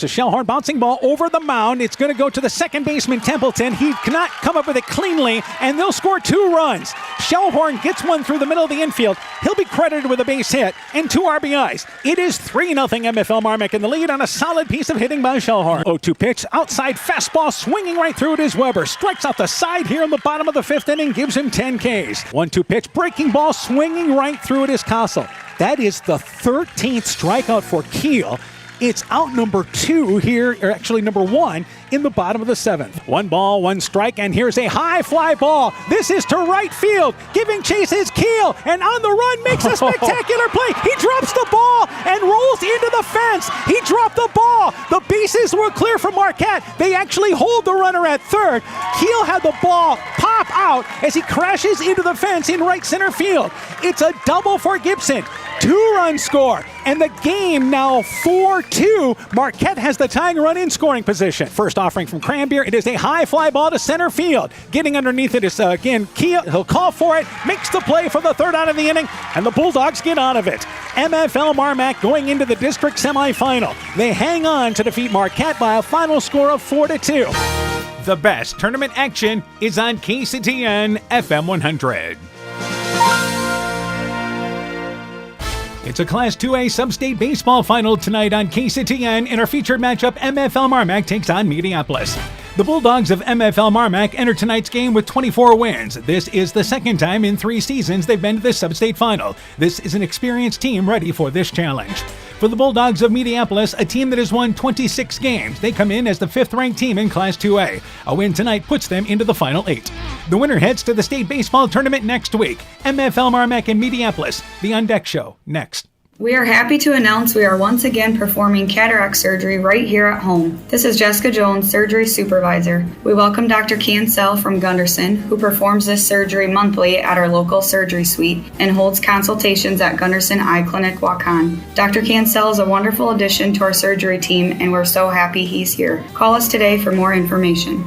So Shellhorn bouncing ball over the mound. It's going to go to the second baseman, Templeton. He cannot come up with it cleanly, and they'll score 2 runs. Shellhorn gets one through the middle of the infield. He'll be credited with a base hit and 2 RBIs. It is 3-0 MFL MarMac in the lead on a solid piece of hitting by Shellhorn. 0-2 pitch, outside fastball, swinging right through it is Weber. Strikes out the side here in the bottom of the 5th inning, gives him 10 Ks. 1-2 pitch, breaking ball, swinging right through it is Castle. That is the 13th strikeout for Keel. It's out number 2 here, or actually number 1, in the bottom of the 7th. 1 ball, 1 strike, and here's a high fly ball. This is to right field. Giving chase is Keel, and on the run makes a spectacular play. He drops the ball and rolls into the fence. He dropped the ball. The bases were clear for Marquette. They actually hold the runner at third. Keel had the ball pop out as he crashes into the fence in right center field. It's a double for Gibson. 2-run score, and the game now 4-2. Marquette has the tying run in scoring position. First offering from Cranbeer. It is a high fly ball to center field. Getting underneath it is, again, Keel. He'll call for it, makes the play for the 3rd out of the inning, and the Bulldogs get out of it. MFL MarMac going into the district semifinal. They hang on to defeat Marquette by a final score of 4-2. The best tournament action is on KCTN FM 100. It's a Class 2A Sub-State Baseball Final tonight on KCTN. In our featured matchup, MFL MarMac takes on Mediapolis. The Bulldogs of MFL MarMac enter tonight's game with 24 wins. This is the 2nd time in 3 seasons they've been to the Sub-State Final. This is an experienced team ready for this challenge. For the Bulldogs of Mediapolis, a team that has won 26 games, they come in as the 5th-ranked team in Class 2A. A win tonight puts them into the Final 8. The winner heads to the state baseball tournament next week. MFL MarMac and Mediapolis, the On Deck Show, next. We are happy to announce we are once again performing cataract surgery right here at home. This is Jessica Jones, surgery supervisor. We welcome Dr. Cancel from Gunderson, who performs this surgery monthly at our local surgery suite and holds consultations at Gunderson Eye Clinic, Waukon. Dr. Cancel is a wonderful addition to our surgery team, and we're so happy he's here. Call us today for more information.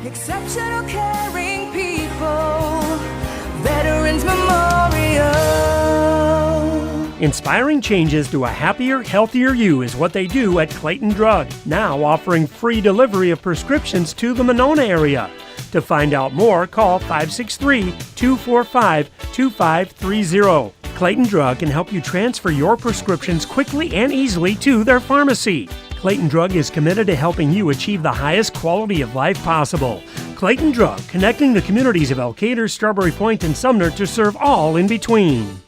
Exceptional caring people, Veterans Memorial. Inspiring changes to a happier, healthier you is what they do at Clayton Drug, now offering free delivery of prescriptions to the Monona area. To find out more, call 563-245-2530. Clayton Drug can help you transfer your prescriptions quickly and easily to their pharmacy. Clayton Drug is committed to helping you achieve the highest quality of life possible. Clayton Drug, connecting the communities of Elkader, Strawberry Point, and Sumner to serve all in between.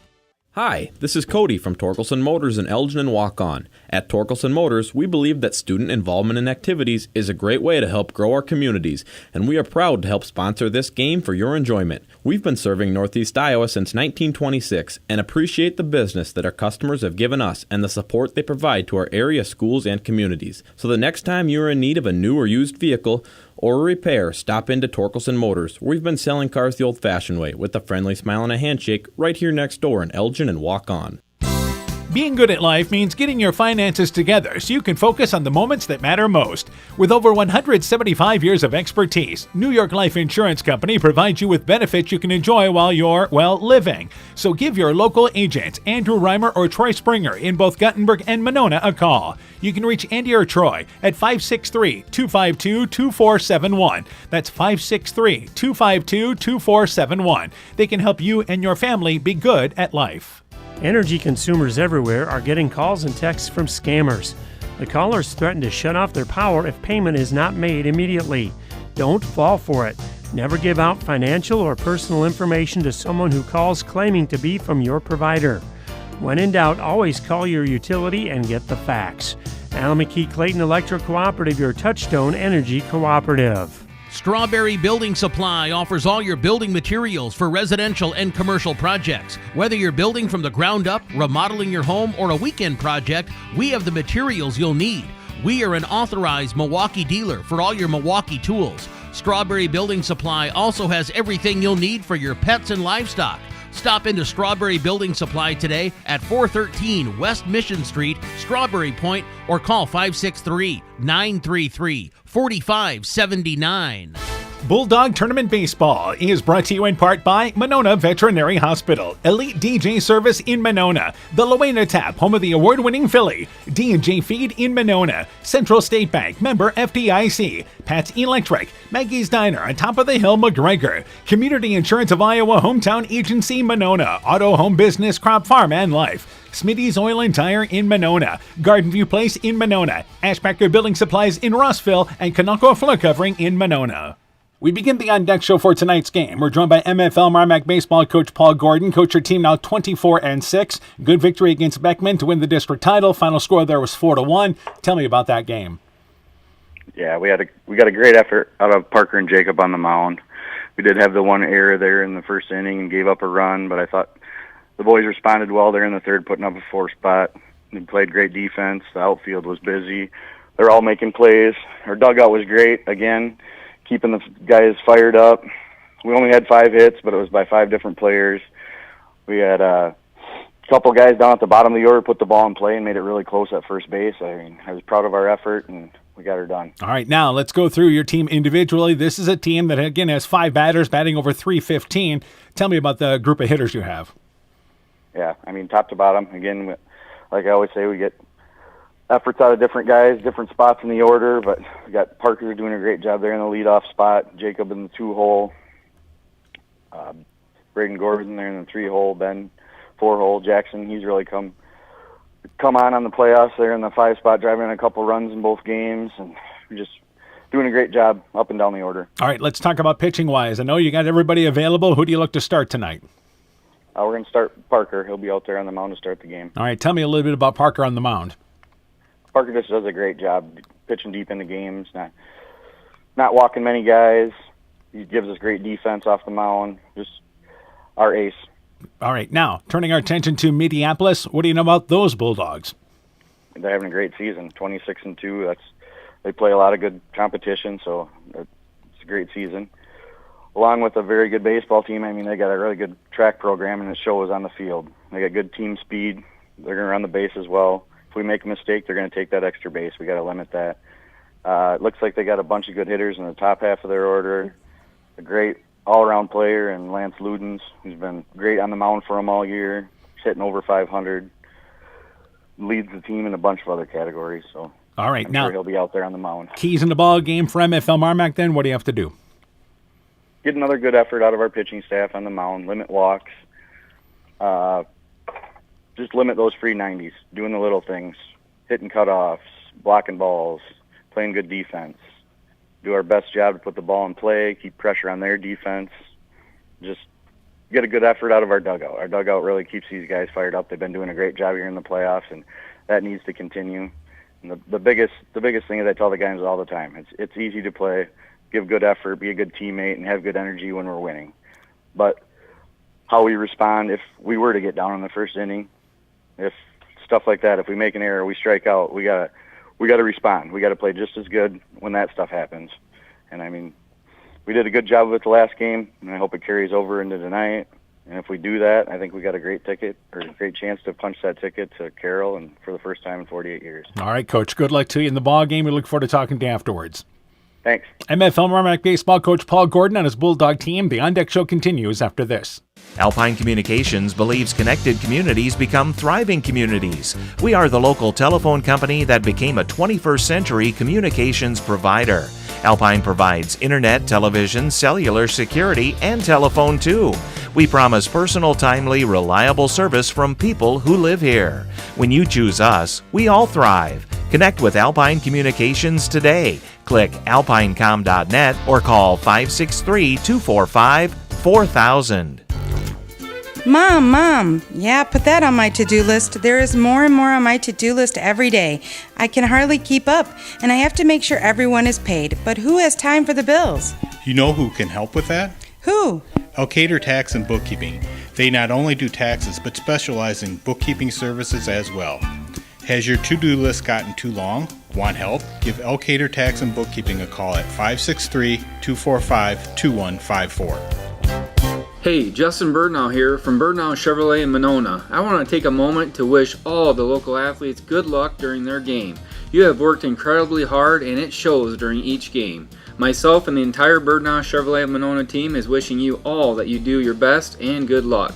Hi, this is Cody from Torkelson Motors in Elgin and Waukon. At Torkelson Motors, we believe that student involvement in activities is a great way to help grow our communities, and we are proud to help sponsor this game for your enjoyment. We've been serving Northeast Iowa since 1926 and appreciate the business that our customers have given us and the support they provide to our area schools and communities. So the next time you are in need of a new or used vehicle or a repair, stop into Torkelson Motors. We've been selling cars the old-fashioned way with a friendly smile and a handshake right here next door in Elgin and Waukon. Being good at life means getting your finances together so you can focus on the moments that matter most. With over 175 years of expertise, New York Life Insurance Company provides you with benefits you can enjoy while you're, living. So give your local agents, Andrew Reimer or Troy Springer in both Guttenberg and Monona, a call. You can reach Andy or Troy at 563-252-2471. That's 563-252-2471. They can help you and your family be good at life. Energy consumers everywhere are getting calls and texts from scammers. The callers threaten to shut off their power if payment is not made immediately. Don't fall for it. Never give out financial or personal information to someone who calls claiming to be from your provider. When in doubt, always call your utility and get the facts. Alameda Clayton Electric Cooperative, your Touchstone Energy Cooperative. Strawberry Building Supply offers all your building materials for residential and commercial projects. Whether you're building from the ground up, remodeling your home, or a weekend project, we have the materials you'll need. We are an authorized Milwaukee dealer for all your Milwaukee tools. Strawberry Building Supply also has everything you'll need for your pets and livestock. Stop into Strawberry Building Supply today at 413 West Mission Street, Strawberry Point, or call 563-933-4579. Bulldog Tournament Baseball is brought to you in part by Monona Veterinary Hospital, Elite DJ Service in Monona, the Luena Tap, home of the award-winning Philly, D&J Feed in Monona, Central State Bank, member FDIC, Pat's Electric, Maggie's Diner on top of the hill, McGregor, Community Insurance of Iowa Hometown Agency, Monona, Auto Home Business, Crop Farm and Life, Smitty's Oil and Tire in Monona, Garden View Place in Monona, Ashbacker Building Supplies in Rossville, and Kanako Floor Covering in Monona. We begin the On Deck show for tonight's game. We're joined by MFL MarMac baseball coach Paul Gordon. Coach, your team now 24-6. Good victory against Beckman to win the district title. Final score there was 4-1. Tell me about that game. Yeah, we got a great effort out of Parker and Jacob on the mound. We did have the one error there in the first inning and gave up a run, but I thought the boys responded well there in the third, putting up a 4 spot. They played great defense. The outfield was busy. They're all making plays. Our dugout was great, again, keeping the guys fired up. We only had 5 hits, but it was by 5 different players. We had a couple guys down at the bottom of the order put the ball in play and made it really close at first base. I was proud of our effort, and we got her done. All right, now let's go through your team individually. This is a team that, again, has 5 batters batting over .315. Tell me about the group of hitters you have. Yeah, top to bottom. Again, like I always say, we get efforts out of different guys, different spots in the order, but we got Parker doing a great job there in the leadoff spot, Jacob in the 2-hole, Braden Gordon there in the 3-hole, Ben 4-hole, Jackson, he's really come on the playoffs there in the 5 spot, driving a couple runs in both games, and we're just doing a great job up and down the order. All right, let's talk about pitching-wise. I know you got everybody available. Who do you look to start tonight? We're going to start Parker. He'll be out there on the mound to start the game. All right, tell me a little bit about Parker on the mound. Parker just does a great job pitching deep into games, not walking many guys. He gives us great defense off the mound, just our ace. All right, now, turning our attention to Mediapolis, what do you know about those Bulldogs? They're having a great season, 26-2. They play a lot of good competition, so it's a great season. Along with a very good baseball team, they got a really good track program, and it shows on the field. They got good team speed. They're going to run the base as well. If we make a mistake, they're going to take that extra base. We got to limit that. It looks like they got a bunch of good hitters in the top half of their order. A great all-around player in Lance Ludens, who's been great on the mound for them all year. He's hitting over 500. Leads the team in a bunch of other categories. So all right, I'm now sure he'll be out there on the mound. Keys in the ball game for MFL MarMac. Then what do you have to do? Get another good effort out of our pitching staff on the mound. Limit walks. Just limit those free 90s, doing the little things, hitting cutoffs, blocking balls, playing good defense. Do our best job to put the ball in play, keep pressure on their defense. Just get a good effort out of our dugout. Our dugout really keeps these guys fired up. They've been doing a great job here in the playoffs, and that needs to continue. And the biggest thing is I tell the guys all the time, it's easy to play, give good effort, be a good teammate, and have good energy when we're winning. But how we respond if we were to get down in the first inning, if stuff like that, if we make an error, we strike out, we gotta respond. We gotta play just as good when that stuff happens. And we did a good job of it the last game, and I hope it carries over into tonight. And if we do that, I think we got a great chance to punch that ticket to Carroll, and for the first time in 48 years. All right, Coach. Good luck to you in the ball game. We look forward to talking to you afterwards. Thanks. MFL MarMac baseball coach Paul Gordon on his Bulldog team. The On Deck show continues after this. Alpine Communications believes connected communities become thriving communities. We are the local telephone company that became a 21st century communications provider. Alpine provides internet, television, cellular security, and telephone too. We promise personal, timely, reliable service from people who live here. When you choose us, we all thrive. Connect with Alpine Communications today. Click alpinecom.net or call 563-245-4000. Mom, yeah, put that on my to-do list. There is more and more on my to-do list every day. I can hardly keep up, and I have to make sure everyone is paid. But who has time for the bills? You know who can help with that? Who? Elkader Tax and Bookkeeping. They not only do taxes, but specialize in bookkeeping services as well. Has your to-do list gotten too long? Want help? Give Elkader Tax and Bookkeeping a call at 563-245-2154. Hey, Justin Birdnow here from Birdnow Chevrolet in Monona. I want to take a moment to wish all the local athletes good luck during their game. You have worked incredibly hard and it shows during each game. Myself and the entire Birdnow Chevrolet Monona team is wishing you all that you do your best and good luck.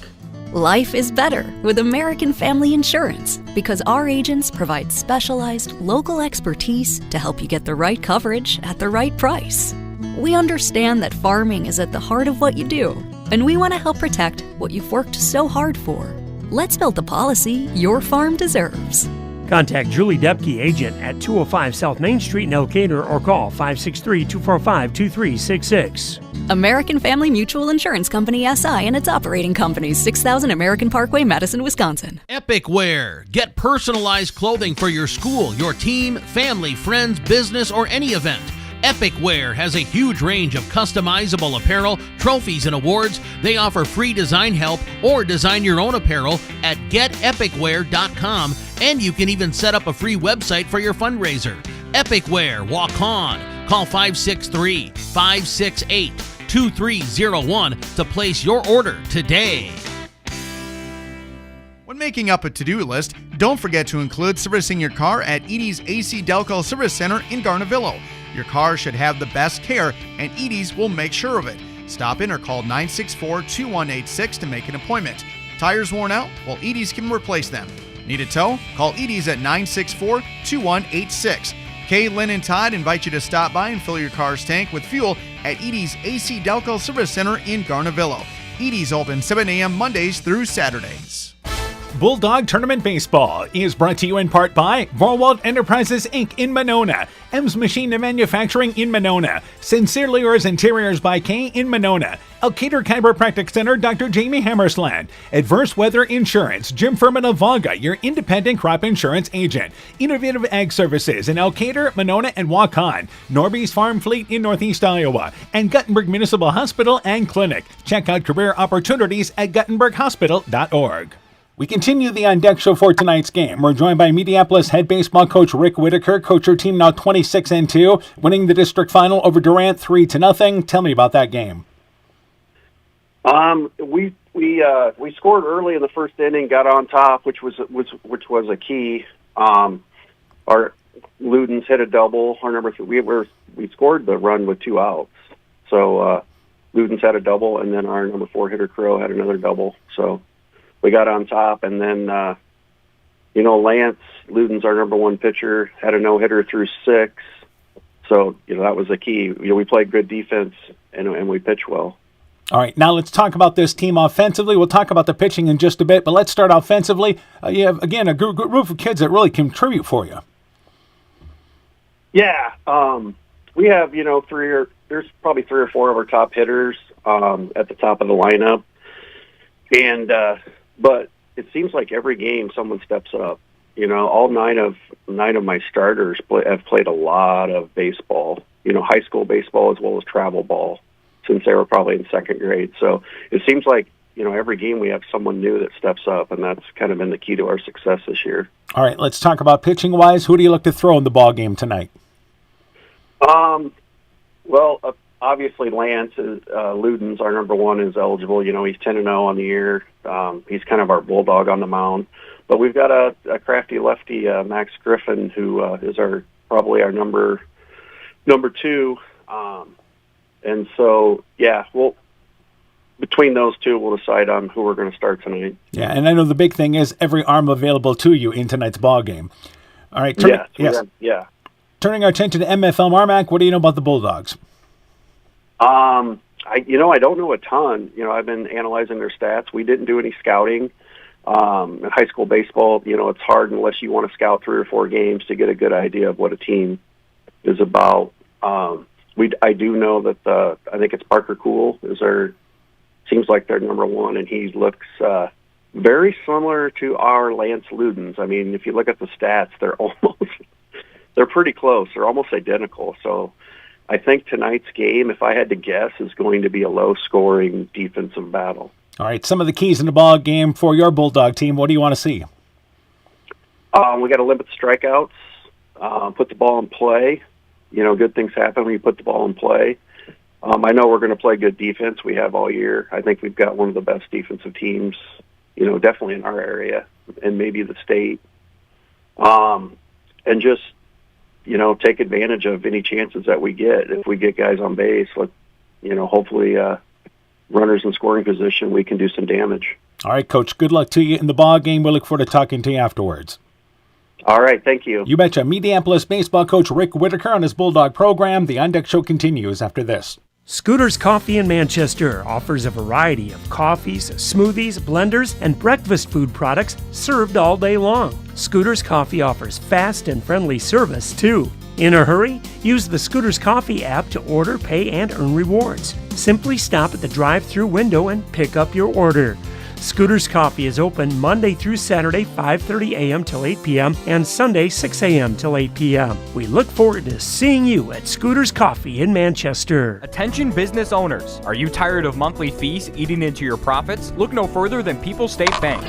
Life is better with American Family Insurance because our agents provide specialized local expertise to help you get the right coverage at the right price. We understand that farming is at the heart of what you do, and we want to help protect what you've worked so hard for. Let's build the policy your farm deserves. Contact Julie Depke, agent at 205 South Main Street in Elkader, or call 563-245-2366. American Family Mutual Insurance Company SI and its operating companies, 6000 American Parkway, Madison, Wisconsin. Epic Wear. Get personalized clothing for your school, your team, family, friends, business, or any event. Epic Wear has a huge range of customizable apparel, trophies, and awards. They offer free design help or design your own apparel at getepicwear.com, and you can even set up a free website for your fundraiser. Epic Wear, walk on. Call 563-568-2301 to place your order today. When making up a to-do list, don't forget to include servicing your car at Edie's AC Delco Service Center in Garnavillo. Your car should have the best care, and Edie's will make sure of it. Stop in or call 964-2186 to make an appointment. Tires worn out? Well, Edie's can replace them. Need a tow? Call Edie's at 964-2186. Kay, Lynn, and Todd invite you to stop by and fill your car's tank with fuel at Edie's AC Delco Service Center in Garnavillo. Edie's open 7 a.m. Mondays through Saturdays. Bulldog Tournament Baseball is brought to you in part by Vorwald Enterprises, Inc. in Monona, M's Machine and Manufacturing in Monona, Sincerely Yours Interiors by Kay in Monona, Elkader Chiropractic Center, Dr. Jamie Hammersland, Adverse Weather Insurance, Jim Furman of Volga, your independent crop insurance agent, Innovative Ag Services in Elkader, Monona, and Waukon, Norby's Farm Fleet in Northeast Iowa, and Guttenberg Municipal Hospital and Clinic. Check out career opportunities at guttenberghospital.org. We continue the On Deck show for tonight's game. We're joined by Mediapolis head baseball coach Rick Whitaker. Coach, your team now 26-2, winning the district final over Durant 3-0. Tell me about that game. We scored early in the first inning, got on top, which was a key. Our Ludens hit a double. Our number three, we scored the run with 2 outs. So Ludens had a double, and then our number 4 hitter Crow had another double. So we got on top, and then, Lance Ludens, our number 1 pitcher, had a no-hitter through 6. So, that was the key. We played good defense, and we pitched well. All right, now let's talk about this team offensively. We'll talk about the pitching in just a bit, but let's start offensively. You have, again, a group of kids that really contribute for you. Yeah, we have, there's probably 3 or 4 of our top hitters at the top of the lineup. And but it seems like every game someone steps up. All 9 of my starters have played a lot of baseball. High school baseball as well as travel ball since they were probably in 2nd grade. So it seems like every game we have someone new that steps up, and that's kind of been the key to our success this year. All right, let's talk about pitching wise. Who do you look to throw in the ball game tonight? Obviously, Lance Ludens, our number 1, is eligible. He's 10-0 on the year. He's kind of our bulldog on the mound. But we've got a crafty lefty, Max Griffin, who is probably our number 2. And so, between those 2, we'll decide on who we're going to start tonight. Yeah, and I know the big thing is every arm available to you in tonight's ball game. All right. Turning our attention to MFL MarMac, what do you know about the Bulldogs? I don't know a ton. I've been analyzing their stats. We didn't do any scouting. In high school baseball, it's hard unless you want to scout 3 or 4 games to get a good idea of what a team is about. I do know that I think it's Parker Cool seems like they're number 1, and he looks very similar to our Lance Ludens. I mean, if you look at the stats, they're pretty close. They're almost identical. So I think tonight's game, if I had to guess, is going to be a low-scoring defensive battle. All right, some of the keys in the ball game for your Bulldog team. What do you want to see? We got to limit the strikeouts, put the ball in play. Good things happen when you put the ball in play. I know we're going to play good defense. We have all year. I think we've got one of the best defensive teams, definitely in our area and maybe the state. And just, take advantage of any chances that we get. If we get guys on base, hopefully runners in scoring position, we can do some damage. All right, Coach, good luck to you in the ball game. We'll look forward to talking to you afterwards. All right, thank you. You betcha. Mediapolis baseball coach Rick Whitaker on his Bulldog program. The On Deck Show continues after this. Scooters Coffee in Manchester offers a variety of coffees, smoothies, blenders, and breakfast food products served all day long. Scooters Coffee offers fast and friendly service, too. In a hurry? Use the Scooters Coffee app to order, pay, and earn rewards. Simply stop at the drive-thru window and pick up your order. Scooters Coffee is open Monday through Saturday, 5:30 a.m. till 8 p.m. and Sunday, 6 a.m. till 8 p.m. We look forward to seeing you at Scooters Coffee in Manchester. Attention business owners. Are you tired of monthly fees eating into your profits? Look no further than People's State Bank.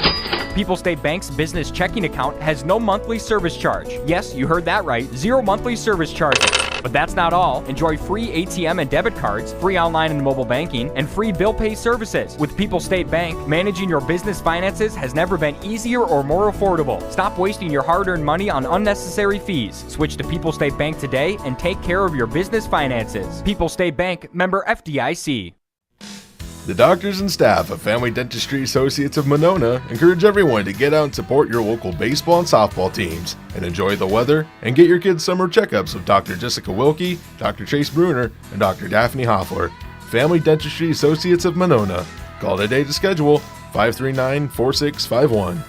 People's State Bank's business checking account has no monthly service charge. Yes, you heard that right, 0 monthly service charges. But that's not all. Enjoy free ATM and debit cards, free online and mobile banking, and free bill pay services. With People's State Bank, managing your business finances has never been easier or more affordable. Stop wasting your hard-earned money on unnecessary fees. Switch to People's State Bank today and take care of your business finances. People's State Bank, member FDIC. The doctors and staff of Family Dentistry Associates of Monona encourage everyone to get out and support your local baseball and softball teams and enjoy the weather and get your kids' summer checkups with Dr. Jessica Wilkie, Dr. Chase Bruner, and Dr. Daphne Hoffler. Family Dentistry Associates of Monona. Call today to schedule 539-4651.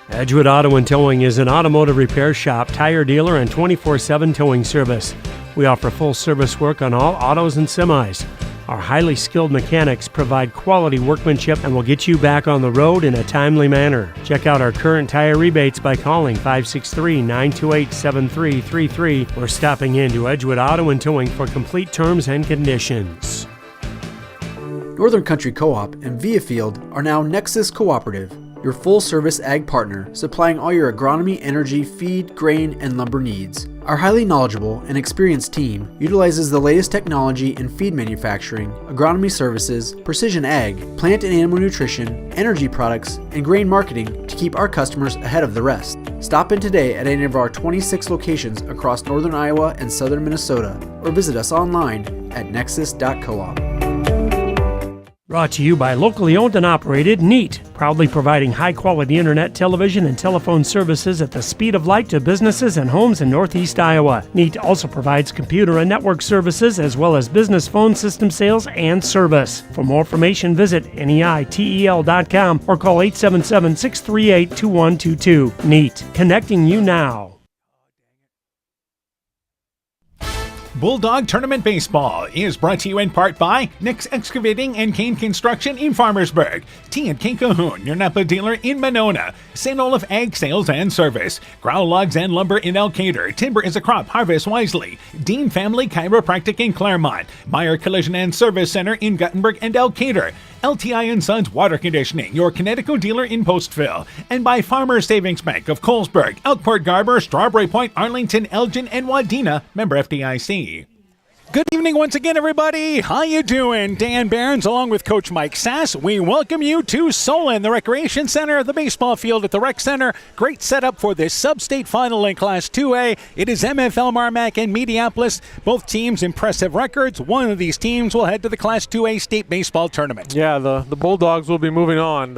Edgewood Auto and Towing is an automotive repair shop, tire dealer, and 24/7 towing service. We offer full service work on all autos and semis. Our highly skilled mechanics provide quality workmanship and will get you back on the road in a timely manner. Check out our current tire rebates by calling 563-928-7333 or stopping in to Edgewood Auto and Towing for complete terms and conditions. Northern Country Co-op and Viafield are now Nexus Cooperative, your full-service ag partner supplying all your agronomy, energy, feed, grain, and lumber needs. Our highly knowledgeable and experienced team utilizes the latest technology in feed manufacturing, agronomy services, precision ag, plant and animal nutrition, energy products, and grain marketing to keep our customers ahead of the rest. Stop in today at any of our 26 locations across northern Iowa and southern Minnesota, or visit us online at nexus.coop. Brought to you by locally owned and operated NEAT, proudly providing high-quality internet, television, and telephone services at the speed of light to businesses and homes in Northeast Iowa. NEAT also provides computer and network services as well as business phone system sales and service. For more information, visit NEITEL.com or call 877-638-2122. NEAT, connecting you now. Bulldog Tournament Baseball is brought to you in part by Nick's Excavating and Kane Construction in Farmersburg, T&K Cahoon, your Napa dealer in Monona, St. Olaf Ag Sales and Service, Growl Logs and Lumber in Elkader, Timber is a Crop, Harvest Wisely, Dean Family Chiropractic in Claremont, Meyer Collision and Service Center in Guttenberg and Elkader, LTI & Sons Water Conditioning, your Connecticut dealer in Postville, and by Farmers Savings Bank of Colesburg, Elkport, Garber, Strawberry Point, Arlington, Elgin, and Wadena, member FDIC. Good evening once again, everybody. How you doing? Dan Barnes along with Coach Mike Sass. We welcome you to Solon, the Recreation Center, the baseball field at the Rec Center. Great setup for this sub-state final in Class 2A. It is MFL, MarMac, and Mediapolis. Both teams impressive records. One of these teams will head to the Class 2A state baseball tournament. Yeah, the Bulldogs will be moving on.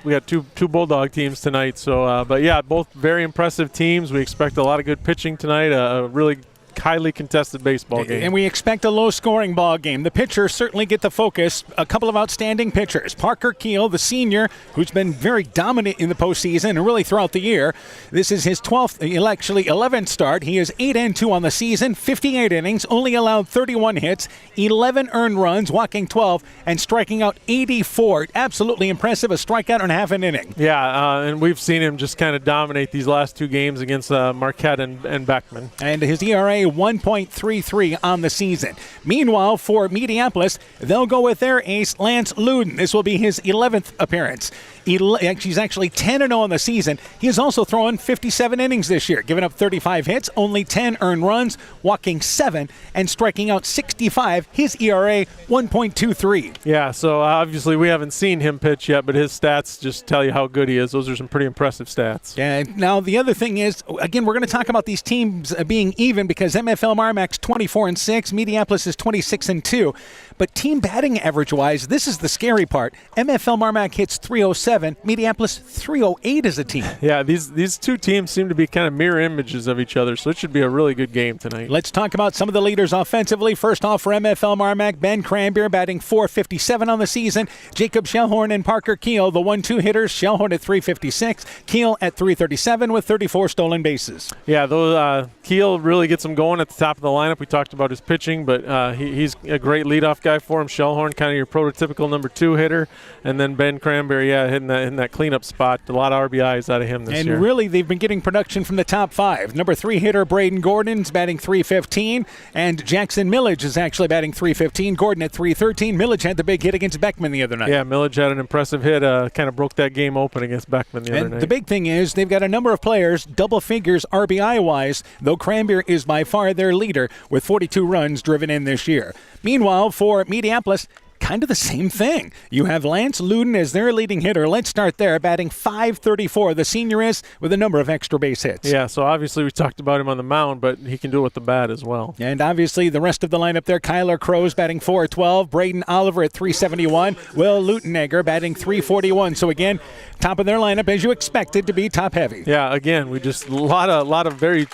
We got two Bulldog teams tonight. So, but yeah, both very impressive teams. We expect a lot of good pitching tonight. A really highly contested baseball game. And we expect a low-scoring ball game. The pitchers certainly get the focus. A couple of outstanding pitchers. Parker Keel, the senior, who's been very dominant in the postseason and really throughout the year. This is his 11th start. He is 8-2 on the season, 58 innings, only allowed 31 hits, 11 earned runs, walking 12, and striking out 84. Absolutely impressive, a strikeout and a half an inning. Yeah, and we've seen him just kind of dominate these last two games against Marquette and Beckman. And his ERA 1.33 on the season. Meanwhile, for Mediapolis, they'll go with their ace, Lance Luden. This will be his 11th appearance. He's actually 10-0 on the season. He has also thrown 57 innings this year, giving up 35 hits, only 10 earned runs, walking 7, and striking out 65. His ERA, 1.23. Yeah, so obviously we haven't seen him pitch yet, but his stats just tell you how good he is. Those are some pretty impressive stats. Yeah, now the other thing is, again, we're going to talk about these teams being even because MFL MarMac's 24-6, Mediapolis is 26-2. But team batting average-wise, this is the scary part. MFL MarMac hits 307, Mediapolis 308 as a team. Yeah, these two teams seem to be kind of mirror images of each other, so it should be a really good game tonight. Let's talk about some of the leaders offensively. First off, for MFL MarMac, Ben Cranbeer batting .457 on the season. Jacob Shellhorn and Parker Keel, the 1-2 hitters. Shellhorn at .356, Keel at .337 with 34 stolen bases. Yeah, those Keel really gets him going at the top of the lineup. We talked about his pitching, but he's a great leadoff guy for him. Shellhorn, kind of your prototypical number 2 hitter, and then Ben Cranberry, hitting that cleanup spot. A lot of RBIs out of him this year. And really, they've been getting production from the top 5. Number 3 hitter Braden Gordon's batting .315, and Jackson Millage is actually batting .315. Gordon at .313. Millage had the big hit against Beckman the other night. Yeah, Millage had an impressive hit, kind of broke that game open against Beckman the other night. The big thing is they've got a number of players, double figures RBI-wise, though Cranbeer is by far their leader with 42 runs driven in this year. Meanwhile, for Mediapolis, kind of the same thing. You have Lance Luden as their leading hitter. Let's start there, batting .534. The senior is with a number of extra base hits. Yeah, so obviously we talked about him on the mound, but he can do it with the bat as well. And obviously the rest of the lineup there, Kyler Crow's batting .412, Braden Oliver at .371, Will Lutenegger batting .341. So again, top of their lineup as you expected to be top heavy. Yeah, again, we just a lot of very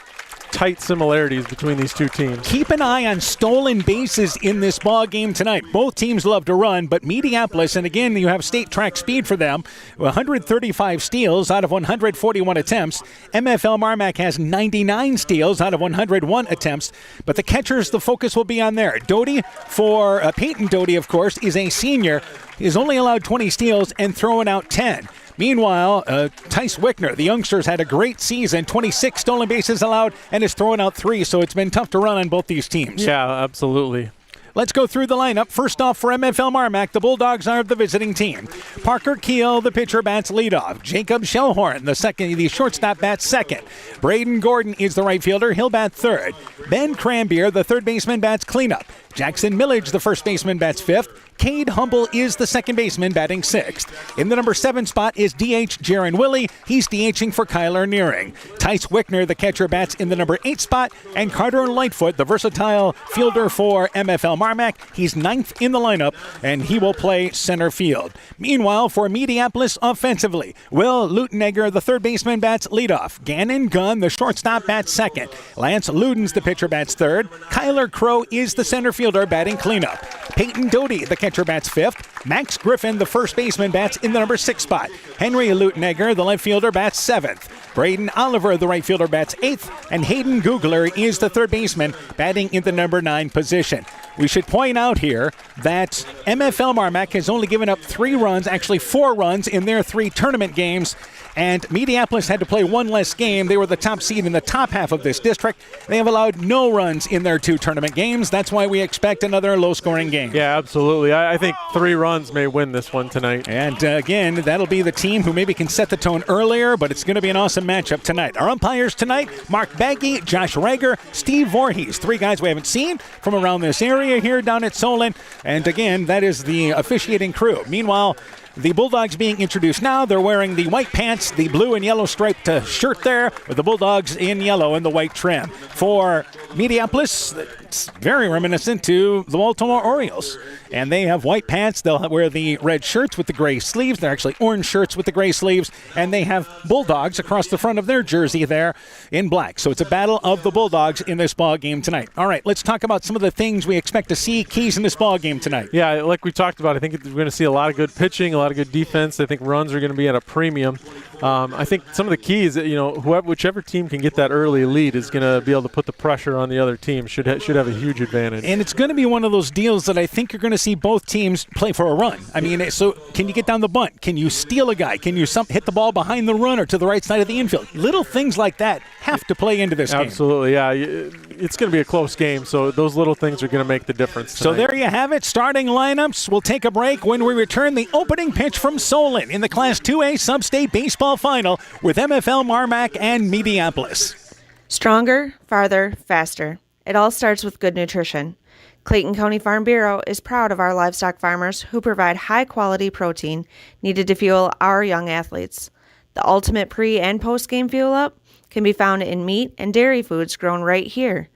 tight similarities between these two teams. Keep an eye on stolen bases in this ball game tonight. Both teams love to run, but Mediapolis, and again, you have state track speed for them, 135 steals out of 141 attempts. MFL MarMac has 99 steals out of 101 attempts, but the catchers, the focus will be on there. Doty, for Peyton Doty, of course, is a senior, is only allowed 20 steals and throwing out 10. Meanwhile, Tice Wickner, the youngsters, had a great season, 26 stolen bases allowed, and is throwing out 3, so it's been tough to run on both these teams. Yeah, absolutely. Let's go through the lineup. First off, for MFL MarMac, the Bulldogs are the visiting team. Parker Keel, the pitcher, bats leadoff. Jacob Shellhorn, the shortstop, bats second. Braden Gordon is the right fielder. He'll bat third. Ben Cranbeer, the third baseman, bats cleanup. Jackson Millage, the first baseman, bats fifth. Cade Humble is the second baseman, batting sixth. In the number 7 spot is DH Jaron Willie. He's DHing for Kyler Nearing. Tice Wickner, the catcher, bats in the number 8 spot. And Carter Lightfoot, the versatile fielder for MFL MarMac, he's 9th in the lineup, and he will play center field. Meanwhile, for Mediapolis offensively, Will Lutenegger, the third baseman, bats leadoff. Gannon Gunn, the shortstop, bats second. Lance Ludens, the pitcher, bats third. Kyler Crow is the center fielder, batting cleanup. Peyton Doty, the catcher, bats fifth. Max Griffin, the first baseman, bats in the number 6 spot. Henry Lutenegger, the left fielder, bats 7th. Braden Oliver, the right fielder, bats 8th. And Hayden Googler is the third baseman, batting in the number 9 position. We should point out here that MFL MarMac has only given up 3 runs, actually 4 runs in their 3 tournament games. And Mediapolis had to play 1 less game. They were the top seed in the top half of this district. They have allowed no runs in their 2 tournament games. That's why we expect another low-scoring game. Yeah, absolutely. I think 3 runs may win this one tonight. And again, that'll be the team who maybe can set the tone earlier, but it's going to be an awesome matchup tonight. Our umpires tonight, Mark Baggy, Josh Rager, Steve Voorhees. 3 guys we haven't seen from around this area here down at Solon. And again, that is the officiating crew. Meanwhile, the Bulldogs being introduced now. They're wearing the white pants, the blue and yellow striped shirt there, with the Bulldogs in yellow and the white trim. For Mediapolis, it's very reminiscent to the Baltimore Orioles. And they have white pants. They'll wear the red shirts with the gray sleeves. They're actually orange shirts with the gray sleeves. And they have Bulldogs across the front of their jersey there in black. So it's a battle of the Bulldogs in this ball game tonight. All right, let's talk about some of the things we expect to see, keys in this ball game tonight. Yeah, like we talked about, I think we're going to see a lot of good pitching, a lot of good defense. I think runs are going to be at a premium. I think some of the keys, whichever team can get that early lead is going to be able to put the pressure on the other team. Should have a huge advantage. And it's going to be one of those deals that I think you're going to see both teams play for a run. I mean, so can you get down the bunt? Can you steal a guy? Can you hit the ball behind the run or to the right side of the infield? Little things like that have to play into this game. Absolutely, yeah. It's going to be a close game, so those little things are going to make the difference tonight. So there you have it. Starting lineups. We'll take a break. When we return, the opening pitch from Solon in the Class 2A Sub-State Baseball Final with MFL, MarMac, and Mediapolis. Stronger, farther, faster. It all starts with good nutrition. Clayton County Farm Bureau is proud of our livestock farmers who provide high-quality protein needed to fuel our young athletes. The ultimate pre- and post-game fuel-up can be found in meat and dairy foods grown right here.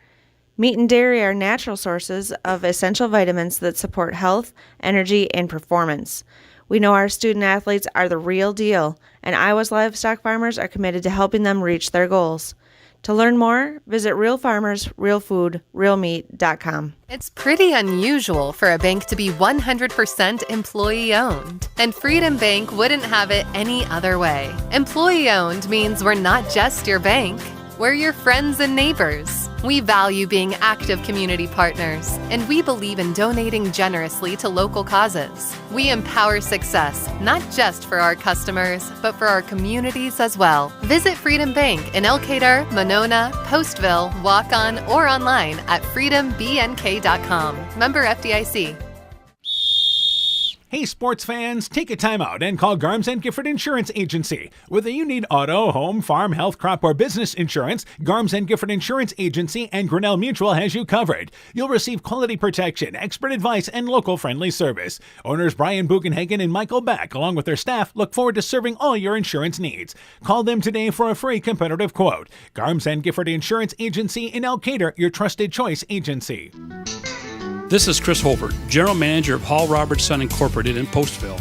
Meat and dairy are natural sources of essential vitamins that support health, energy, and performance. We know our student athletes are the real deal, and Iowa's livestock farmers are committed to helping them reach their goals. To learn more, visit realfarmers.realfood.realmeat.com. It's pretty unusual for a bank to be 100% employee-owned, and Freedom Bank wouldn't have it any other way. Employee-owned means we're not just your bank, we're your friends and neighbors. We value being active community partners, and we believe in donating generously to local causes. We empower success, not just for our customers, but for our communities as well. Visit Freedom Bank in Elkader, Monona, Postville, Waukon, or online at freedombnk.com. Member FDIC. Hey sports fans, take a time out and call Garms & Gifford Insurance Agency. Whether you need auto, home, farm, health, crop, or business insurance, Garms & Gifford Insurance Agency and Grinnell Mutual has you covered. You'll receive quality protection, expert advice, and local friendly service. Owners Brian Bugenhagen and Michael Beck, along with their staff, look forward to serving all your insurance needs. Call them today for a free competitive quote. Garms & Gifford Insurance Agency in Elkader, your trusted choice agency. This is Chris Holbert, General Manager of Hall Robertson Incorporated in Postville.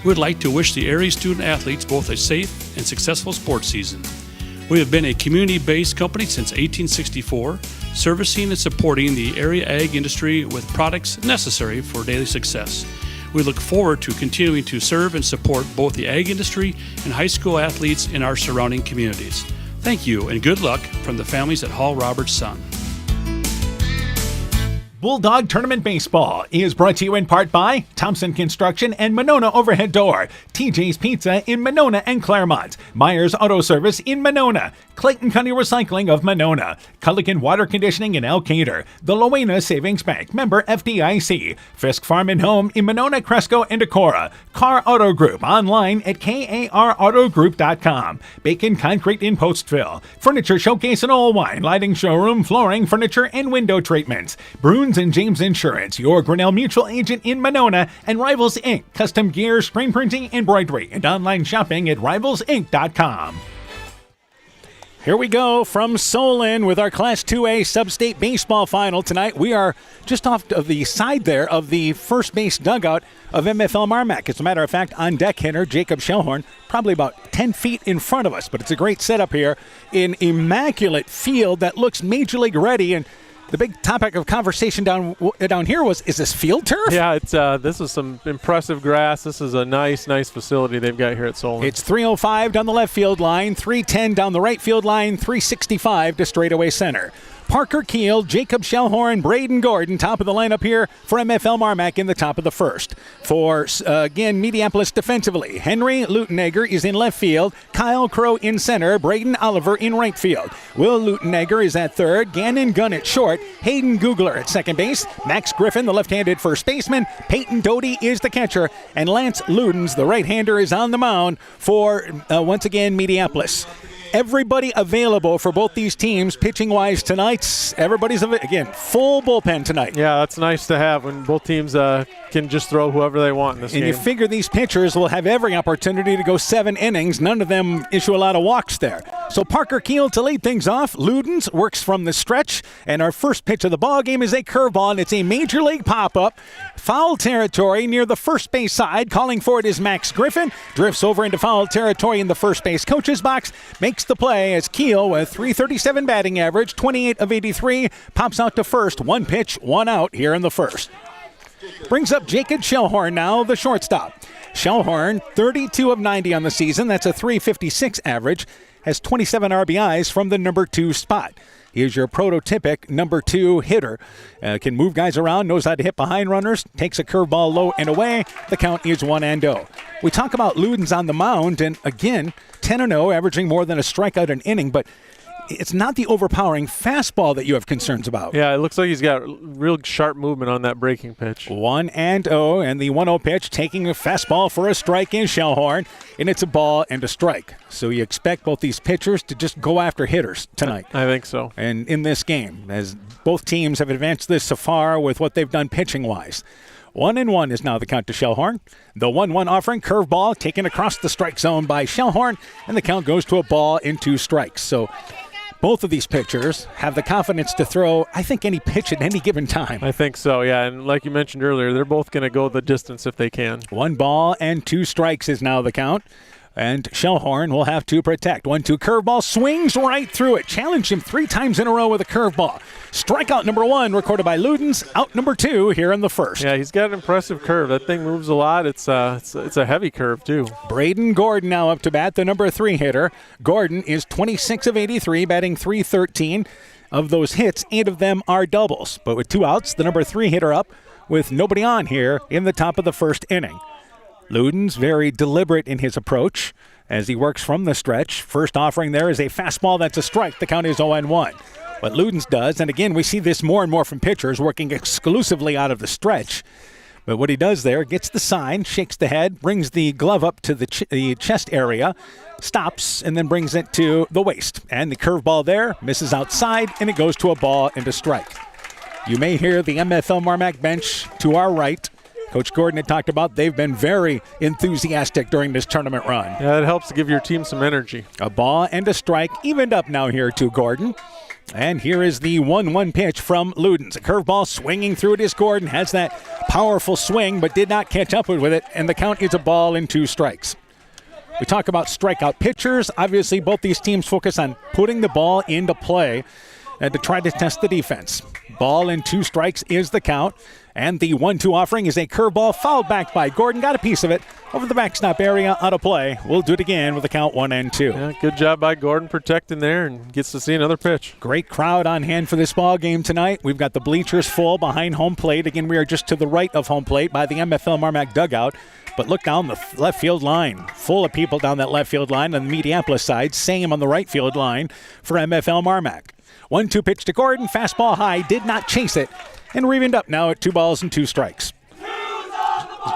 We would like to wish the area student athletes both a safe and successful sports season. We have been a community-based company since 1864, servicing and supporting the area ag industry with products necessary for daily success. We look forward to continuing to serve and support both the ag industry and high school athletes in our surrounding communities. Thank you and good luck from the families at Hall Robertson. Bulldog Tournament Baseball is brought to you in part by Thompson Construction and Monona Overhead Door, TJ's Pizza in Monona and Claremont, Myers Auto Service in Monona, Clayton County Recycling of Monona, Culligan Water Conditioning in Elkader, the Loena Savings Bank, member FDIC, Fisk Farm and Home in Monona, Cresco, and Decorah, Carr Auto Group online at karautogroup.com, Bacon Concrete in Postville, Furniture Showcase and Old Wine, Lighting Showroom, Flooring, Furniture, and Window Treatments, Bruins and James Insurance, your Grinnell Mutual agent in Monona, and Rivals Inc., custom gear, screen printing, embroidery, and online shopping at rivalsinc.com. Here we go from Solon with our Class 2A Sub-State Baseball Final tonight. We are just off of the side there of the first base dugout of MFL MarMac. As a matter of fact, on deck hitter Jacob Shellhorn, probably about 10 feet in front of us, but it's a great setup here in immaculate field that looks Major League ready. And the big topic of conversation down here was, is this field turf? Yeah, it's this is some impressive grass. This is a nice facility they've got here at Solon. It's 305 down the left field line, 310 down the right field line, 365 to straightaway center. Parker Keel, Jacob Shellhorn, Braden Gordon, top of the lineup here for MFL MarMac in the top of the first. For, again, Mediapolis defensively, Henry Lutenegger is in left field, Kyle Crow in center, Braden Oliver in right field. Will Lutenegger is at third, Gannon Gunn at short, Hayden Googler at second base, Max Griffin, the left-handed first baseman, Peyton Doty is the catcher, and Lance Ludens, the right-hander, is on the mound for, once again, Mediapolis. Everybody available for both these teams pitching-wise tonight. Everybody's, again, full bullpen tonight. Yeah, that's nice to have when both teams can just throw whoever they want in this game. And you figure these pitchers will have every opportunity to go 7 innings. None of them issue a lot of walks there. So Parker Keel to lead things off. Ludens works from the stretch. And our first pitch of the ball game is a curveball, and it's a Major League pop-up. Foul territory near the first base side. Calling for it is Max Griffin. Drifts over into foul territory in the first base coach's box. Makes the play as Keel, with .337 batting average, 28 of 83, pops out to first. 1 pitch, 1 out here in the first. Brings up Jacob Shellhorn now, the shortstop. Shellhorn, 32 of 90 on the season. That's a .356 average. Has 27 RBIs from the number 2 spot. He is your prototypic number 2 hitter. Can move guys around, knows how to hit behind runners, takes a curveball low and away. The count is 1-0. We talk about Ludens on the mound, and again, 10-0, averaging more than a strikeout an inning, but it's not the overpowering fastball that you have concerns about. Yeah, it looks like he's got real sharp movement on that breaking pitch. 1-0, and the 1-0 pitch taking a fastball for a strike in Shellhorn, and it's a ball and a strike. So you expect both these pitchers to just go after hitters tonight. I think so. And in this game, as both teams have advanced this so far with what they've done pitching-wise. 1-1 is now the count to Shellhorn. The 1-1 offering, curveball taken across the strike zone by Shellhorn, and the count goes to a ball and 2 strikes. So both of these pitchers have the confidence to throw, I think, any pitch at any given time. I think so, yeah. And like you mentioned earlier, they're both going to go the distance if they can. 1 ball and 2 strikes is now the count. And Shellhorn will have to protect. 1-2 curveball, swings right through it. Challenged him 3 times in a row with a curveball. Strikeout number 1 recorded by Ludens. Out number 2 here in the first. Yeah, he's got an impressive curve. That thing moves a lot. It's a heavy curve, too. Braden Gordon now up to bat, the number 3 hitter. Gordon is 26 of 83, batting .313. Of those hits, 8 of them are doubles. But with 2 outs, the number 3 hitter up with nobody on here in the top of the first inning. Ludens very deliberate in his approach as he works from the stretch. First offering there is a fastball that's a strike. The count is 0-1. What Ludens does, and again, we see this more and more from pitchers working exclusively out of the stretch. But what he does there, gets the sign, shakes the head, brings the glove up to the chest area, stops, and then brings it to the waist. And the curveball there misses outside, and it goes to a ball and a strike. You may hear the MFL MarMac bench to our right. Coach Gordon had talked about they've been very enthusiastic during this tournament run. Yeah, it helps to give your team some energy. A ball and a strike, evened up now here to Gordon. And here is the 1-1 pitch from Ludens. A curveball swinging through it is Gordon. Has that powerful swing, but did not catch up with it. And the count is a ball and 2 strikes. We talk about strikeout pitchers. Obviously, both these teams focus on putting the ball into play and to try to test the defense. Ball and 2 strikes is the count. And the 1-2 offering is a curveball fouled back by Gordon. Got a piece of it over the backstop area, out of play. We'll do it again with the count 1-2. Yeah, good job by Gordon protecting there and gets to see another pitch. Great crowd on hand for this ball game tonight. We've got the bleachers full behind home plate. Again, we are just to the right of home plate by the MFL MarMac dugout. But look down the left field line. Full of people down that left field line on the Mediapolis side. Same on the right field line for MFL MarMac. 1-2 pitch to Gordon. Fastball high. Did not chase it. And we're evened up now at 2 balls and 2 strikes.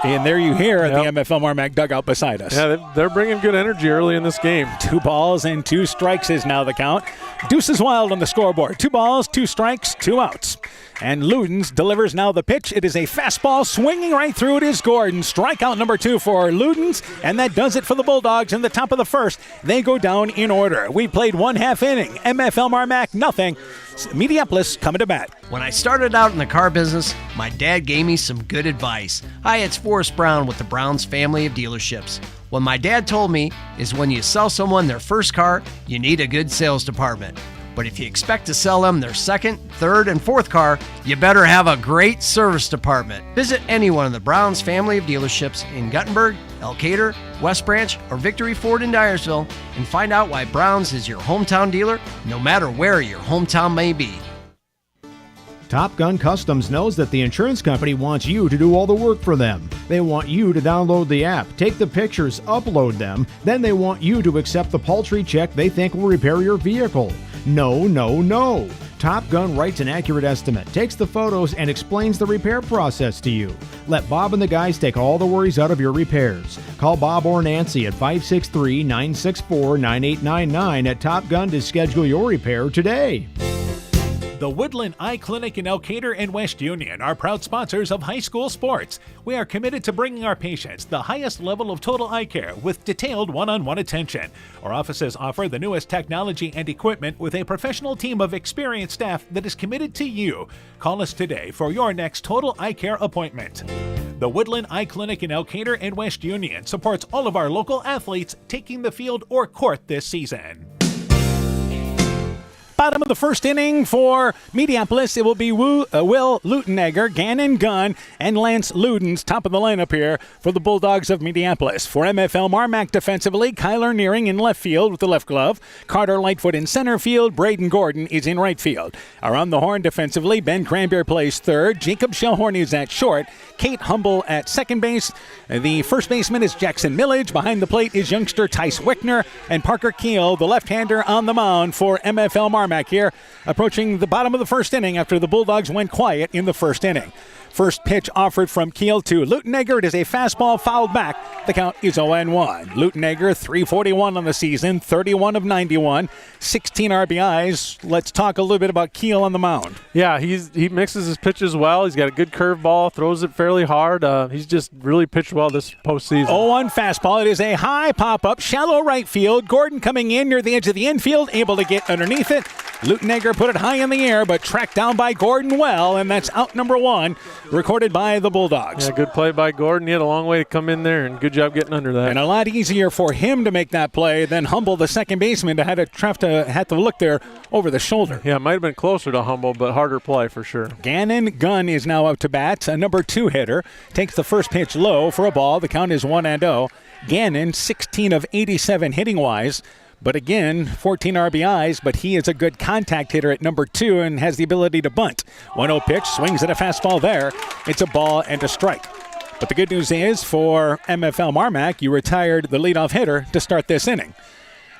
And there you hear the MFL MarMac dugout beside us. Yeah, they're bringing good energy early in this game. 2 balls and 2 strikes is now the count. Deuces Wild on the scoreboard. 2 balls, 2 strikes, 2 outs. And Ludens delivers now the pitch. It is a fastball swinging right through it is Gordon. Strikeout number 2 for Ludens. And that does it for the Bulldogs in the top of the first. They go down in order. We played 1/2 inning. MFL MarMac, nothing. Mediapolis coming to bat. When I started out in the car business, my dad gave me some good advice. Hi, it's Forrest Brown with the Brown's family of dealerships. What my dad told me is when you sell someone their first car, you need a good sales department. But if you expect to sell them their second, third, and fourth car, you better have a great service department. Visit any one of the Brown's family of dealerships in Guttenberg, Elkader, West Branch, or Victory Ford in Dyersville and find out why Brown's is your hometown dealer, no matter where your hometown may be. Top Gun Customs knows that the insurance company wants you to do all the work for them. They want you to download the app, take the pictures, upload them, then they want you to accept the paltry check they think will repair your vehicle. No, no, no. Top Gun writes an accurate estimate, takes the photos, and explains the repair process to you. Let Bob and the guys take all the worries out of your repairs. Call Bob or Nancy at 563-964-9899 at Top Gun to schedule your repair today. The Woodland Eye Clinic in Elkader and West Union are proud sponsors of high school sports. We are committed to bringing our patients the highest level of total eye care with detailed one-on-one attention. Our offices offer the newest technology and equipment with a professional team of experienced staff that is committed to you. Call us today for your next total eye care appointment. The Woodland Eye Clinic in Elkader and West Union supports all of our local athletes taking the field or court this season. Bottom of the first inning for Mediapolis. It will be Will Lutenegger, Gannon Gunn, and Lance Ludens, top of the lineup here for the Bulldogs of Mediapolis. For MFL MarMac defensively, Kyler Nearing in left field with the left glove. Carter Lightfoot in center field. Braden Gordon is in right field. Around the horn defensively, Ben Cranberry plays third. Jacob Shellhorn is at short. Kate Humble at second base. The first baseman is Jackson Millage. Behind the plate is youngster Tice Wickner. And Parker Keel, the left-hander, on the mound for MFL MarMac here, approaching the bottom of the first inning after the Bulldogs went quiet in the first inning. First pitch offered from Keel to Lutenegger. It is a fastball fouled back. The count is 0-1. Lutenegger, 341 on the season, 31 of 91, 16 RBIs. Let's talk a little bit about Keel on the mound. Yeah, he mixes his pitches well. He's got a good curveball, throws it fairly hard. He's just really pitched well this postseason. 0-1 fastball. It is a high pop-up, shallow right field. Gordon coming in near the edge of the infield, able to get underneath it. Lutenegger put it high in the air, but tracked down by Gordon well, and that's out number 1, recorded by the Bulldogs. Yeah, good play by Gordon. He had a long way to come in there, and good job getting under that. And a lot easier for him to make that play than Humble, the second baseman, had to look there over the shoulder. Yeah, it might have been closer to Humble, but harder play for sure. Gannon Gunn is now up to bat. A number 2 hitter takes the first pitch low for a ball. The count is 1-0. Gannon, 16 of 87 hitting-wise. But again, 14 RBIs, but he is a good contact hitter at number 2 and has the ability to bunt. 1-0 pitch, swings at a fastball there. It's a ball and a strike. But the good news is for MFL MarMac, you retired the leadoff hitter to start this inning.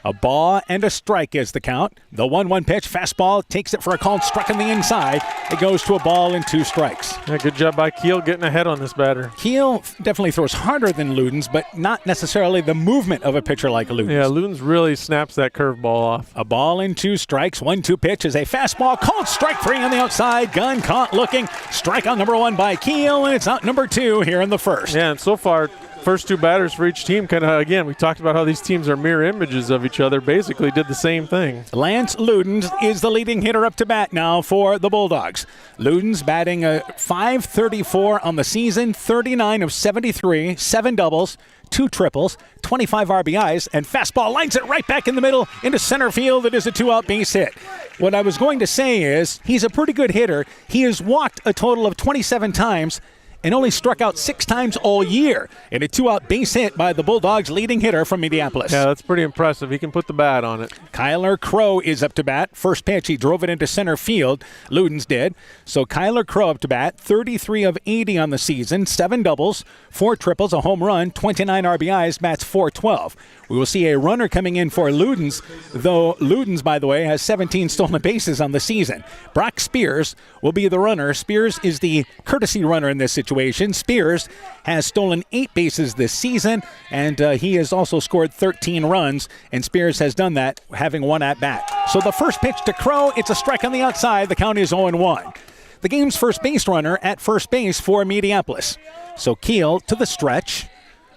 A ball and a strike is the count. The 1-1 pitch, fastball, takes it for a called strike on the inside. It goes to a ball and 2 strikes. Yeah, good job by Keel getting ahead on this batter. Keel definitely throws harder than Ludens, but not necessarily the movement of a pitcher like Ludens. Yeah, Ludens really snaps that curveball off. A ball and 2 strikes. 1-2 pitch is a fastball, called strike 3 on the outside. Gunn caught looking. Strike on number 1 by Keel, and it's out number 2 here in the first. Yeah, and so far, first 2 batters for each team again, we talked about how these teams are mirror images of each other, basically did the same thing. Lance Ludens is the leading hitter up to bat now for the Bulldogs. Ludens batting a .534 on the season, 39 of 73, 7 doubles, 2 triples, 25 RBIs, and fastball lines it right back in the middle into center field. It is a 2-out base hit. What I was going to say is he's a pretty good hitter. He has walked a total of 27 times and only struck out 6 times all year in a 2-out base hit by the Bulldogs' leading hitter from Mediapolis. Yeah, that's pretty impressive. He can put the bat on it. Kyler Crow is up to bat. First pitch, he drove it into center field. Ludens did. So Kyler Crow up to bat, 33 of 80 on the season, 7 doubles, 4 triples, a home run, 29 RBIs, bats .412. We will see a runner coming in for Ludens, though Ludens, by the way, has 17 stolen bases on the season. Brock Spears will be the runner. Spears is the courtesy runner in this situation. Spears has stolen 8 bases this season, and he has also scored 13 runs, and Spears has done that having 1 at-bat. So the first pitch to Crow, it's a strike on the outside. The count is 0-1. The game's first base runner at first base for Mediapolis. So Keel to the stretch.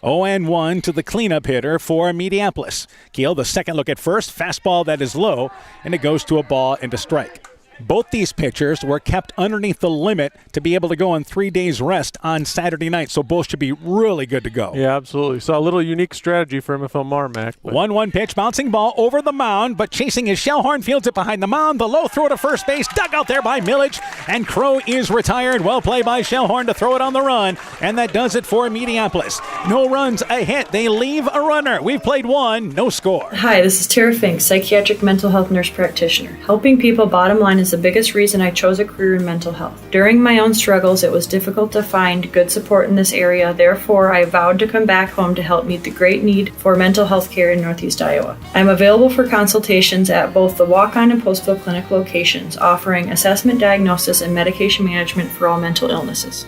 0-1 to the cleanup hitter for Mediapolis. Keel, the second look at first, fastball that is low, and it goes to a ball and a strike. Both these pitchers were kept underneath the limit to be able to go on 3 days rest on Saturday night, so both should be really good to go. Yeah, absolutely. So a little unique strategy for MFL MarMac. 1-1 pitch, bouncing ball over the mound, but chasing his Shellhorn, fields it behind the mound. The low throw to first base, dug out there by Millage, and Crow is retired. Well played by Shellhorn to throw it on the run, and that does it for Mediapolis. No runs, a hit. They leave a runner. We've played 1, no score. Hi, this is Tara Fink, psychiatric mental health nurse practitioner. Helping people, bottom line, is the biggest reason I chose a career in mental health. During my own struggles, it was difficult to find good support in this area. Therefore, I vowed to come back home to help meet the great need for mental health care in Northeast Iowa. I'm available for consultations at both the Walk-On and Postville Clinic locations, offering assessment, diagnosis, and medication management for all mental illnesses.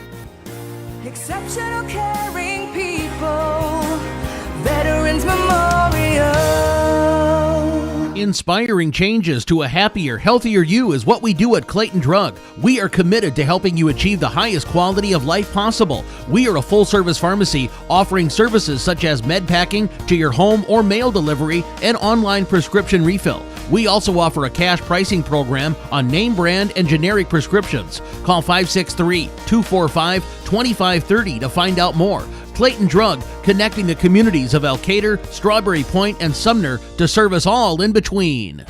Exceptional caring people, Veterans Memorial. Inspiring changes to a happier, healthier you is what we do at Clayton Drug. We are committed to helping you achieve the highest quality of life possible. We are a full-service pharmacy offering services such as med packing to your home or mail delivery and online prescription refill. We also offer a cash pricing program on name brand and generic prescriptions. Call 563-245-2530 to find out more. Clayton Drug, connecting the communities of Elkader, Strawberry Point, and Sumner to serve us all in between.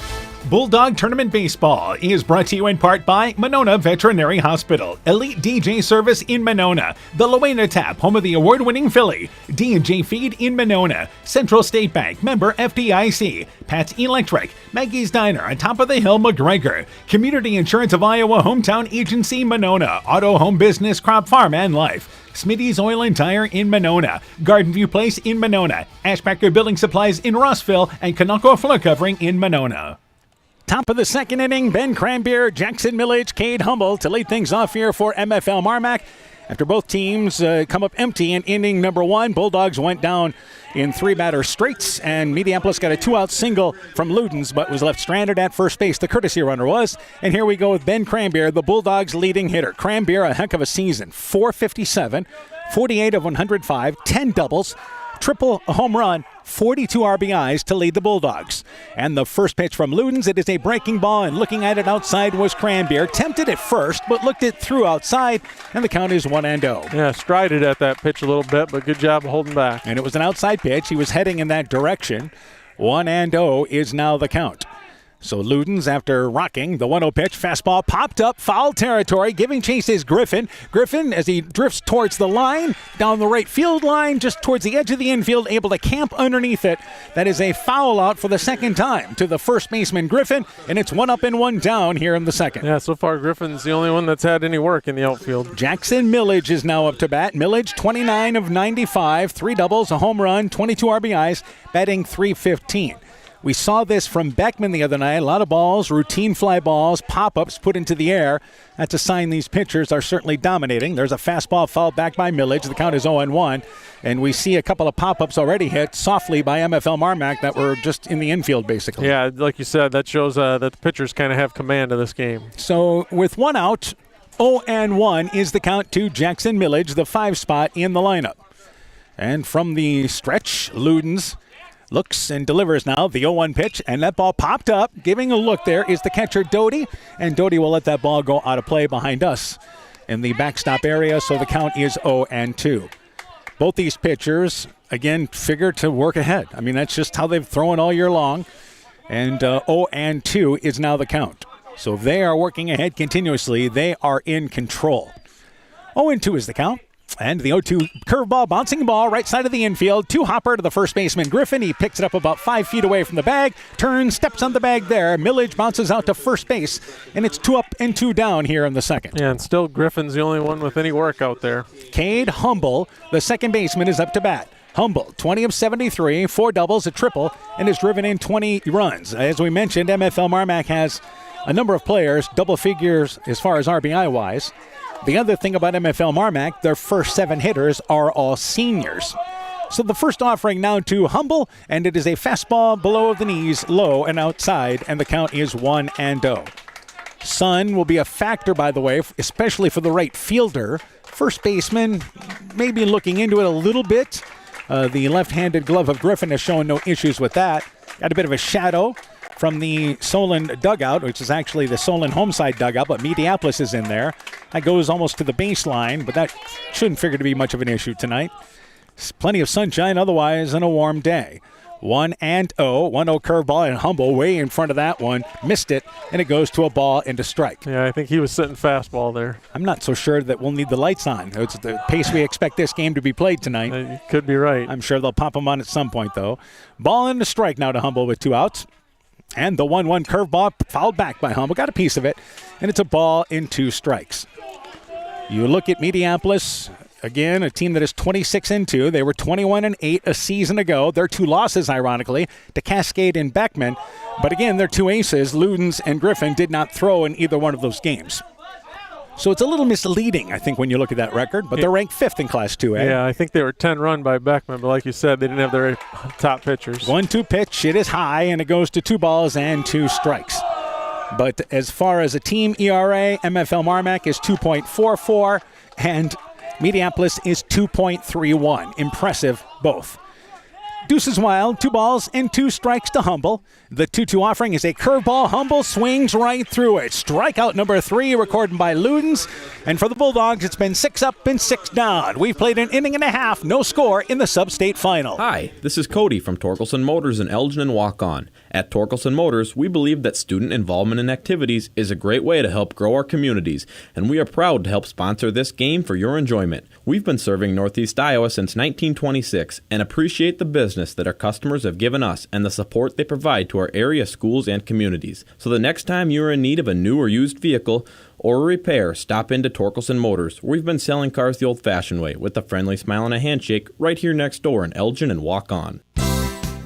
Bulldog Tournament Baseball is brought to you in part by Monona Veterinary Hospital, Elite DJ Service in Monona, the Luena Tap, home of the award-winning Philly, D&J Feed in Monona, Central State Bank, member FDIC, Pat's Electric, Maggie's Diner on top of the hill, McGregor, Community Insurance of Iowa Hometown Agency, Monona, Auto Home Business, Crop Farm and Life, Smitty's Oil and Tire in Monona, Garden View Place in Monona, Ashbacker Building Supplies in Rossville, and Kanako Floor Covering in Monona. Top of the second inning, Ben Cranbeer, Jackson Millage, Cade Humble to lead things off here for MFL MarMac. After both teams come up empty in inning number one, Bulldogs went down in 3-batter straights, and Mediapolis got a 2-out single from Ludens, but was left stranded at first base. The courtesy runner was. And here we go with Ben Cranbeer, the Bulldogs' leading hitter. Cranbeer, a heck of a season. .457, 48 of 105, 10 doubles, triple, a home run, 42 RBIs to lead the Bulldogs. And the first pitch from Ludens, it is a breaking ball, and looking at it outside was Cranbeer. Tempted at first, but looked it through outside, and the count is 1-0. Yeah, strided at that pitch a little bit, but good job holding back. And it was an outside pitch. He was heading in that direction. 1-0 is now the count. So Ludens, after rocking the 1-0 pitch, fastball popped up, foul territory, giving chase is Griffin. Griffin, as he drifts towards the line, down the right field line, just towards the edge of the infield, able to camp underneath it. That is a foul out for the second time to the first baseman, Griffin, and it's 1 up and 1 down here in the second. Yeah, so far Griffin's the only one that's had any work in the outfield. Jackson Millage is now up to bat. Millage, 29 of 95, 3 doubles, a home run, 22 RBIs, batting .315. We saw this from Beckman the other night. A lot of balls, routine fly balls, pop-ups put into the air. That's a sign these pitchers are certainly dominating. There's a fastball fouled back by Millage. The count is 0-1. And we see a couple of pop-ups already hit softly by MFL MarMac that were just in the infield, basically. Yeah, like you said, that shows that the pitchers kind of have command of this game. So with 1 out, 0-1 is the count to Jackson Millage, the 5 spot in the lineup. And from the stretch, Ludens looks and delivers now the 0-1 pitch, and that ball popped up. Giving a look there is the catcher, Doty, and Doty will let that ball go out of play behind us in the backstop area, so the count is 0-2. Both these pitchers, again, figure to work ahead. I mean, that's just how they've thrown all year long, and 0-2 is now the count. So they are working ahead continuously. They are in control. 0-2 is the count. And the 0-2 curveball, bouncing ball, right side of the infield. 2-hopper to the first baseman, Griffin. He picks it up about 5 feet away from the bag. Turns, steps on the bag there. Millage bounces out to first base. And it's 2 up and 2 down here in the second. Yeah, and still Griffin's the only one with any work out there. Cade Humble, the second baseman, is up to bat. Humble, 20 of 73, 4 doubles, a triple, and has driven in 20 runs. As we mentioned, MFL MarMac has a number of players, double figures as far as RBI-wise. The other thing about MFL MarMac, their first 7 hitters are all seniors. So the first offering now to Humble, and it is a fastball below the knees, low and outside, and the count is 1-0. Sun will be a factor, by the way, especially for the right fielder. First baseman maybe looking into it a little bit. The left-handed glove of Griffin has shown no issues with that. Got a bit of a shadow from the Solon dugout, which is actually the Solon home side dugout, but Mediapolis is in there. That goes almost to the baseline, but that shouldn't figure to be much of an issue tonight. Plenty of sunshine otherwise and a warm day. 1-0, 1-0 curveball, and Humble way in front of that one. Missed it, and it goes to a ball into strike. Yeah, I think he was sitting fastball there. I'm not so sure that we'll need the lights on. It's the pace we expect this game to be played tonight. You could be right. I'm sure they'll pop them on at some point, though. Ball into strike now to Humble with 2 outs. And the 1-1 curveball fouled back by Humble. Got a piece of it, and it's a ball in 2 strikes. You look at Mediapolis, again, a team that is 26-2. They were 21-8 a season ago. Their 2 losses, ironically, to Cascade and Beckman. But again, their 2 aces, Ludens and Griffin, did not throw in either one of those games. So it's a little misleading, I think, when you look at that record. But they're ranked 5th in Class 2A. Yeah, I think they were 10 run by Beckman, but like you said, they didn't have their top pitchers. 1-2 pitch, it is high, and it goes to 2 balls and 2 strikes. But as far as a team ERA, MFL MarMac is 2.44, and Mediapolis is 2.31. Impressive, both. Deuces wild, 2 balls and 2 strikes to Humble. The 2-2 offering is a curveball. Humble swings right through it. Strikeout number 3 recorded by Ludens. And for the Bulldogs, it's been 6 up and 6 down. We've played an inning and a half, no score in the sub-state final. Hi, this is Cody from Torkelson Motors in Elgin and Walk-On. At Torkelson Motors, we believe that student involvement in activities is a great way to help grow our communities, and we are proud to help sponsor this game for your enjoyment. We've been serving Northeast Iowa since 1926 and appreciate the business that our customers have given us and the support they provide to our area schools and communities. So the next time you are in need of a new or used vehicle or a repair, stop into Torkelson Motors. We've been selling cars the old-fashioned way with a friendly smile and a handshake right here next door in Elgin and Walk-On.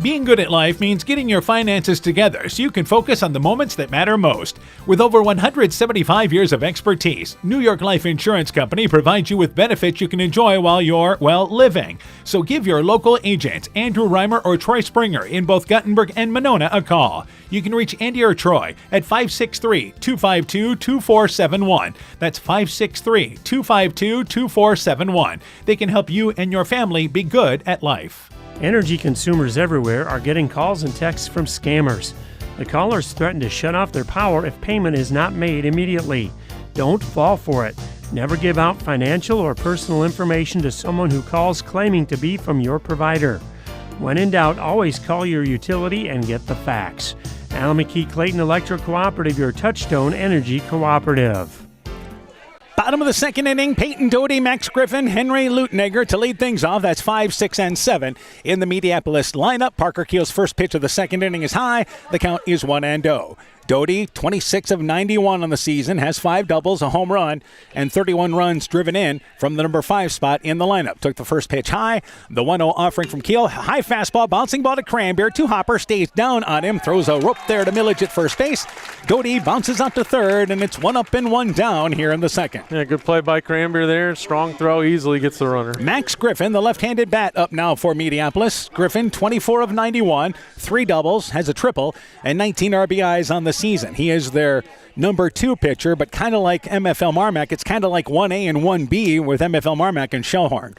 Being good at life means getting your finances together so you can focus on the moments that matter most. With over 175 years of expertise, New York Life Insurance Company provides you with benefits you can enjoy while you're, living. So give your local agents, Andrew Reimer or Troy Springer in both Guttenberg and Monona, a call. You can reach Andy or Troy at 563-252-2471. That's 563-252-2471. They can help you and your family be good at life. Energy consumers everywhere are getting calls and texts from scammers. The callers threaten to shut off their power if payment is not made immediately. Don't fall for it. Never give out financial or personal information to someone who calls claiming to be from your provider. When in doubt, always call your utility and get the facts. Alameda Clayton Electric Cooperative, your touchstone energy cooperative. Bottom of the second inning, Peyton Doty, Max Griffin, Henry Lutenegger to lead things off. That's 5, 6, and 7 in the Mediapolis lineup. Parker Keel's first pitch of the second inning is high. The count is 1-0. Doty, 26 of 91 on the season, has 5 doubles, a home run, and 31 runs driven in from the number 5 spot in the lineup. Took the first pitch high. The 1-0 offering from Keel. High fastball, bouncing ball to Cranberry. 2-hopper, stays down on him. Throws a rope there to Millage at first base. Doty bounces out to third, and it's 1 up and 1 down here in the second. Yeah, good play by Cranberry there. Strong throw, easily gets the runner. Max Griffin, the left-handed bat, up now for Mediapolis. Griffin, 24 of 91, 3 doubles, has a triple, and 19 RBIs on the season. He is their number 2 pitcher, but kind of like MFL MarMac, it's kind of like 1A and 1B with MFL MarMac and Shellhorn.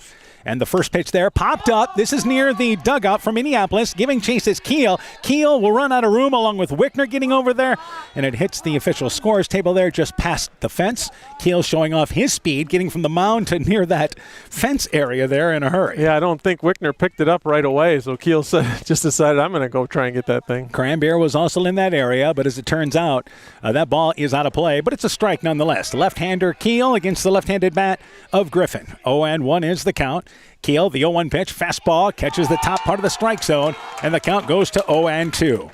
And the first pitch there popped up. This is near the dugout from Minneapolis. Giving chase is Keel. Keel will run out of room along with Wickner getting over there. And it hits the official scores table there just past the fence. Keel showing off his speed, getting from the mound to near that fence area there in a hurry. Yeah, I don't think Wickner picked it up right away. So Keel just decided, I'm going to go try and get that thing. Cranberry was also in that area, but as it turns out, that ball is out of play. But it's a strike nonetheless. Left-hander Keel against the left-handed bat of Griffin. 0-1 is the count. Keel, the 0-1 pitch, fastball, catches the top part of the strike zone, and the count goes to 0-2.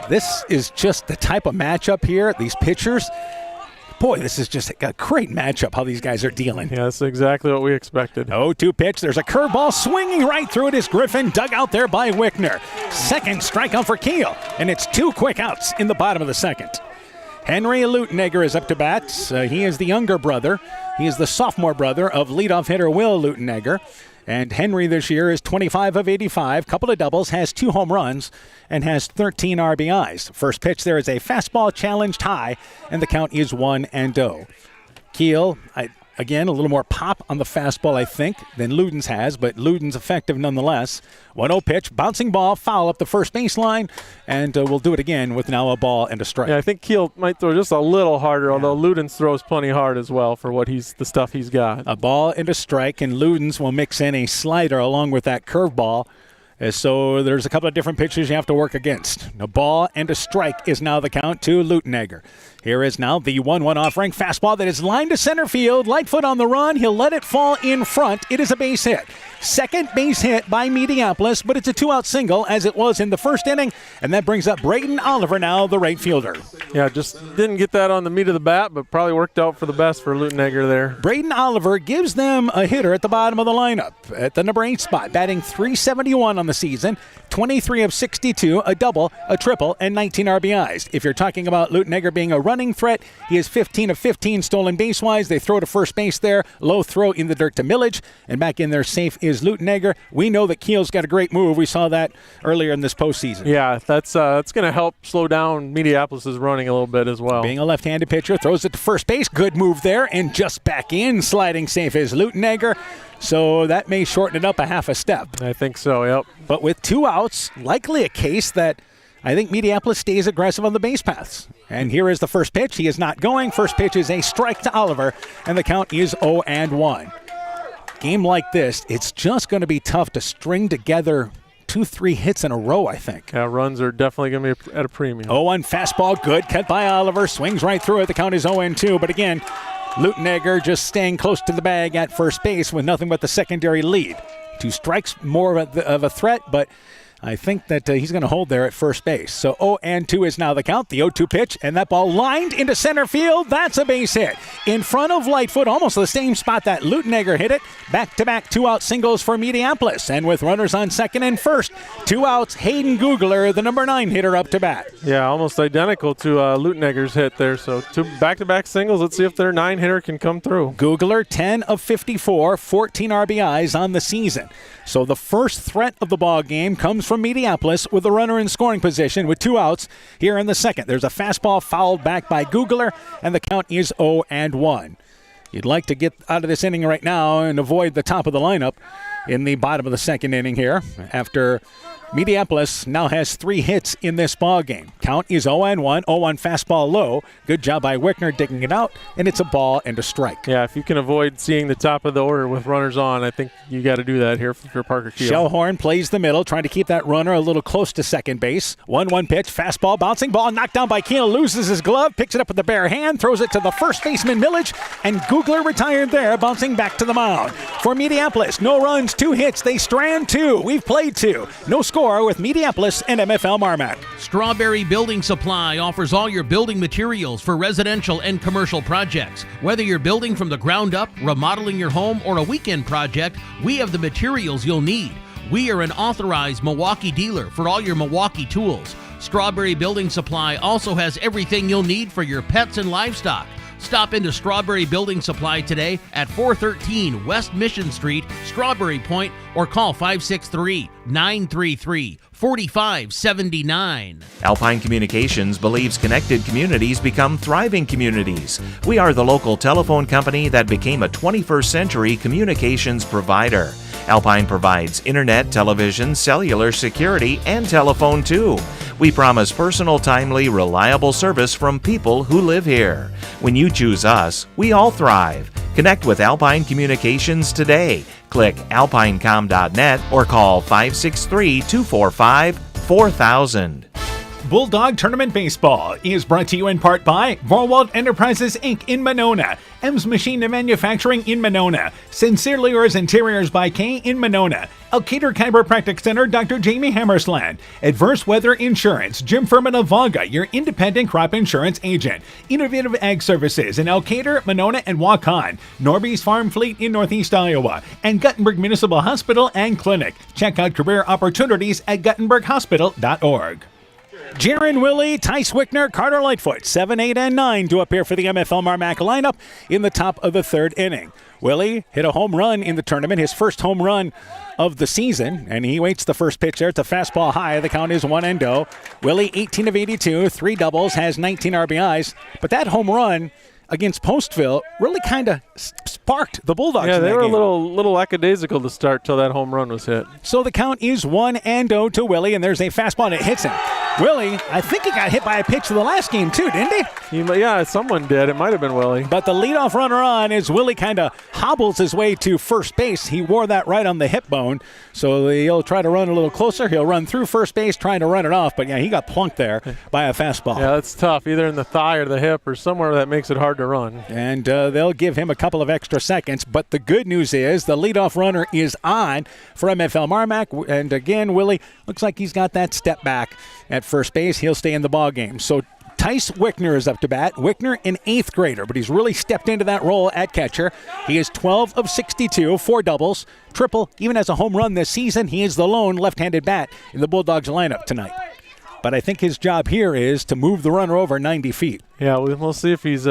This is just the type of matchup here, these pitchers. Boy, this is just a great matchup, how these guys are dealing. Yeah, that's exactly what we expected. 0-2 pitch, there's a curveball swinging right through it is Griffin, dug out there by Wickner. Second strikeout for Keel, and it's 2 quick outs in the bottom of the second. Henry Lutenegger is up to bat. He is the younger brother. He is the sophomore brother of leadoff hitter Will Lutenegger. And Henry this year is 25 of 85, couple of doubles, has 2 home runs, and has 13 RBIs. First pitch there is a fastball challenged high, and the count is 1-0. Keel, again, a little more pop on the fastball, I think, than Ludens has, but Ludens effective nonetheless. 1-0 pitch, bouncing ball, foul up the first baseline, and we'll do it again with now a ball and a strike. Yeah, I think Keel might throw just a little harder, although Ludens throws plenty hard as well for the stuff he's got. A ball and a strike, and Ludens will mix in a slider along with that curveball. So there's a couple of different pitches you have to work against. A ball and a strike is now the count to Lutenegger. Here is now the 1-1 offering. Fastball that is lined to center field. Lightfoot on the run. He'll let it fall in front. It is a base hit. Second base hit by Mediapolis, but it's a 2-out single as it was in the first inning. And that brings up Braden Oliver now, the right fielder. Yeah, just didn't get that on the meat of the bat, but probably worked out for the best for Lutenegger there. Braden Oliver gives them a hitter at the bottom of the lineup at the number 8 spot, batting .371 on the season, 23 of 62, a double, a triple, and 19 RBIs. If you're talking about Lutenegger being a running threat, he is 15 of 15 stolen base-wise. They throw to first base there, low throw in the dirt to Millage, and back in there safe is Lutenegger. We know that Keel's got a great move. We saw that earlier in this postseason. Yeah, that's going to help slow down Mediapolis' running a little bit as well. Being a left-handed pitcher, throws it to first base. Good move there, and just back in. Sliding safe is Lutenegger. So that may shorten it up a half a step. I think so, yep. But with 2 outs, likely a case that I think Mediapolis stays aggressive on the base paths. And here is the first pitch. He is not going. First pitch is a strike to Oliver, and the count is 0-1. Game like this, it's just going to be tough to string together 2-3 hits in a row, I think. Yeah, runs are definitely going to be at a premium. 0-1 fastball, good. Cut by Oliver. Swings right through it. The count is 0-2. But again, Leutenegger just staying close to the bag at first base with nothing but the secondary lead. 2 strikes, more of a threat, but I think that he's going to hold there at first base. So 0-2 is now the count. The 0-2 pitch, and that ball lined into center field. That's a base hit. In front of Lightfoot, almost the same spot that Leutenegger hit it. Back-to-back 2-out singles for Mediapolis. And with runners on second and first, 2 outs, Hayden Googler, the number 9 hitter, up to bat. Yeah, almost identical to Leutenegger's hit there. So 2 back-to-back singles. Let's see if their 9 hitter can come through. Googler, 10 of 54, 14 RBIs on the season. So the first threat of the ball game comes from Mediapolis with a runner in scoring position with 2 outs here in the second. There's a fastball fouled back by Googler, and the count is 0-1. You'd like to get out of this inning right now and avoid the top of the lineup in the bottom of the second inning here after Mediapolis now has 3 hits in this ball game. Count is 0-1, 0-1 fastball low. Good job by Wickner digging it out, and it's a ball and a strike. Yeah, if you can avoid seeing the top of the order with runners on, I think you got to do that here for Parker Keel. Shellhorn plays the middle, trying to keep that runner a little close to second base. 1-1 pitch, fastball, bouncing ball, knocked down by Keel, loses his glove, picks it up with the bare hand, throws it to the first baseman Millage, and Googler retired there, bouncing back to the mound. For Mediapolis, no runs, 2 hits, they strand 2. We've played 2. No score with Mediapolis and MFL MarMac. Strawberry Building Supply offers all your building materials for residential and commercial projects. Whether you're building from the ground up, remodeling your home, or a weekend project, we have the materials you'll need. We are an authorized Milwaukee dealer for all your Milwaukee tools. Strawberry Building Supply also has everything you'll need for your pets and livestock. Stop into Strawberry Building Supply today at 413 West Mission Street, Strawberry Point, or call 563-933-4579. Alpine Communications believes connected communities become thriving communities. We are the local telephone company that became a 21st century communications provider. Alpine provides internet, television, cellular, security, and telephone too. We promise personal, timely, reliable service from people who live here. When you choose us, we all thrive. Connect with Alpine Communications today. Click alpinecom.net or call 563-245-4000. Bulldog Tournament Baseball is brought to you in part by Vorwald Enterprises, Inc. in Monona, M's Machine and Manufacturing in Monona, Sincerely Yours Interiors by K in Monona, Elkader Chiropractic Center, Dr. Jamie Hammersland, Adverse Weather Insurance, Jim Furman of Volga, your independent crop insurance agent, Innovative Ag Services in Elkader, Monona, and Waukon, Norby's Farm Fleet in Northeast Iowa, and Guttenberg Municipal Hospital and Clinic. Check out career opportunities at guttenberghospital.org. Jaron Willie, Tice Wickner, Carter Lightfoot, 7, 8, and 9 to appear for the MFL MarMac lineup in the top of the third inning. Willie hit a home run in the tournament, his first home run of the season, and he waits the first pitch there. It's a fastball high. The count is 1-0. Willie, 18 of 82, 3 doubles, has 19 RBIs, but that home run against Postville really kind of sparked the Bulldogs. Yeah, they were game. a little lackadaisical to start till that home run was hit. So the count is 1-0 to Willie, and there's a fastball, and it hits him. Willie, I think he got hit by a pitch the last game too, didn't he? Yeah, someone did. It might have been Willie. But the leadoff runner on is Willie kind of hobbles his way to first base. He wore that right on the hip bone, so he'll try to run a little closer. He'll run through first base trying to run it off, but yeah, he got plunked there by a fastball. Yeah, that's tough, either in the thigh or the hip or somewhere that makes it hard to run. And they'll give him a couple of extra seconds, but the good news is the leadoff runner is on for MFL MarMac, and again, Willie looks like he's got that step back at first base. He'll stay in the ball game. So Tice Wickner is up to bat. Wickner, an 8th grader, but he's really stepped into that role at catcher. He is 12 of 62, 4 doubles, triple, even has a home run this season. He is the lone left-handed bat in the Bulldogs lineup tonight. But I think his job here is to move the runner over 90 feet. Yeah, we'll see if he's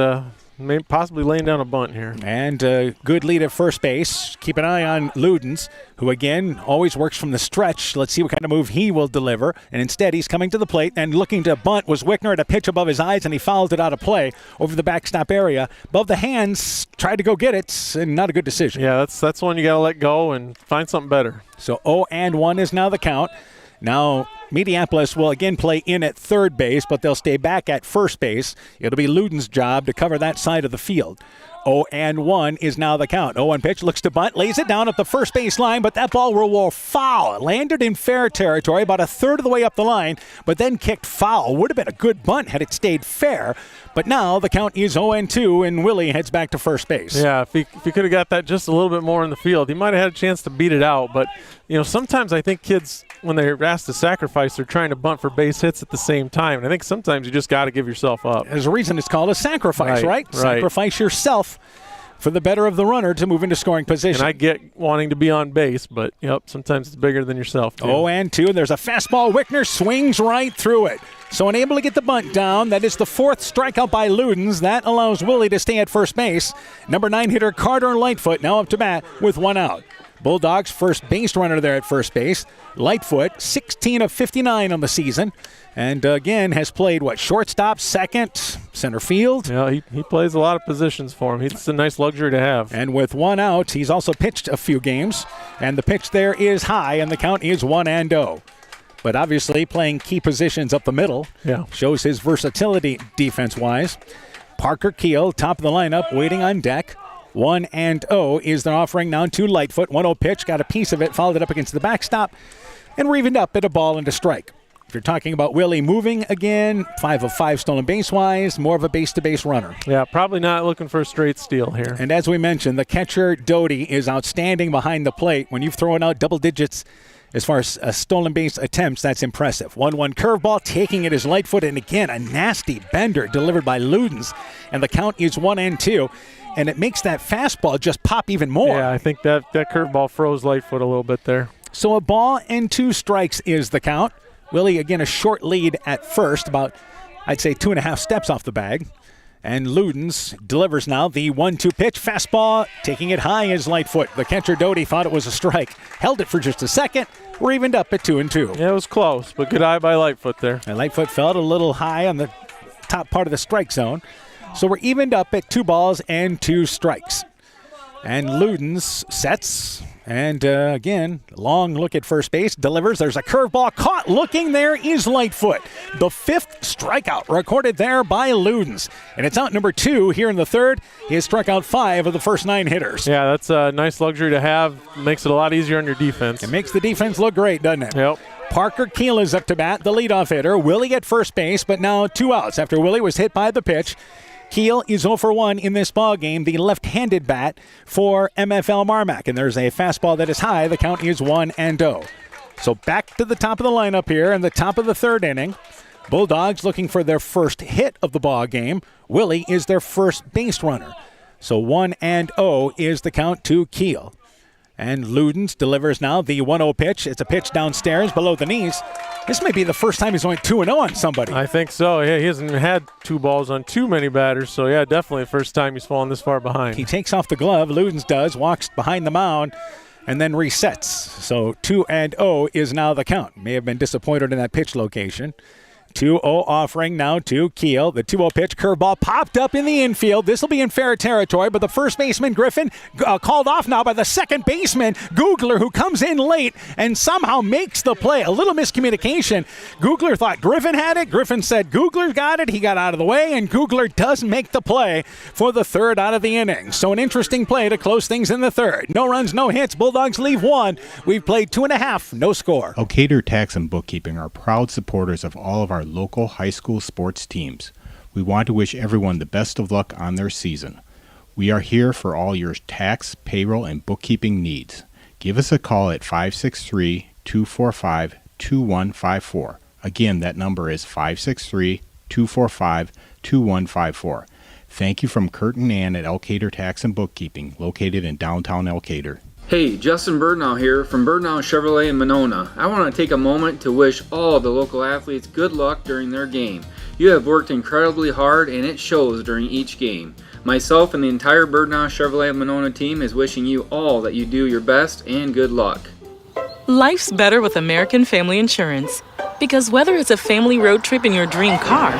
possibly laying down a bunt here. And a good lead at first base. Keep an eye on Ludens, who again always works from the stretch. Let's see what kind of move he will deliver. And instead, he's coming to the plate and looking to bunt. Was Wickner at a pitch above his eyes, and he fouled it out of play over the backstop area. Above the hands, tried to go get it, and not a good decision. Yeah, that's one you got to let go and find something better. So 0-1 is now the count. Now, Mediapolis will again play in at third base, but they'll stay back at first base. It'll be Luden's job to cover that side of the field. 0-1 is now the count. 0-1 pitch, looks to bunt, lays it down at the first base line, but that ball will foul. It landed in fair territory about a third of the way up the line, but then kicked foul. Would have been a good bunt had it stayed fair, but now the count is 0-2, and Willie heads back to first base. Yeah, if he could have got that just a little bit more in the field, he might have had a chance to beat it out, but sometimes I think kids, when they're asked to sacrifice, they're trying to bunt for base hits at the same time. And I think sometimes you just got to give yourself up. There's a reason it's called a sacrifice, right? Sacrifice yourself for the better of the runner to move into scoring position. And I get wanting to be on base, but sometimes it's bigger than yourself, too. 0-2, and there's a fastball. Wickner swings right through it. So unable to get the bunt down. That is the fourth strikeout by Ludens. That allows Willie to stay at first base. Number 9 hitter Carter Lightfoot now up to bat with 1 out. Bulldogs first base runner there at first base. Lightfoot, 16 of 59 on the season. And again, has played, shortstop, second, center field. Yeah, he plays a lot of positions for him. It's a nice luxury to have. And with 1 out, he's also pitched a few games. And the pitch there is high, and the count is 1-0. But obviously playing key positions up the middle shows his versatility defense-wise. Parker Keel, top of the lineup, waiting on deck. 1-0 is their offering now to Lightfoot. 1-0 pitch, got a piece of it, fouled it up against the backstop, and we're evened up at a ball and a strike. If you're talking about Willie moving again, 5 of 5 stolen base-wise, more of a base-to-base runner. Yeah, probably not looking for a straight steal here. And as we mentioned, the catcher, Doty, is outstanding behind the plate. When you've thrown out double digits as far as stolen base attempts, that's impressive. 1-1 curveball, taking it is Lightfoot, and again, a nasty bender delivered by Ludens. And the count is 1-2. And it makes that fastball just pop even more. Yeah, I think that curveball froze Lightfoot a little bit there. So a ball and 2 strikes is the count. Willie, again, a short lead at first, about, I'd say, 2.5 steps off the bag. And Ludens delivers now the 1-2 pitch. Fastball, taking it high is Lightfoot. The catcher, Doty, thought it was a strike. Held it for just a second. We're evened up at 2-2. Yeah, it was close, but good eye by Lightfoot there. And Lightfoot felt a little high on the top part of the strike zone. So we're evened up at 2 balls and 2 strikes. And Ludens sets. And again, long look at first base. Delivers. There's a curveball caught. Looking there is Lightfoot. The 5th strikeout recorded there by Ludens. And it's out number 2 here in the third. He has struck out 5 of the first 9 hitters. Yeah, that's a nice luxury to have. Makes it a lot easier on your defense. It makes the defense look great, doesn't it? Yep. Parker Keel is up to bat, the leadoff hitter. Willie at first base, but now 2 outs after Willie was hit by the pitch. Keel is 0 for 1 in this ball game, the left-handed bat for MFL MarMac. And there's a fastball that is high. The count is 1-0. So back to the top of the lineup here in the top of the third inning. Bulldogs looking for their first hit of the ball game. Willie is their first base runner. So 1-0 is the count to Keel. And Ludens delivers now the 1-0 pitch. It's a pitch downstairs below the knees. This may be the first time he's going 2-0 on somebody. I think so. Yeah, he hasn't had 2 balls on too many batters. So, yeah, definitely the first time he's fallen this far behind. He takes off the glove. Ludens does, walks behind the mound, and then resets. So 2-0 is now the count. May have been disappointed in that pitch location. 2-0 offering now to Keel. The 2-0 pitch, curveball popped up in the infield. This will be in fair territory, but the first baseman, Griffin, called off now by the second baseman, Googler, who comes in late and somehow makes the play. A little miscommunication. Googler thought Griffin had it. Griffin said Googler got it. He got out of the way, and Googler does make the play for the third out of the inning. So an interesting play to close things in the third. No runs, no hits. Bulldogs leave 1. We've played 2.5, no score. Alcator Tax and Bookkeeping are proud supporters of all of our local high school sports teams. We want to wish everyone the best of luck on their season. We are here for all your tax, payroll, and bookkeeping needs. Give us a call at 563-245-2154. Again, that number is 563-245-2154. Thank you from Kurt and Ann at Alcator Tax and Bookkeeping, located in downtown Alcator. Hey, Justin Birdnow here from Birdnow Chevrolet in Monona. I want to take a moment to wish all the local athletes good luck during their game. You have worked incredibly hard and it shows during each game. Myself and the entire Birdnow Chevrolet Monona team is wishing you all that you do your best and good luck. Life's better with American Family Insurance. Because whether it's a family road trip in your dream car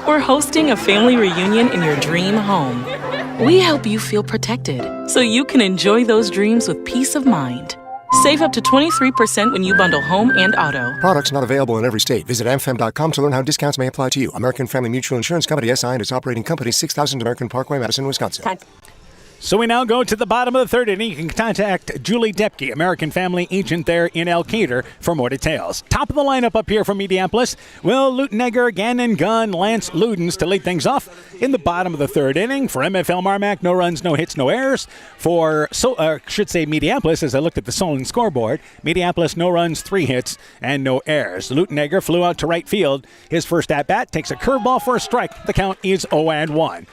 or hosting a family reunion in your dream home, we help you feel protected so you can enjoy those dreams with peace of mind. Save up to 23% when you bundle home and auto. Products not available in every state. Visit amfam.com to learn how discounts may apply to you. American Family Mutual Insurance Company, SI, and its operating company, 6000 American Parkway, Madison, Wisconsin. So we now go to the bottom of the third inning. You can contact Julie Depke, American Family Agent there in Elkader, for more details. Top of the lineup up here from Mediapolis, Will Lutenegger, Gannon Gunn, Lance Ludens to lead things off in the bottom of the third inning. For MFL MarMac, no runs, no hits, no errors. For, Mediapolis, as I looked at the Solon scoreboard, Mediapolis, no runs, 3 hits, and no errors. Lutenegger flew out to right field. His first at-bat takes a curveball for a strike. The count is 0-1.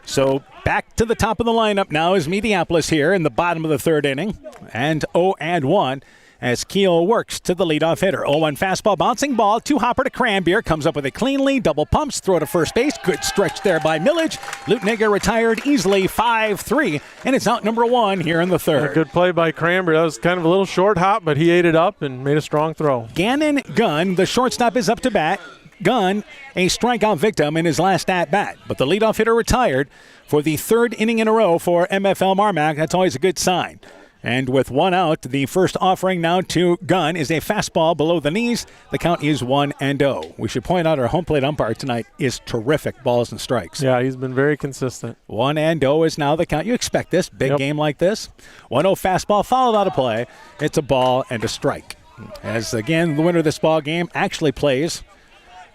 So back to the top of the lineup now is Mediapolis here in the bottom of the third inning. And 0-1 as Keel works to the leadoff hitter. 0-1 fastball, bouncing ball, 2-hopper to Cranbeer. Comes up with a clean lead, double pumps, throw to first base. Good stretch there by Millage. Lutenegger retired easily 5-3, and it's out number 1 here in the third. A good play by Cranbeer. That was kind of a little short hop, but he ate it up and made a strong throw. Gannon Gunn, the shortstop, is up to bat. Gunn, a strikeout victim in his last at-bat, but the leadoff hitter retired for the third inning in a row for MFL MarMac. That's always a good sign. And with 1 out, the first offering now to Gunn is a fastball below the knees. The count is 1-0. We should point out our home plate umpire tonight is terrific, balls and strikes. Yeah, he's been very consistent. 1-0 is now the count. You expect this, big game like this. 1-0 fastball followed out of play. It's a ball and a strike. As, again, the winner of this ball game actually plays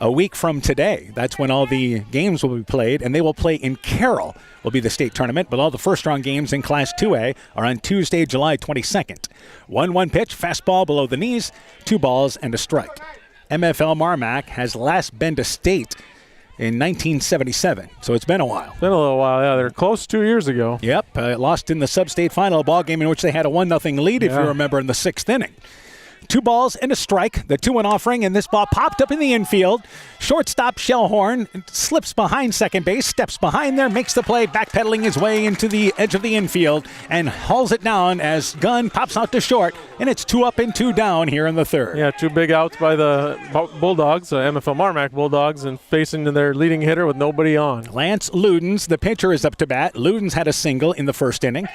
a week from today. That's when all the games will be played, and they will play in Carroll, will be the state tournament, but all the first-round games in Class 2A are on Tuesday, July 22nd. 1-1 pitch, fastball below the knees, 2 balls and a strike. MFL MarMac has last been to state in 1977, so it's been a while. Been a little while, yeah. They were close 2 years ago. Yep, lost in the sub-state final, a ball game in which they had a 1-0 lead, if you remember, in the 6th inning. 2 balls and a strike. The 2-1 offering, and this ball popped up in the infield. Shortstop Shellhorn slips behind second base, steps behind there, makes the play, backpedaling his way into the edge of the infield, and hauls it down as Gunn pops out to short, and it's 2 up and 2 down here in the third. Yeah, 2 big outs by the Bulldogs, MFL MarMac Bulldogs, and facing their leading hitter with nobody on. Lance Ludens, the pitcher, is up to bat. Ludens had a single in the first inning.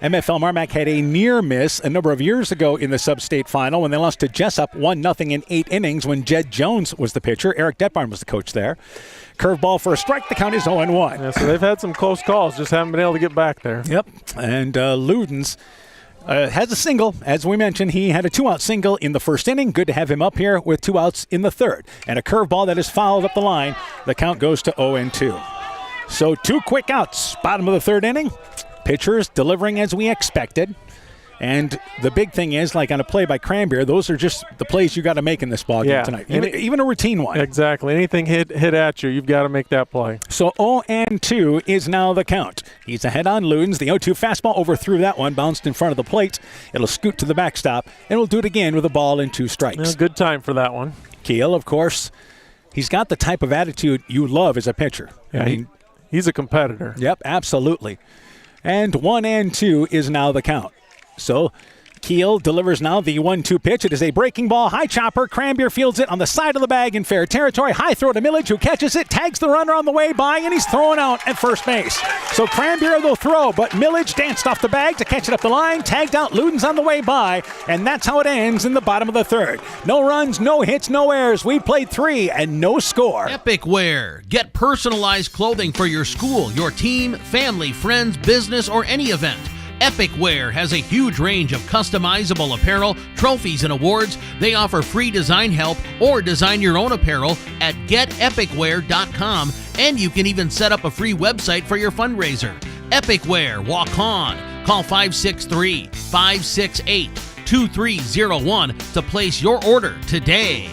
MFL MarMac had a near miss a number of years ago in the sub-state final when they lost to Jessup 1-0 in 8 innings when Jed Jones was the pitcher. Eric Detbarn was the coach there. Curveball for a strike. The count is 0-1. Yeah, so they've had some close calls, just haven't been able to get back there. Yep, and Ludens has a single. As we mentioned, he had a 2-out single in the first inning. Good to have him up here with 2 outs in the third. And a curveball that is fouled up the line. The count goes to 0-2. So 2 quick outs. Bottom of the third inning. Pitchers delivering as we expected. And the big thing is, like on a play by Cranbeer, those are just the plays you got to make in this ball game tonight. Even a routine one. Exactly. Anything hit at you, you've got to make that play. So 0-2 is now the count. He's ahead on Ludens. The 0-2 fastball overthrew that one, bounced in front of the plate. It'll scoot to the backstop, and we'll do it again with a ball and 2 strikes. Yeah, good time for that one. Keel, of course, he's got the type of attitude you love as a pitcher. Yeah, I mean, he's a competitor. Yep, absolutely. And 1-2 is now the count. So Keel delivers now the 1-2 pitch. It is a breaking ball, high chopper. Cranbeer fields it on the side of the bag in fair territory. High throw to Millage, who catches it, tags the runner on the way by, and he's thrown out at first base. So Cranbeer will throw, but Millage danced off the bag to catch it up the line, tagged out Ludens on the way by, and that's how it ends in the bottom of the third. No runs, no hits, no errors. We played 3 and no score. Epic Wear. Get personalized clothing for your school, your team, family, friends, business, or any event. Epic Wear has a huge range of customizable apparel, trophies, and awards. They offer free design help or design your own apparel at getepicwear.com, and you can even set up a free website for your fundraiser. Epic Wear, walk on. Call 563-568-2301 to place your order today.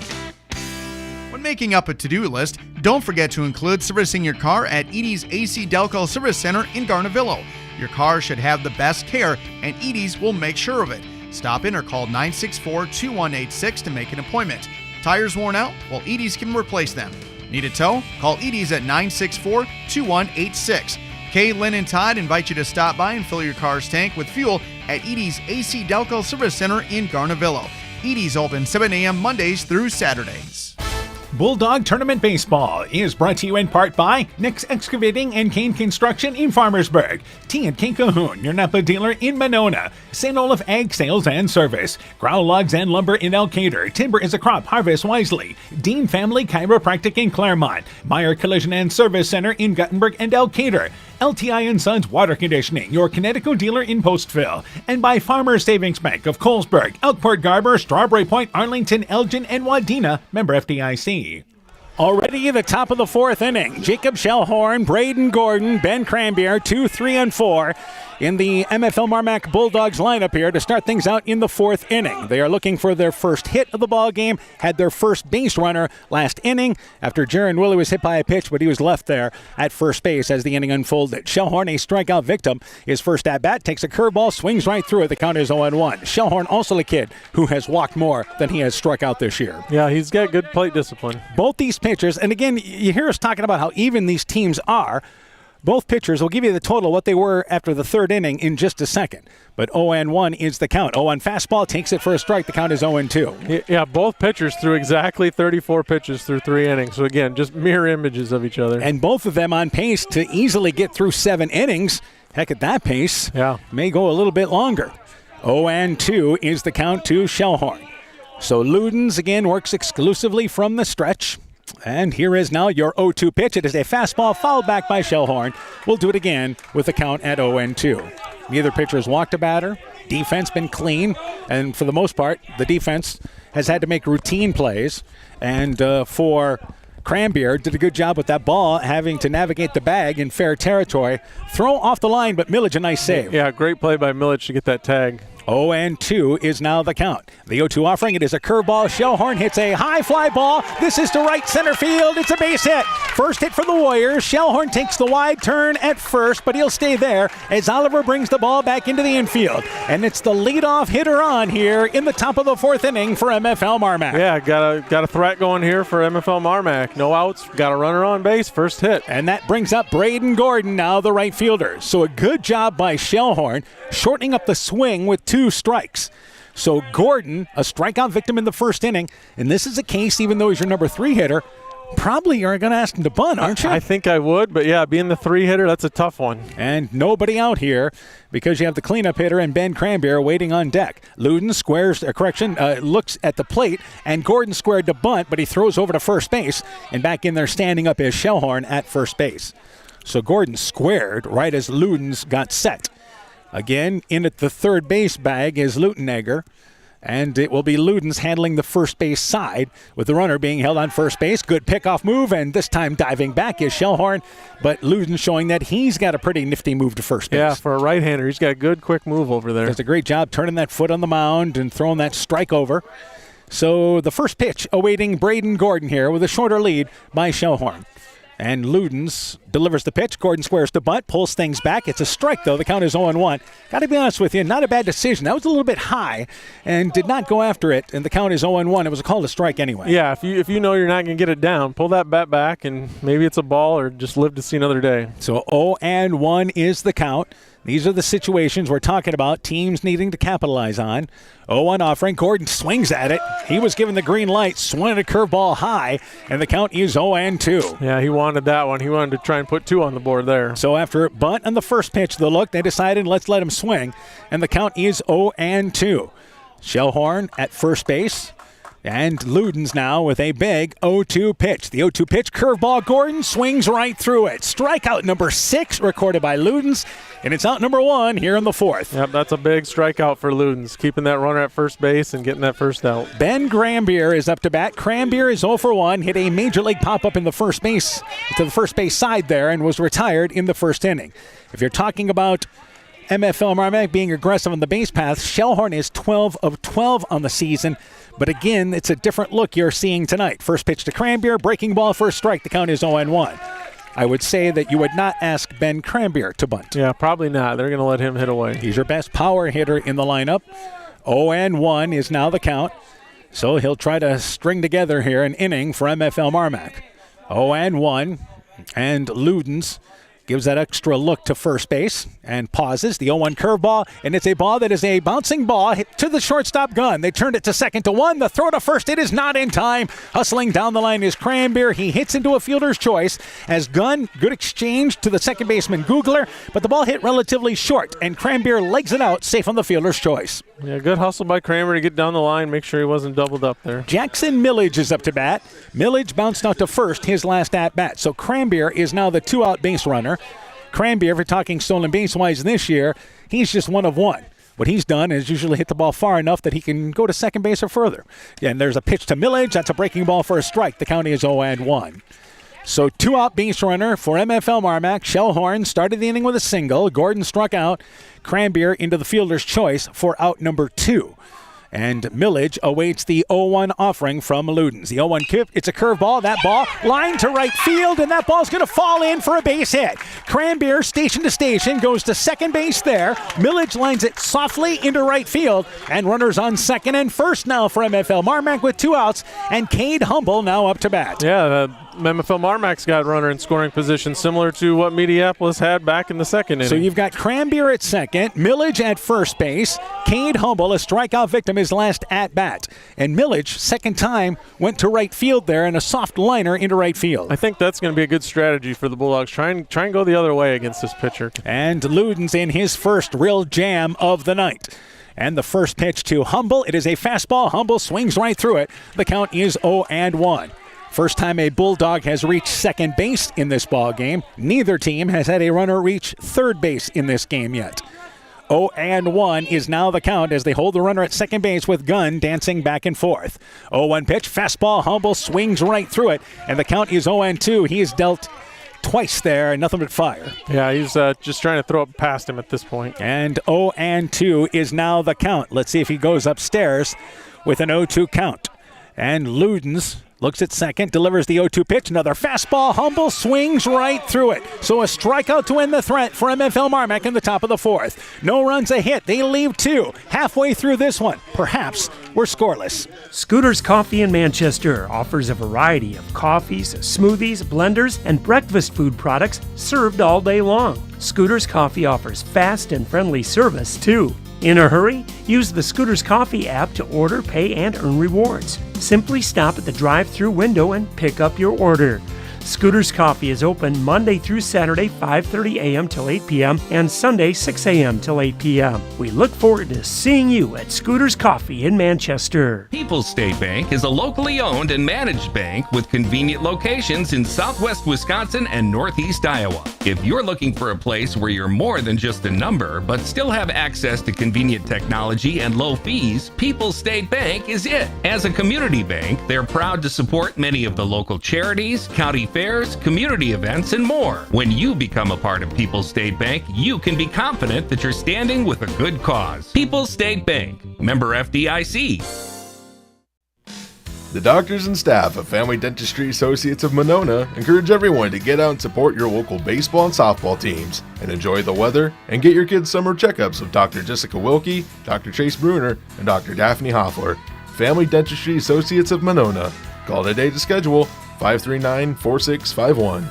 When making up a to-do list, don't forget to include servicing your car at Edie's AC Delco Service Center in Garnavillo. Your car should have the best care, and Edie's will make sure of it. Stop in or call 964-2186 to make an appointment. Tires worn out? Well, Edie's can replace them. Need a tow? Call Edie's at 964-2186. Lynn, and Todd invite you to stop by and fill your car's tank with fuel at Edie's AC Delco Service Center in Garnavillo. Edie's open 7 a.m. Mondays through Saturdays. Bulldog Tournament Baseball is brought to you in part by Nick's Excavating and Kane Construction in Farmersburg, T&K Cahoon, your Napa dealer in Monona, St. Olaf Ag Sales and Service, Growl Logs and Lumber in Elkader, Timber is a Crop, Harvest Wisely, Dean Family Chiropractic in Claremont, Meyer Collision and Service Center in Guttenberg and Elkader, LTI & Sons Water Conditioning, your Connecticut dealer in Postville, and by Farmers Savings Bank of Colesburg, Elkport Garber, Strawberry Point, Arlington, Elgin, and Wadena, member FDIC. Already at the top of the fourth inning, Jacob Shellhorn, Braden Gordon, Ben Cranbier, 2, 3, and 4 in the MFL MarMac Bulldogs lineup here to start things out in the fourth inning. They are looking for their first hit of the ball game, had their first base runner last inning after Jaron Willie was hit by a pitch, but he was left there at first base as the inning unfolded. Shellhorn, a strikeout victim, his first at-bat, takes a curveball, swings right through it. The count is 0-1. Shellhorn, also a kid who has walked more than he has struck out this year. Yeah, he's got good plate discipline. Both these pitchers, and again, you hear us talking about how even these teams are. Both pitchers will give you the total what they were after the third inning in just a second. But 0-1 is the count. 0-1 fastball takes it for a strike. The count is 0-2. Yeah, both pitchers threw exactly 34 pitches through 3 innings. So again, just mirror images of each other. And both of them on pace to easily get through 7 innings. Heck, at that pace, may go a little bit longer. 0-2 is the count to Shellhorn. So Ludens again works exclusively from the stretch. And here is now your 0-2 pitch. It is a fastball fouled back by Shellhorn. We'll do it again with the count at 0-2. Neither pitcher has walked a batter. Defense been clean. And for the most part, the defense has had to make routine plays. And for Cranbier, did a good job with that ball, having to navigate the bag in fair territory. Throw off the line, but Millage, a nice save. Yeah, great play by Millage to get that tag. 0-2 is now the count. The 0-2 offering, it is a curveball. Shellhorn hits a high fly ball. This is to right center field. It's a base hit. First hit for the Warriors. Shellhorn takes the wide turn at first, but he'll stay there as Oliver brings the ball back into the infield. And it's the leadoff hitter on here in the top of the fourth inning for MFL MarMac. Yeah, got a threat going here for MFL MarMac. No outs, got a runner on base, first hit. And that brings up Braden Gordon, now the right fielder. So a good job by Shellhorn, shortening up the swing with 2 strikes. So Gordon, a strikeout victim in the first inning, and this is a case, even though he's your number 3 hitter, probably you're going to ask him to bunt, aren't you? I think I would, but yeah, being the 3 hitter, that's a tough one. And nobody out here because you have the cleanup hitter and Ben Cranbier waiting on deck. Luden squares, looks at the plate, and Gordon squared to bunt, but he throws over to first base, and back in there standing up is Shellhorn at first base. So Gordon squared right as Ludens got set. Again, in at the third base bag is Lutenegger, and it will be Ludens handling the first base side with the runner being held on first base. Good pickoff move, and this time diving back is Shellhorn, but Ludens showing that he's got a pretty nifty move to first base. Yeah, for a right-hander, he's got a good quick move over there. Does a great job turning that foot on the mound and throwing that strike over. So the first pitch awaiting Braden Gordon here with a shorter lead by Shellhorn. And Ludens delivers the pitch. Gordon squares to bunt, pulls things back. It's a strike, though. The count is 0-1. Got to be honest with you, not a bad decision. That was a little bit high and did not go after it, and the count is 0-1. It was a call to strike anyway. Yeah, if you know you're not going to get it down, pull that bat back, and maybe it's a ball or just live to see another day. So 0-1 is the count. These are the situations we're talking about, teams needing to capitalize on. 0-1 offering. Gordon swings at it. He was given the green light, swung at a curveball high, and the count is 0-2. Yeah, he wanted that one. He wanted to try and put 2 on the board there. So after bunt on the first pitch of the look, they decided let's let him swing, and the count is 0-2. Shellhorn at first base. And Ludens now with a big 0-2 pitch. The 0-2 pitch, curveball. Gordon swings right through it. Strikeout number 6 recorded by Ludens, and it's out number 1 here in the fourth. Yep, that's a big strikeout for Ludens, keeping that runner at first base and getting that first out. Ben Cranbier is up to bat. Cranbier is 0 for 1, hit a major league pop-up in the first base, to the first base side there, and was retired in the first inning. If you're talking about MFL MarMac being aggressive on the base path, Shellhorn is 12 of 12 on the season. But again, it's a different look you're seeing tonight. First pitch to Cranbier, breaking ball, first strike. The count is 0-1. I would say that you would not ask Ben Cranbier to bunt. Yeah, probably not. They're going to let him hit away. He's your best power hitter in the lineup. 0-1 is now the count. So he'll try to string together here an inning for MFL MarMac. 0-1, and Ludens gives that extra look to first base and pauses. The 0-1 curveball, and it's a ball that is a bouncing ball hit to the shortstop Gunn. They turned it to second to one. The throw to first, it is not in time. Hustling down the line is Cranbeer. He hits into a fielder's choice as Gunn, good exchange to the second baseman Googler, but the ball hit relatively short, and Cranbeer legs it out, safe on the fielder's choice. Yeah, good hustle by Kramer to get down the line, make sure he wasn't doubled up there. Jackson Millage is up to bat. Millage bounced out to first his last at-bat, so Cranbeer is now the two-out base runner. Cranbeer, if we're talking stolen base-wise this year, he's just one of one. What he's done is usually hit the ball far enough that he can go to second base or further. And there's a pitch to Millage. That's a breaking ball for a strike. The count is 0-1. So two-out base runner for MFL MarMac. Shellhorn started the inning with a single. Gordon struck out. Cranbeer into the fielder's choice for out number 2. And Millage awaits the 0-1 offering from Ludens. The 0-1 kip, it's a curveball. That ball lined to right field, and that ball's going to fall in for a base hit. Cranbeer, station to station, goes to second base there. Millage lines it softly into right field, and runners on second and first now for MFL MarMac with 2 outs, and Cade Humble now up to bat. Yeah, MFL MarMac's got runner in scoring position, similar to what Mediapolis had back in the second inning. So you've got Cranbeer at second, Millage at first base, Cade Humble, a strikeout victim, his last at-bat. And Millage, second time, went to right field there in a soft liner into right field. I think that's going to be a good strategy for the Bulldogs. Try and go the other way against this pitcher. And Ludens in his first real jam of the night. And the first pitch to Humble, it is a fastball. Humble swings right through it. The count is 0-1. First time a Bulldog has reached second base in this ball game. Neither team has had a runner reach third base in this game yet. 0-1 is now the count as they hold the runner at second base with Gunn dancing back and forth. 0-1 pitch, fastball, Humble swings right through it, and the count is 0-2. He is dealt twice there, and nothing but fire. Yeah, he's just trying to throw it past him at this point. And 0-2 is now the count. Let's see if he goes upstairs with an 0-2 count. And Ludens looks at second, delivers the 0-2 pitch. Another fastball. Humble swings right through it. So a strikeout to end the threat for MFL MarMac in the top of the fourth. No runs a hit. They leave 2. Halfway through this one, perhaps we're scoreless. Scooters Coffee in Manchester offers a variety of coffees, smoothies, blenders, and breakfast food products served all day long. Scooters Coffee offers fast and friendly service, too. In a hurry? Use the Scooters Coffee app to order, pay, and earn rewards. Simply stop at the drive-thru window and pick up your order. Scooters Coffee is open Monday through Saturday, 5:30 a.m. till 8 p.m. and Sunday, 6 a.m. till 8 p.m. We look forward to seeing you at Scooters Coffee in Manchester. People's State Bank is a locally owned and managed bank with convenient locations in southwest Wisconsin and northeast Iowa. If you're looking for a place where you're more than just a number, but still have access to convenient technology and low fees, People's State Bank is it. As a community bank, they're proud to support many of the local charities, county fairs, community events, and more. When you become a part of People's State Bank, you can be confident that you're standing with a good cause. People's State Bank, member FDIC. The doctors and staff of Family Dentistry Associates of Monona encourage everyone to get out and support your local baseball and softball teams and enjoy the weather and get your kids' summer checkups with Dr. Jessica Wilkie, Dr. Chase Bruner, and Dr. Daphne Hoffler. Family Dentistry Associates of Monona. Call today to schedule 539-4651.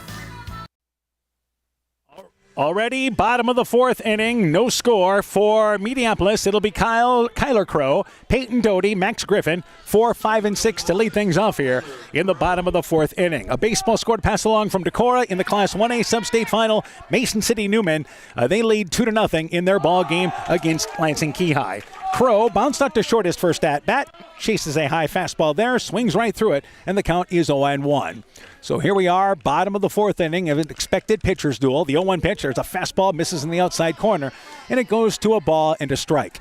Already bottom of the fourth inning, no score for Mediapolis. It'll be Kyler Crow, Peyton Doty, Max Griffin, 4, 5, and 6 to lead things off here in the bottom of the fourth inning. A baseball score to pass along from Decorah in the Class 1A Sub-State Final. Mason City Newman, they lead 2-0 in their ball game against Lansing Key-High. Crow bounced out to short his first at-bat, chases a high fastball there, swings right through it, and the count is 0-1. So here we are, bottom of the fourth inning of an expected pitcher's duel. The 0-1 pitch, there's a fastball, misses in the outside corner, and it goes to a ball and a strike.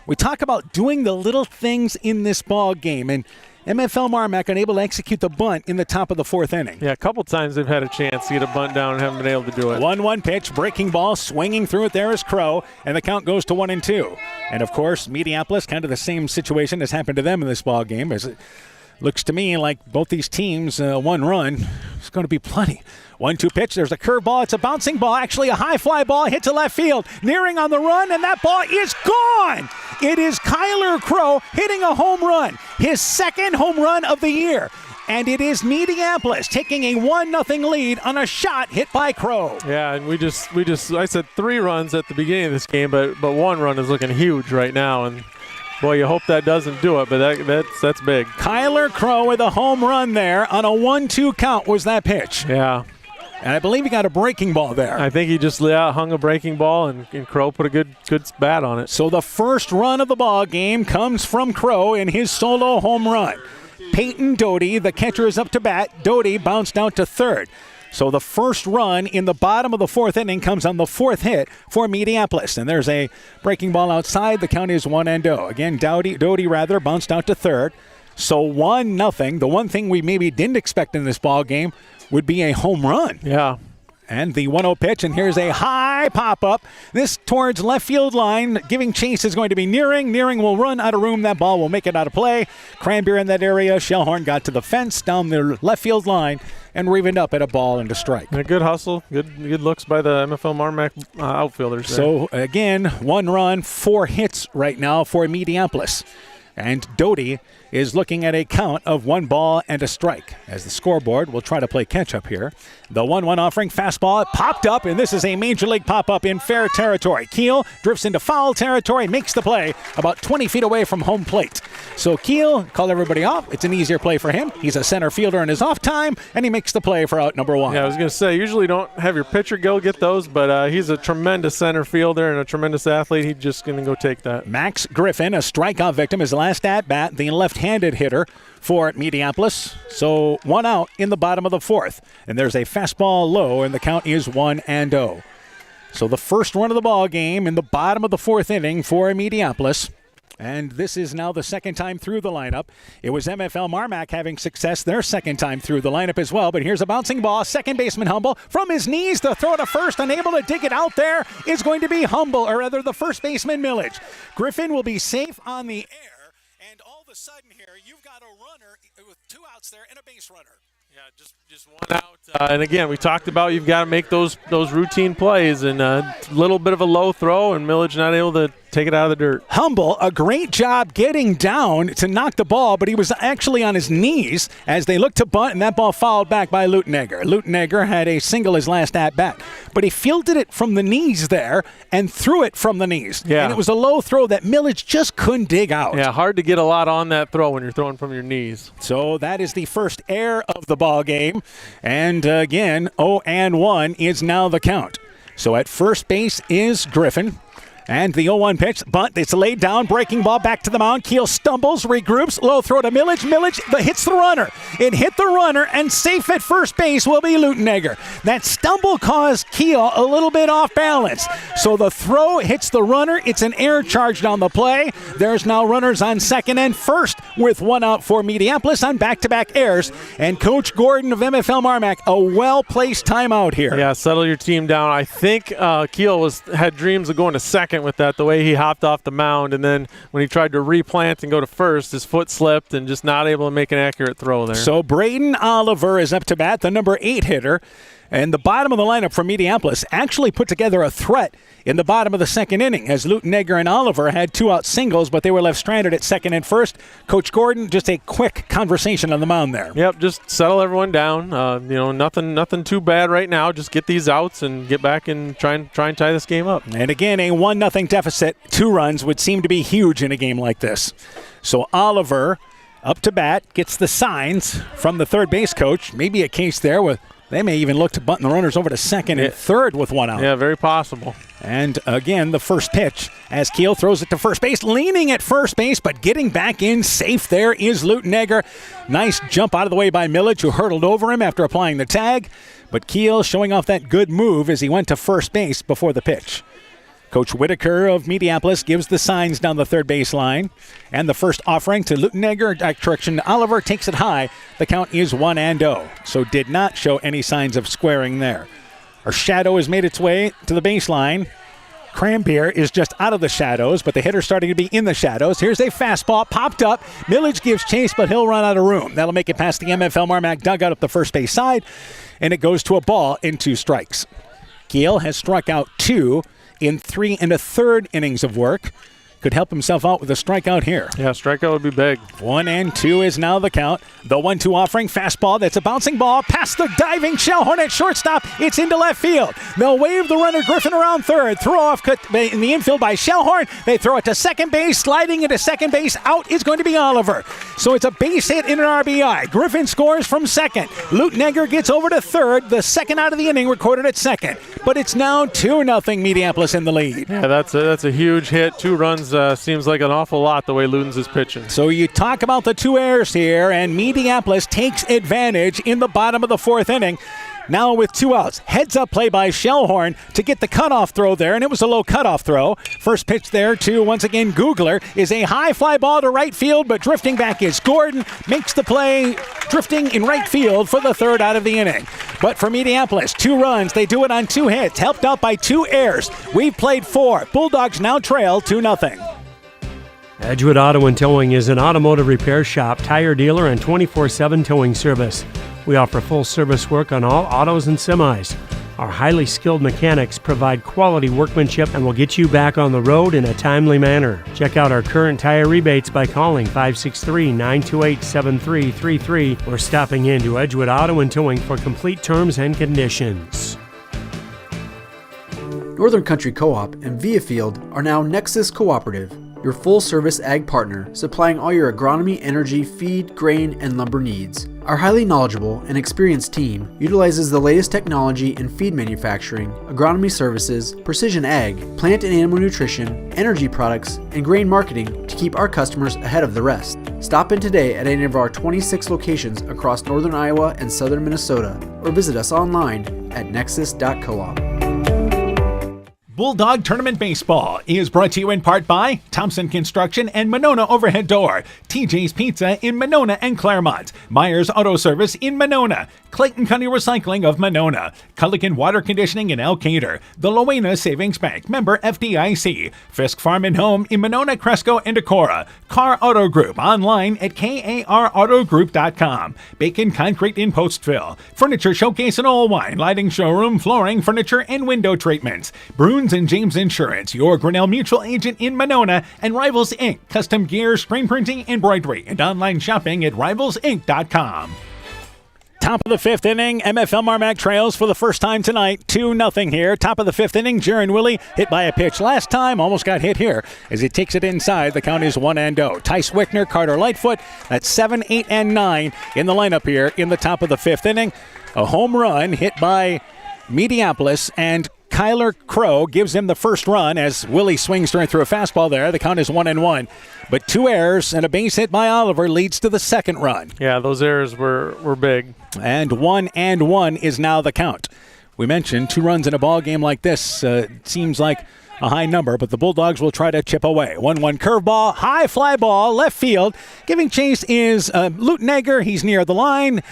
We talk about doing the little things in this ball game, and MFL MarMac unable to execute the bunt in the top of the fourth inning. Yeah, a couple times they've had a chance to get a bunt down and haven't been able to do it. 1-1 pitch, breaking ball, swinging through it there is Crow, and the count goes to 1-2. And of course, Mediapolis, kind of the same situation has happened to them in this ball game. As it looks to me like both these teams, 1 run is going to be plenty. 1-2 pitch, there's a curveball, it's a bouncing ball, actually a high fly ball, hit to left field, nearing on the run, and that ball is gone! It is Kyler Crow hitting a home run, his second home run of the year. and it is Mediapolis taking a 1-0 lead on a shot hit by Crow. Yeah, and I said 3 runs at the beginning of this game, but 1 run is looking huge right now, and boy, you hope that doesn't do it, but that's big. Kyler Crow with a home run there on a 1-2 count was that pitch. Yeah. And I believe he got a breaking ball there. I think he just hung a breaking ball, and Crow put a good bat on it. So the first run of the ball game comes from Crow in his solo home run. Peyton Doty, the catcher, is up to bat. Doty bounced out to third. So the first run in the bottom of the 4th inning comes on the 4th hit for Mediapolis. And there's a breaking ball outside. The count is 1-0. Again, Doty bounced out to third. So 1-0. The one thing we maybe didn't expect in this ball game would be a home run. Yeah. And the 1-0 pitch, and here's a high pop-up. This towards left field line. Giving chase is going to be Nearing. Nearing will run out of room. That ball will make it out of play. Cranberry in that area. Shellhorn got to the fence down the left field line and revened up at a ball and a strike. And a good hustle. Good looks by the MFL MarMac outfielders there. So, again, 1 run, 4 hits right now for Mediapolis. And Doty is looking at a count of 1 ball and a strike. As the scoreboard will try to play catch-up here. The 1-1 offering, fastball popped up, and this is a major league pop-up in fair territory. Keel drifts into foul territory, makes the play about 20 feet away from home plate. So Keel called everybody off. It's an easier play for him. He's a center fielder in his off time, and he makes the play for out number 1. Yeah, I was going to say, usually don't have your pitcher go get those, but he's a tremendous center fielder and a tremendous athlete. He's just going to go take that. Max Griffin, a strikeout victim, his last at-bat, the left-handed hitter for Mediapolis. So 1 out in the bottom of the 4th. And there's a fastball low, and the count is 1-0. So the first run of the ball game in the bottom of the 4th inning for Mediapolis. And this is now the second time through the lineup. It was MFL MarMac having success their second time through the lineup as well. But here's a bouncing ball. Second baseman Humble from his knees to throw to first. Unable to dig it out there is going to be Humble, or rather the first baseman Millage. Griffin will be safe on the air. And all of a sudden here, you've got a runner with 2 outs there and a base runner. Yeah, just 1 out. And again, we talked about you've got to make those routine plays, and a little bit of a low throw, and Millage not able to take it out of the dirt. Humble, a great job getting down to knock the ball, but he was actually on his knees as they looked to bunt, and that ball fouled back by Lutenegger. Lutenegger had a single his last at-bat, but he fielded it from the knees there and threw it from the knees. Yeah. And it was a low throw that Millage just couldn't dig out. Yeah, hard to get a lot on that throw when you're throwing from your knees. So that is the first error of the ball game. And again, 0-1 is now the count. So at first base is Griffin. And the 0-1 pitch, bunt, it's laid down, breaking ball back to the mound. Keel stumbles, regroups, low throw to Millage. Millage hits the runner. It hit the runner, and safe at first base will be Lutenegger. That stumble caused Keel a little bit off balance. So the throw hits the runner. It's an error charged on the play. There's now runners on second and first with 1 out for Mediapolis on back-to-back errors. And Coach Gordon of MFL MarMac, a well-placed timeout here. Yeah, settle your team down. I think Keel had dreams of going to second with that, the way he hopped off the mound, and then when he tried to replant and go to first, his foot slipped and just not able to make an accurate throw there. So Braden Oliver is up to bat, the number 8 hitter. And the bottom of the lineup for Mediapolis actually put together a threat in the bottom of the second inning as Lutenegger and Oliver had 2-out singles, but they were left stranded at second and first. Coach Gordon, just a quick conversation on the mound there. Yep, just settle everyone down. Nothing too bad right now. Just get these outs and get back and try and tie this game up. And again, a 1-0 deficit, 2 runs would seem to be huge in a game like this. So Oliver up to bat, gets the signs from the third base coach. Maybe a case there with they may even look to bunting the runners over to second and third with 1 out. Yeah, very possible. And again, the first pitch as Keel throws it to first base, leaning at first base, but getting back in safe there is Lutenegger. Nice jump out of the way by Millage, who hurdled over him after applying the tag. But Keel showing off that good move as he went to first base before the pitch. Coach Whitaker of Mediapolis gives the signs down the third base line. And the first offering to Lutenegger, Oliver takes it high. The count is 1-0. So did not show any signs of squaring there. Our shadow has made its way to the baseline. Cranbeer is just out of the shadows, but the hitter's starting to be in the shadows. Here's a fastball, popped up. Millage gives chase, but he'll run out of room. That'll make it past the MFL MarMac dugout up the first base side, and it goes to a ball in 2 strikes. Keel has struck out 2 in 3 1/3 innings of work. could help himself out with a strikeout here. Yeah, strikeout would be big. 1-2 is now the count. The 1-2 offering, fastball. That's a bouncing ball past the diving Shellhorn at shortstop. It's into left field. They'll wave the runner Griffin around third. Throw off cut in the infield by Shellhorn. They throw it to second base. Sliding into second base. Out is going to be Oliver. So it's a base hit and an RBI. Griffin scores from second. Lutnegger gets over to third. The second out of the inning recorded at second. But it's now 2-0 Mediapolis in the lead. Yeah, that's a huge hit. 2 runs seems like an awful lot the way Ludens is pitching. So you talk about the 2 errors here, and Mediapolis takes advantage in the bottom of the 4th inning. Now with 2 outs. Heads up play by Shellhorn to get the cutoff throw there, and it was a low cutoff throw. First pitch there to, once again, Googler is a high fly ball to right field, but drifting back is Gordon. Makes the play, drifting in right field for the 3rd out of the inning. But for Mediapolis, 2 runs. They do it on 2 hits, helped out by 2 errors. We've played 4. Bulldogs now trail 2-0. Edgewood Auto and Towing is an automotive repair shop, tire dealer, and 24/7 towing service. We offer full service work on all autos and semis. Our highly skilled mechanics provide quality workmanship and will get you back on the road in a timely manner. Check out our current tire rebates by calling 563-928-7333 or stopping in to Edgewood Auto and Towing for complete terms and conditions. Northern Country Co-op and Viafield are now Nexus Cooperative, your full-service ag partner supplying all your agronomy, energy, feed, grain, and lumber needs. Our highly knowledgeable and experienced team utilizes the latest technology in feed manufacturing, agronomy services, precision ag, plant and animal nutrition, energy products, and grain marketing to keep our customers ahead of the rest. Stop in today at any of our 26 locations across northern Iowa and southern Minnesota, or visit us online at nexus.coop. Bulldog Tournament Baseball is brought to you in part by Thompson Construction and Monona Overhead Door, TJ's Pizza in Monona and Claremont, Myers Auto Service in Monona, Clayton County Recycling of Monona, Culligan Water Conditioning in Elkader, the Loena Savings Bank, member FDIC, Fisk Farm and Home in Monona, Cresco, and Decorah, Carr Auto Group online at karautogroup.com, Bacon Concrete in Postville, Furniture Showcase in Allwine, Lighting Showroom, Flooring, Furniture, and Window Treatments, Bruins and James Insurance, your Grinnell Mutual Agent in Monona, and Rivals Inc., custom gear, screen printing, embroidery, and online shopping at rivalsinc.com. Top of the 5th inning, MFL MarMac trails for the first time tonight, 2-0 here. Top of the 5th inning, Jaron Willie hit by a pitch last time, almost got hit here as he takes it inside. The count is 1-0. Tice Wickner, Carter Lightfoot, that's 7, 8, and 9 in the lineup here in the top of the 5th inning. A home run hit by Mediapolis, and Kyler Crow gives him the first run as Willie swings through a fastball there. The count is 1-1. But 2 errors and a base hit by Oliver leads to the second run. Yeah, those errors were big. And 1-1 is now the count. We mentioned 2 runs in a ball game like this seems like a high number, but the Bulldogs will try to chip away. 1-1 curveball, high fly ball, left field. Giving chase is Lutnegger. He's near the line,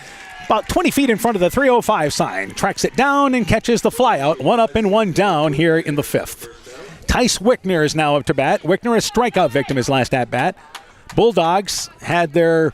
about 20 feet in front of the 305 sign. Tracks it down and catches the fly out. 1 up and 1 down here in the 5th. Tice Wickner is now up to bat. Wickner, a strikeout victim, his last at-bat. Bulldogs had their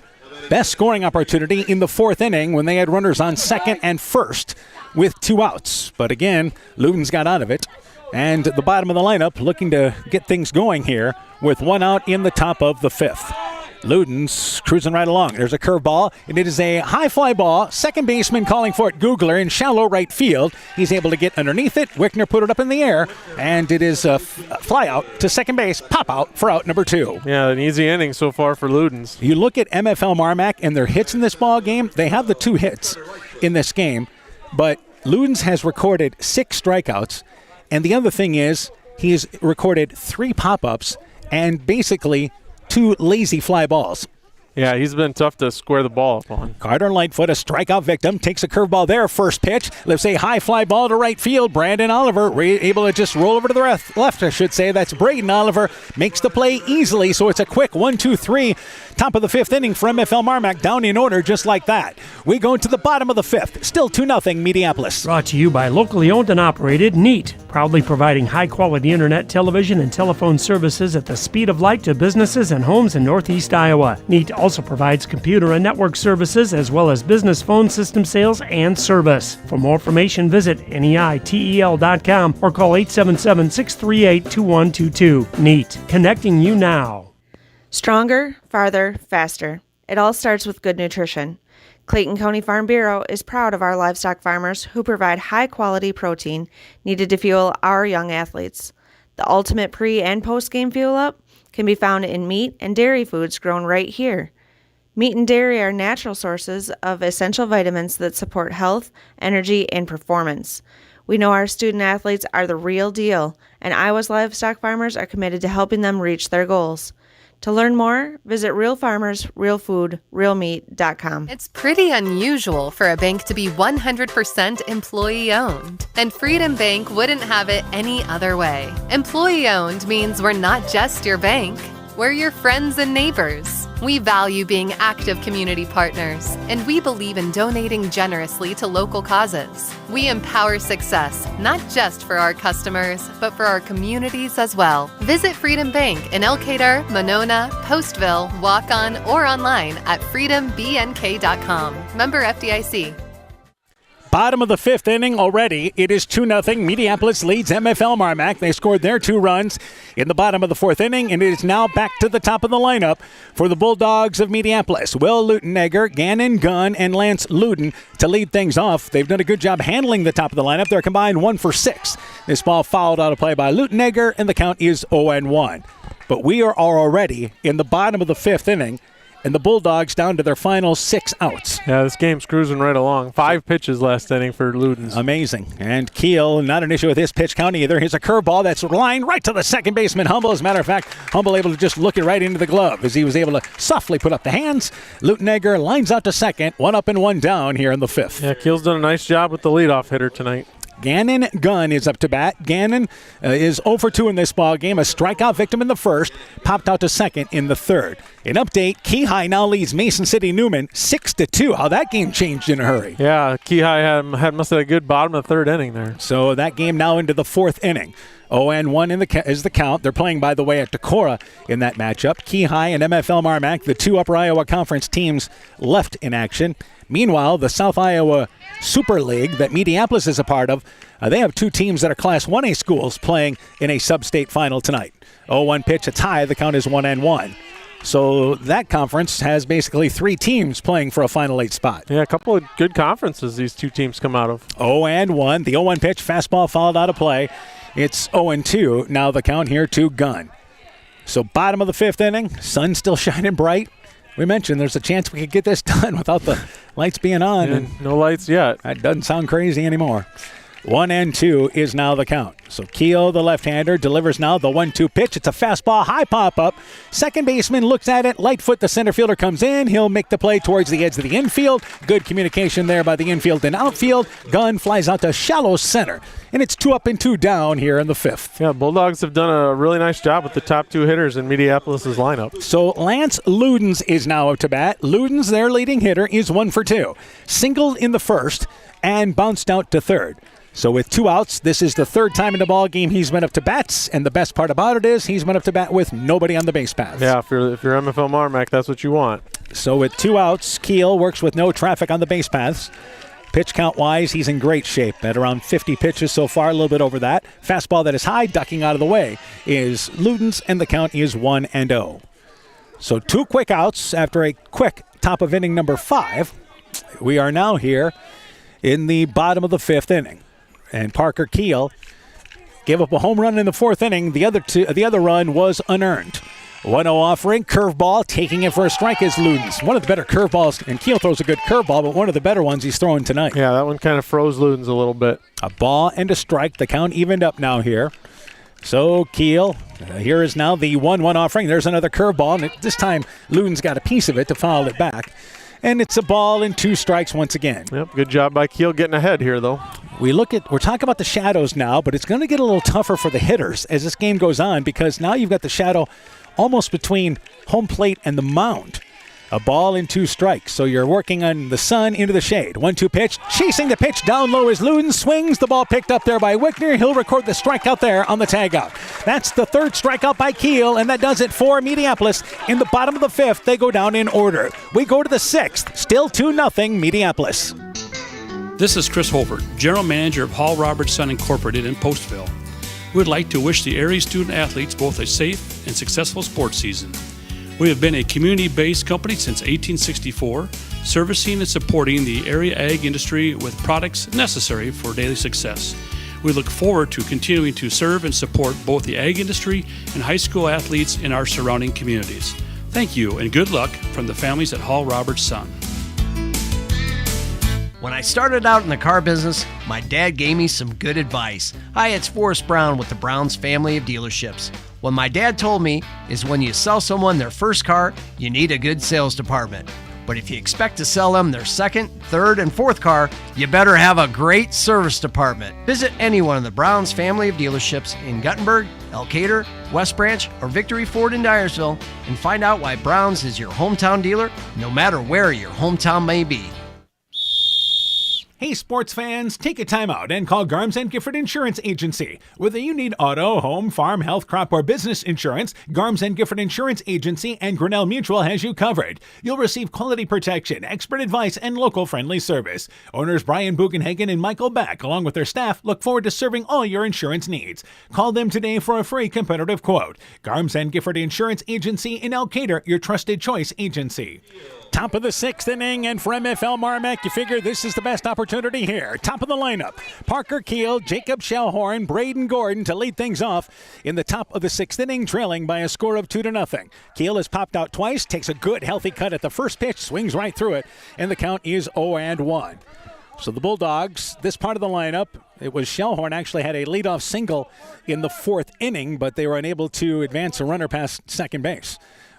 best scoring opportunity in the 4th inning when they had runners on second and first with 2 outs. But again, Ludens got out of it. And the bottom of the lineup looking to get things going here with 1 out in the top of the 5th. Ludens cruising right along. There's a curveball, and it is a high fly ball. Second baseman calling for it, Googler, in shallow right field. He's able to get underneath it. Wickner put it up in the air, and it is a fly out to second base, pop out for out number 2. Yeah, an easy inning so far for Ludens. You look at MFL MarMac and their hits in this ball game. They have the 2 hits in this game, but Ludens has recorded 6 strikeouts, and the other thing is he has recorded 3 pop-ups and basically 2 lazy fly balls. Yeah, he's been tough to square the ball up on. Carter Lightfoot, a strikeout victim, takes a curveball there. First pitch, lifts a high fly ball to right field. Brandon Oliver able to just roll over to the left, I should say. That's Braden Oliver. Makes the play easily, so it's a quick 1-2-3. Top of the 5th inning for MFL MarMac, down in order just like that. We go to the bottom of the 5th. Still 2-0 Mediapolis. Brought to you by locally owned and operated Neat, proudly providing high-quality internet, television, and telephone services at the speed of light to businesses and homes in Northeast Iowa. Neat also provides computer and network services as well as business phone system sales and service. For more information, visit NEITEL.com or call 877-638-2122. NEAT, connecting you now. Stronger, farther, faster. It all starts with good nutrition. Clayton County Farm Bureau is proud of our livestock farmers who provide high-quality protein needed to fuel our young athletes. The ultimate pre- and post-game fuel-up can be found in meat and dairy foods grown right here. Meat and dairy are natural sources of essential vitamins that support health, energy, and performance. We know our student athletes are the real deal, and Iowa's livestock farmers are committed to helping them reach their goals. To learn more, visit Real Farmers, Real Food, RealMeat.com. It's pretty unusual for a bank to be 100% employee-owned, and Freedom Bank wouldn't have it any other way. Employee-owned means we're not just your bank, we're your friends and neighbors. We value being active community partners, and we believe in donating generously to local causes. We empower success, not just for our customers, but for our communities as well. Visit Freedom Bank in Elkader, Monona, Postville, Waukon, or online at freedombnk.com. Member FDIC. Bottom of the fifth inning already. It is 2-0. Mediapolis leads MFL MarMac. They scored their 2 runs in the bottom of the fourth inning, and it is now back to the top of the lineup for the Bulldogs of Mediapolis. Will Lutenegger, Gannon Gunn, and Lance Luden to lead things off. They've done a good job handling the top of the lineup. They're combined 1 for 6. This ball fouled out of play by Lutenegger, and the count is 0-1. But we are already in the bottom of the fifth inning, and the Bulldogs down to their final 6 outs. Yeah, this game's cruising right along. 5 pitches last inning for Ludens. Amazing. And Keel, not an issue with his pitch count either. Here's a curveball that's lined right to the second baseman, Humble. As a matter of fact, Humble able to just look it right into the glove as he was able to softly put up the hands. Lutenegger lines out to second, 1 up and 1 down here in the fifth. Yeah, Keel's done a nice job with the leadoff hitter tonight. Gannon Gunn is up to bat. Gannon is 0 for 2 in this ball game. A strikeout victim in the first, popped out to second in the third. An update, Keyhigh now leads Mason City Newman 6-2. How that game changed in a hurry. Yeah, Keyhigh must have had a good bottom of the third inning there. So that game now into the fourth inning. 0-1 is the count. They're playing, by the way, at Decorah in that matchup. Keyhigh and MFL MarMac, the 2 Upper Iowa Conference teams, left in action. Meanwhile, the South Iowa Super League that Mediapolis is a part of, they have 2 teams that are Class 1A schools playing in a sub-state final tonight. 0-1 pitch, a tie. The count is 1-1. So that conference has basically 3 teams playing for a Final 8 spot. Yeah, a couple of good conferences these 2 teams come out of. 0-1. The 0-1 pitch, fastball fouled out of play. It's 0-2. Now the count here to Gunn. So bottom of the fifth inning, sun still shining bright. We mentioned there's a chance we could get this done without the lights being on. And no lights yet. That doesn't sound crazy anymore. 1-2 is now the count. So Keogh, the left-hander, delivers now the 1-2 pitch. It's a fastball, high pop-up. Second baseman looks at it. Light foot, the center fielder comes in. He'll make the play towards the edge of the infield. Good communication there by the infield and outfield. Gunn flies out to shallow center. And it's 2 up and 2 down here in the fifth. Yeah, Bulldogs have done a really nice job with the top 2 hitters in Mediapolis' lineup. So Lance Ludens is now up to bat. Ludens, their leading hitter, is 1 for 2. Singled in the first and bounced out to third. So with 2 outs, this is the 3rd time in the ball game he's been up to bats, and the best part about it is he's been up to bat with nobody on the base paths. Yeah, if you're MFL MarMac, that's what you want. So with 2 outs, Keel works with no traffic on the base paths. Pitch count-wise, he's in great shape at around 50 pitches so far, a little bit over that. Fastball that is high, ducking out of the way, is Ludens, and the count is 1-0. So 2 quick outs after a quick top of inning number 5. We are now here in the bottom of the 5th inning. And Parker Keel gave up a home run in the 4th inning. The other run was unearned. 1-0 offering, curveball, taking it for a strike is Ludens. One of the better curveballs, and Keel throws a good curveball, but one of the better ones he's throwing tonight. Yeah, that one kind of froze Ludens a little bit. A ball and a strike. The count evened up now here. So Keel, here is now the 1-1 offering. There's another curveball, and this time Ludens got a piece of it to foul it back. And it's a ball and 2 strikes once again. Yep, good job by Keel getting ahead here, though. We're talking about the shadows now, but it's going to get a little tougher for the hitters as this game goes on because now you've got the shadow almost between home plate and the mound. A ball and 2 strikes. So you're working on the sun into the shade. 1-2 pitch. Chasing the pitch down low is Luden. Swings. The ball picked up there by Wickner. He'll record the strikeout there on the tagout. That's the 3rd strikeout by Kiel, and that does it for Mediapolis. In the bottom of the 5th, they go down in order. We go to the 6th. Still 2-0 Mediapolis. This is Chris Holbert, General Manager of Hall Roberts Son Incorporated in Postville. We would like to wish the area student athletes both a safe and successful sports season. We have been a community-based company since 1864, servicing and supporting the area ag industry with products necessary for daily success. We look forward to continuing to serve and support both the ag industry and high school athletes in our surrounding communities. Thank you and good luck from the families at Hall Roberts Son. When I started out in the car business, my dad gave me some good advice. Hi, it's Forrest Brown with the Brown's family of dealerships. What my dad told me is when you sell someone their first car, you need a good sales department. But if you expect to sell them their 2nd, 3rd, and 4th car, you better have a great service department. Visit any one of the Brown's family of dealerships in Guttenberg, Elkader, West Branch, or Victory Ford in Dyersville and find out why Brown's is your hometown dealer, no matter where your hometown may be. Hey sports fans, take a time out and call Garms & Gifford Insurance Agency. Whether you need auto, home, farm, health, crop, or business insurance, Garms & Gifford Insurance Agency and Grinnell Mutual has you covered. You'll receive quality protection, expert advice, and local friendly service. Owners Brian Bugenhagen and Michael Beck, along with their staff, look forward to serving all your insurance needs. Call them today for a free competitive quote. Garms & Gifford Insurance Agency in Elkader, your trusted choice agency. Top of the 6th inning, and for MFL MarMac, you figure this is the best opportunity here. Top of the lineup, Parker Kiel, Jacob Shellhorn, Braden Gordon to lead things off in the top of the 6th inning, trailing by a score of 2-0. Kiel has popped out twice, takes a good healthy cut at the first pitch, swings right through it, and the count is 0-1. So the Bulldogs, this part of the lineup, it was Shellhorn actually had a leadoff single in the 4th inning, but they were unable to advance a runner past second base.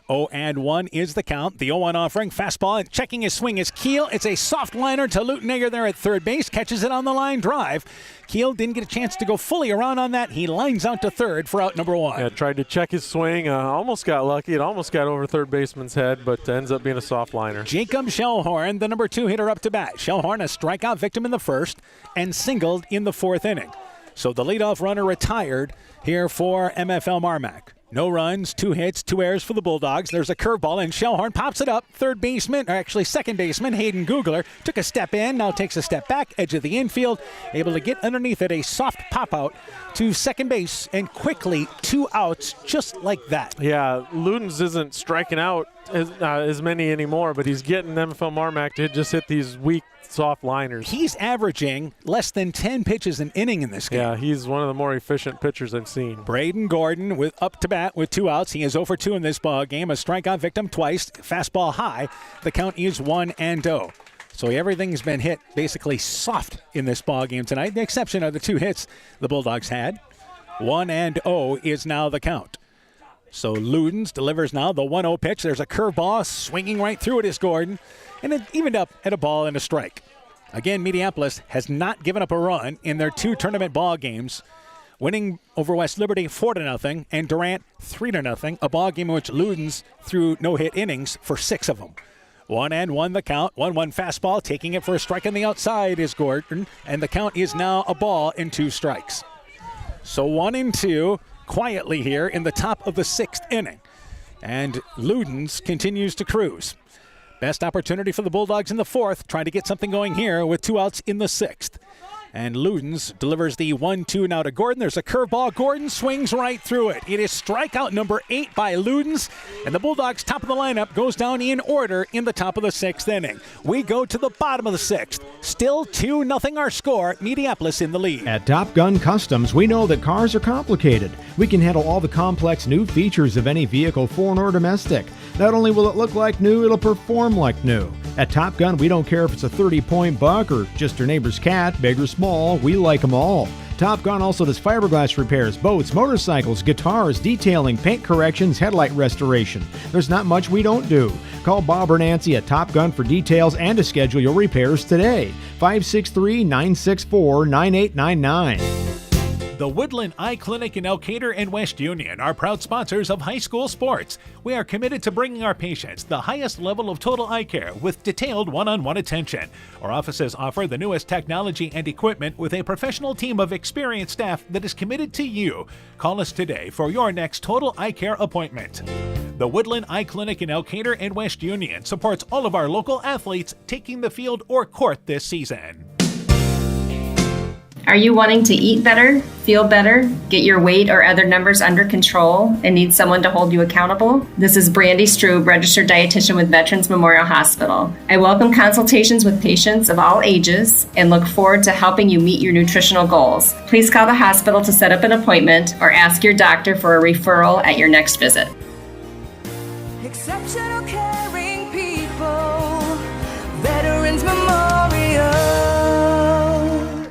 0-1 is the count. The 0-1 offering. Fastball and checking his swing is Kiel. It's a soft liner to Leutenegger there at third base. Catches it on the line drive. Kiel didn't get a chance to go fully around on that. He lines out to third for out number 1. Yeah, tried to check his swing. Almost got lucky. It almost got over third baseman's head, but ends up being a soft liner. Jacob Shellhorn, the number 2 hitter up to bat. Shellhorn, a strikeout victim in the 1st and singled in the 4th inning. So the leadoff runner retired here for MFL MarMac. No runs, 2 hits, 2 errors for the Bulldogs. There's a curveball, and Shellhorn pops it up. Second baseman, Hayden Googler, took a step in, now takes a step back, edge of the infield, able to get underneath it, a soft pop-out to second base, and quickly 2 outs just like that. Yeah, Ludens isn't striking out as many anymore, but he's getting MFL MarMac to just hit these weak, soft liners. He's averaging less than 10 pitches an inning in this game. Yeah, he's one of the more efficient pitchers I've seen. Braden Gordon with up to bat with 2 outs. He is 0-for-2 in this ball game. A strikeout victim twice. Fastball high. The count is 1-0. So everything's been hit basically soft in this ball game tonight. The exception of the 2 hits the Bulldogs had. 1-0 is now the count. So Ludens delivers now the 1-0 pitch. There's a curveball swinging right through it is Gordon. And it evened up at a ball and a strike. Again, Mediapolis has not given up a run in their 2 tournament ball games, winning over West Liberty 4-0 and Durant 3-0, a ball game in which Ludens threw no-hit innings for 6 of them. 1-1 the count, 1-1 fastball, taking it for a strike on the outside is Gordon, and the count is now a ball and 2 strikes. So 1-2 quietly here in the top of the 6th inning, and Ludens continues to cruise. Best opportunity for the Bulldogs in the 4th, trying to get something going here with 2 outs in the 6th. And Ludens delivers the 1-2 now to Gordon. There's a curveball. Gordon swings right through it. It is strikeout number 8 by Ludens. And the Bulldogs' top of the lineup goes down in order in the top of the 6th inning. We go to the bottom of the 6th. Still 2-0 our score. Mediapolis in the lead. At Top Gun Customs, we know that cars are complicated. We can handle all the complex new features of any vehicle, foreign or domestic. Not only will it look like new, it'll perform like new. At Top Gun, we don't care if it's a 30-point buck or just your neighbor's cat, big or small, we like them all. Top Gun also does fiberglass repairs, boats, motorcycles, guitars, detailing, paint corrections, headlight restoration. There's not much we don't do. Call Bob or Nancy at Top Gun for details and to schedule your repairs today. 563-964-9899. The Woodland Eye Clinic in Elkader and West Union are proud sponsors of high school sports. We are committed to bringing our patients the highest level of total eye care with detailed one-on-one attention. Our offices offer the newest technology and equipment with a professional team of experienced staff that is committed to you. Call us today for your next total eye care appointment. The Woodland Eye Clinic in Elkader and West Union supports all of our local athletes taking the field or court this season. Are you wanting to eat better, feel better, get your weight or other numbers under control, and need someone to hold you accountable? This is Brandy Strube, registered dietitian with Veterans Memorial Hospital. I welcome consultations with patients of all ages and look forward to helping you meet your nutritional goals. Please call the hospital to set up an appointment or ask your doctor for a referral at your next visit. Exceptional caring people, Veterans Memorial.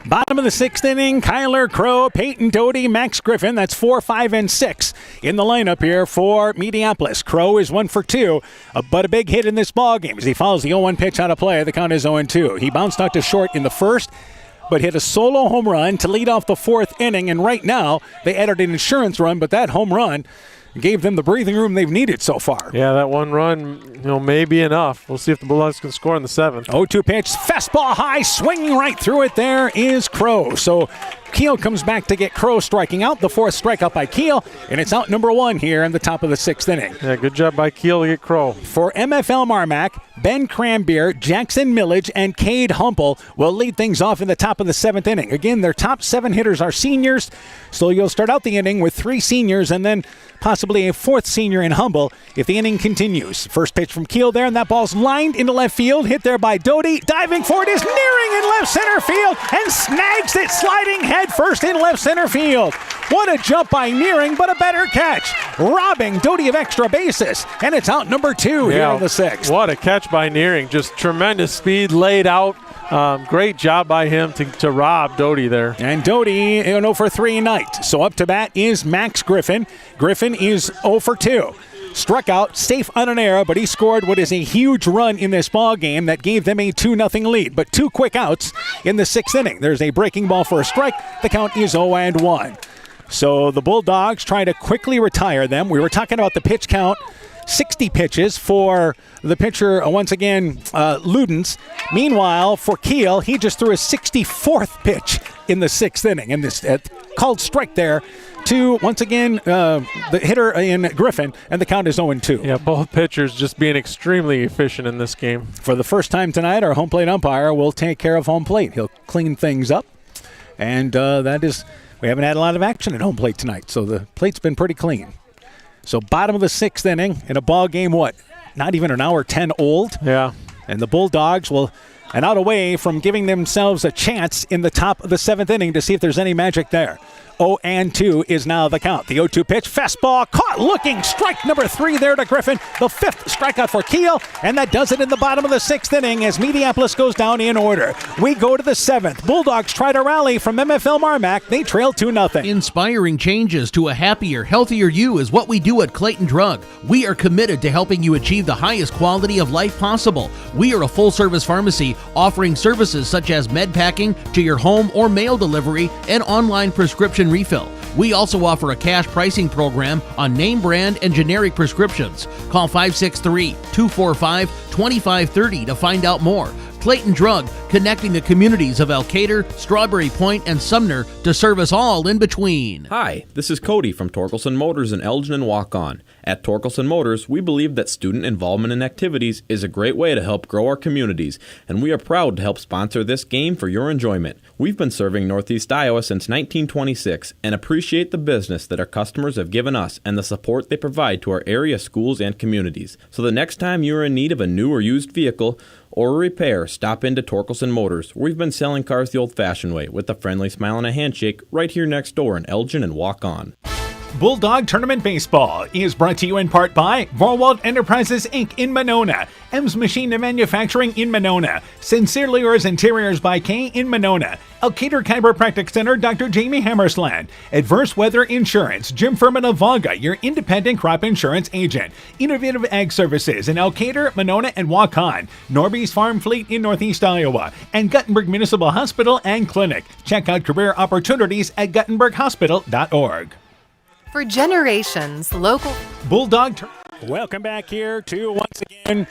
Bottom of the sixth inning, Kyler Crow, Peyton Doty, Max Griffin. That's 4, 5, and 6 in the lineup here for Mediapolis. Crow is 1 for 2, but a big hit in this ballgame as he follows the 0-1 pitch out of play. The count is 0-2. He bounced out to short in the first, but hit a solo home run to lead off the fourth inning, and right now they added an insurance run, but that home run gave them the breathing room they've needed so far. Yeah, that one run, may be enough. We'll see if the Bulldogs can score in the 7th. 0-2 pitch, fastball high, swinging right through it. There is Crow. So Keel comes back to get Crow striking out. The fourth strikeout by Keel, and it's out number 1 here in the top of the 6th inning. Yeah, good job by Keel to get Crow. For MFL MarMac, Ben Cranbeer, Jackson Millage, and Cade Humple will lead things off in the top of the 7th inning. Again, their top 7 hitters are seniors, so you'll start out the inning with 3 seniors and then possibly a 4th senior in Humble if the inning continues. First pitch from Keel there, and that ball's lined into left field. Hit there by Doty. Diving for it is nearing in left center field and snags it sliding head first in left center field. What a jump by Nearing, but a better catch, robbing Doty of extra bases, and it's out number 2 here in the 6th. What a catch by Nearing. Just tremendous speed laid out. Great job by him to rob Doty there. And Doty 0 for 3 night. So up to bat is Max Griffin. Griffin is 0 for 2. Struck out, safe on an error, but he scored what is a huge run in this ball game that gave them a 2-0 lead. But 2 quick outs in the 6th inning. There's a breaking ball for a strike. The count is 0-1. So the Bulldogs try to quickly retire them. We were talking about the pitch count. 60 pitches for the pitcher, once again, Ludens. Meanwhile, for Keel, he just threw a 64th pitch in the 6th inning. And this called strike there to, once again, the hitter in Griffin, and the count is 0-2. Yeah, both pitchers just being extremely efficient in this game. For the first time tonight, our home plate umpire will take care of home plate. He'll clean things up, and we haven't had a lot of action at home plate tonight, so the plate's been pretty clean. So bottom of the 6th inning in a ball game, not even an hour 10 old. Yeah. And the Bulldogs will an out away from giving themselves a chance in the top of the 7th inning to see if there's any magic there. 0-2 is now the count. The 0-2 pitch, fastball, caught looking, strike number 3 there to Griffin. The 5th strikeout for Keel, and that does it in the bottom of the 6th inning as Mediapolis goes down in order. We go to the 7th. Bulldogs try to rally from MFL MarMac. They trail 2-0. Inspiring changes to a happier, healthier you is what we do at Clayton Drug. We are committed to helping you achieve the highest quality of life possible. We are a full-service pharmacy offering services such as med packing to your home or mail delivery and online prescription refill. We also offer a cash pricing program on name brand and generic prescriptions. Call 563-245-2530 to find out more. Clayton Drug, connecting the communities of Elkader, Strawberry Point, and Sumner to serve us all in between. Hi, this is Cody from Torkelson Motors in Elgin and Waukon. At Torkelson Motors, we believe that student involvement in activities is a great way to help grow our communities, and we are proud to help sponsor this game for your enjoyment. We've been serving Northeast Iowa since 1926 and appreciate the business that our customers have given us and the support they provide to our area schools and communities. So the next time you're in need of a new or used vehicle or a repair, stop into Torkelson Motors. We've been selling cars the old-fashioned way with a friendly smile and a handshake right here next door in Elgin and Waukon. Bulldog Tournament Baseball is brought to you in part by Vorwald Enterprises, Inc. in Monona, M's Machine and Manufacturing in Monona, Sincerely Yours Interiors by K in Monona, Elkader Chiropractic Center, Dr. Jamie Hammersland, Adverse Weather Insurance, Jim Furman of Vaga, your independent crop insurance agent, Innovative Ag Services in Elkader, Monona, and Waukon, Norby's Farm Fleet in Northeast Iowa, and Guttenberg Municipal Hospital and Clinic. Check out career opportunities at guttenberghospital.org. For generations, local Bulldog. Welcome back here to, once again,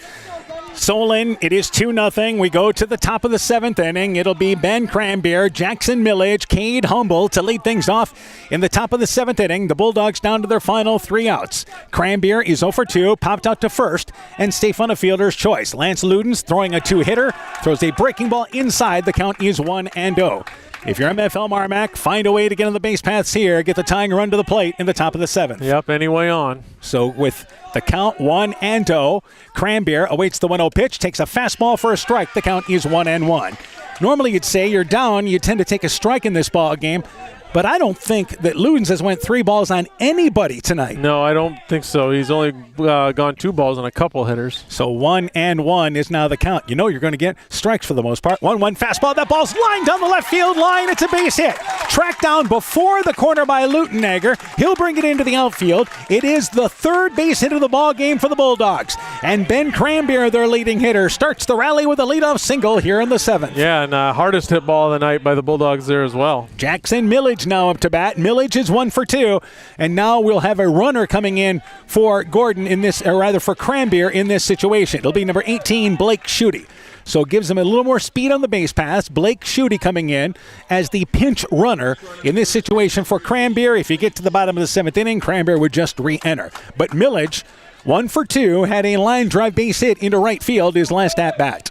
Solon. It is 2-0. We go to the top of the 7th inning. It'll be Ben Cranbeer, Jackson Millage, Cade Humble to lead things off in the top of the 7th inning. The Bulldogs down to their final 3 outs. Cranbeer is 0 for 2, popped out to first, and stay on a fielder's choice. Lance Ludens throwing a 2-hitter, throws a breaking ball inside. The count is 1-0. If you're MFL MarMac, find a way to get on the base paths here, get the tying run to the plate in the top of the 7th. Yep, any way on. So with the count 1-0, Cranbeer awaits the 1-0 pitch, takes a fastball for a strike. The count is 1-1. Normally you'd say you're down, you tend to take a strike in this ball game, but I don't think that Ludens has went 3 balls on anybody tonight. No, I don't think so. He's only gone 2 balls on a couple hitters. So 1-1 is now the count. You know you're going to get strikes for the most part. 1-1 fastball. That ball's lined down the left field line. It's a base hit. Tracked down before the corner by Lutenegger. He'll bring it into the outfield. It is the 3rd base hit of the ball game for the Bulldogs. And Ben Cranbeer, their leading hitter, starts the rally with a leadoff single here in the 7th. Yeah, and hardest hit ball of the night by the Bulldogs there as well. Jackson Millage now up to bat. Millage is 1 for 2, and now we'll have a runner coming in for Gordon in this, or rather for Cranbeer in this situation. It'll be number 18, Blake Schutte. So it gives him a little more speed on the base paths. Blake Schutte coming in as the pinch runner in this situation for Cranbeer. If you get to the bottom of the 7th inning, Cranbeer would just re-enter. But Millage, 1 for 2, had a line drive base hit into right field his last at-bat.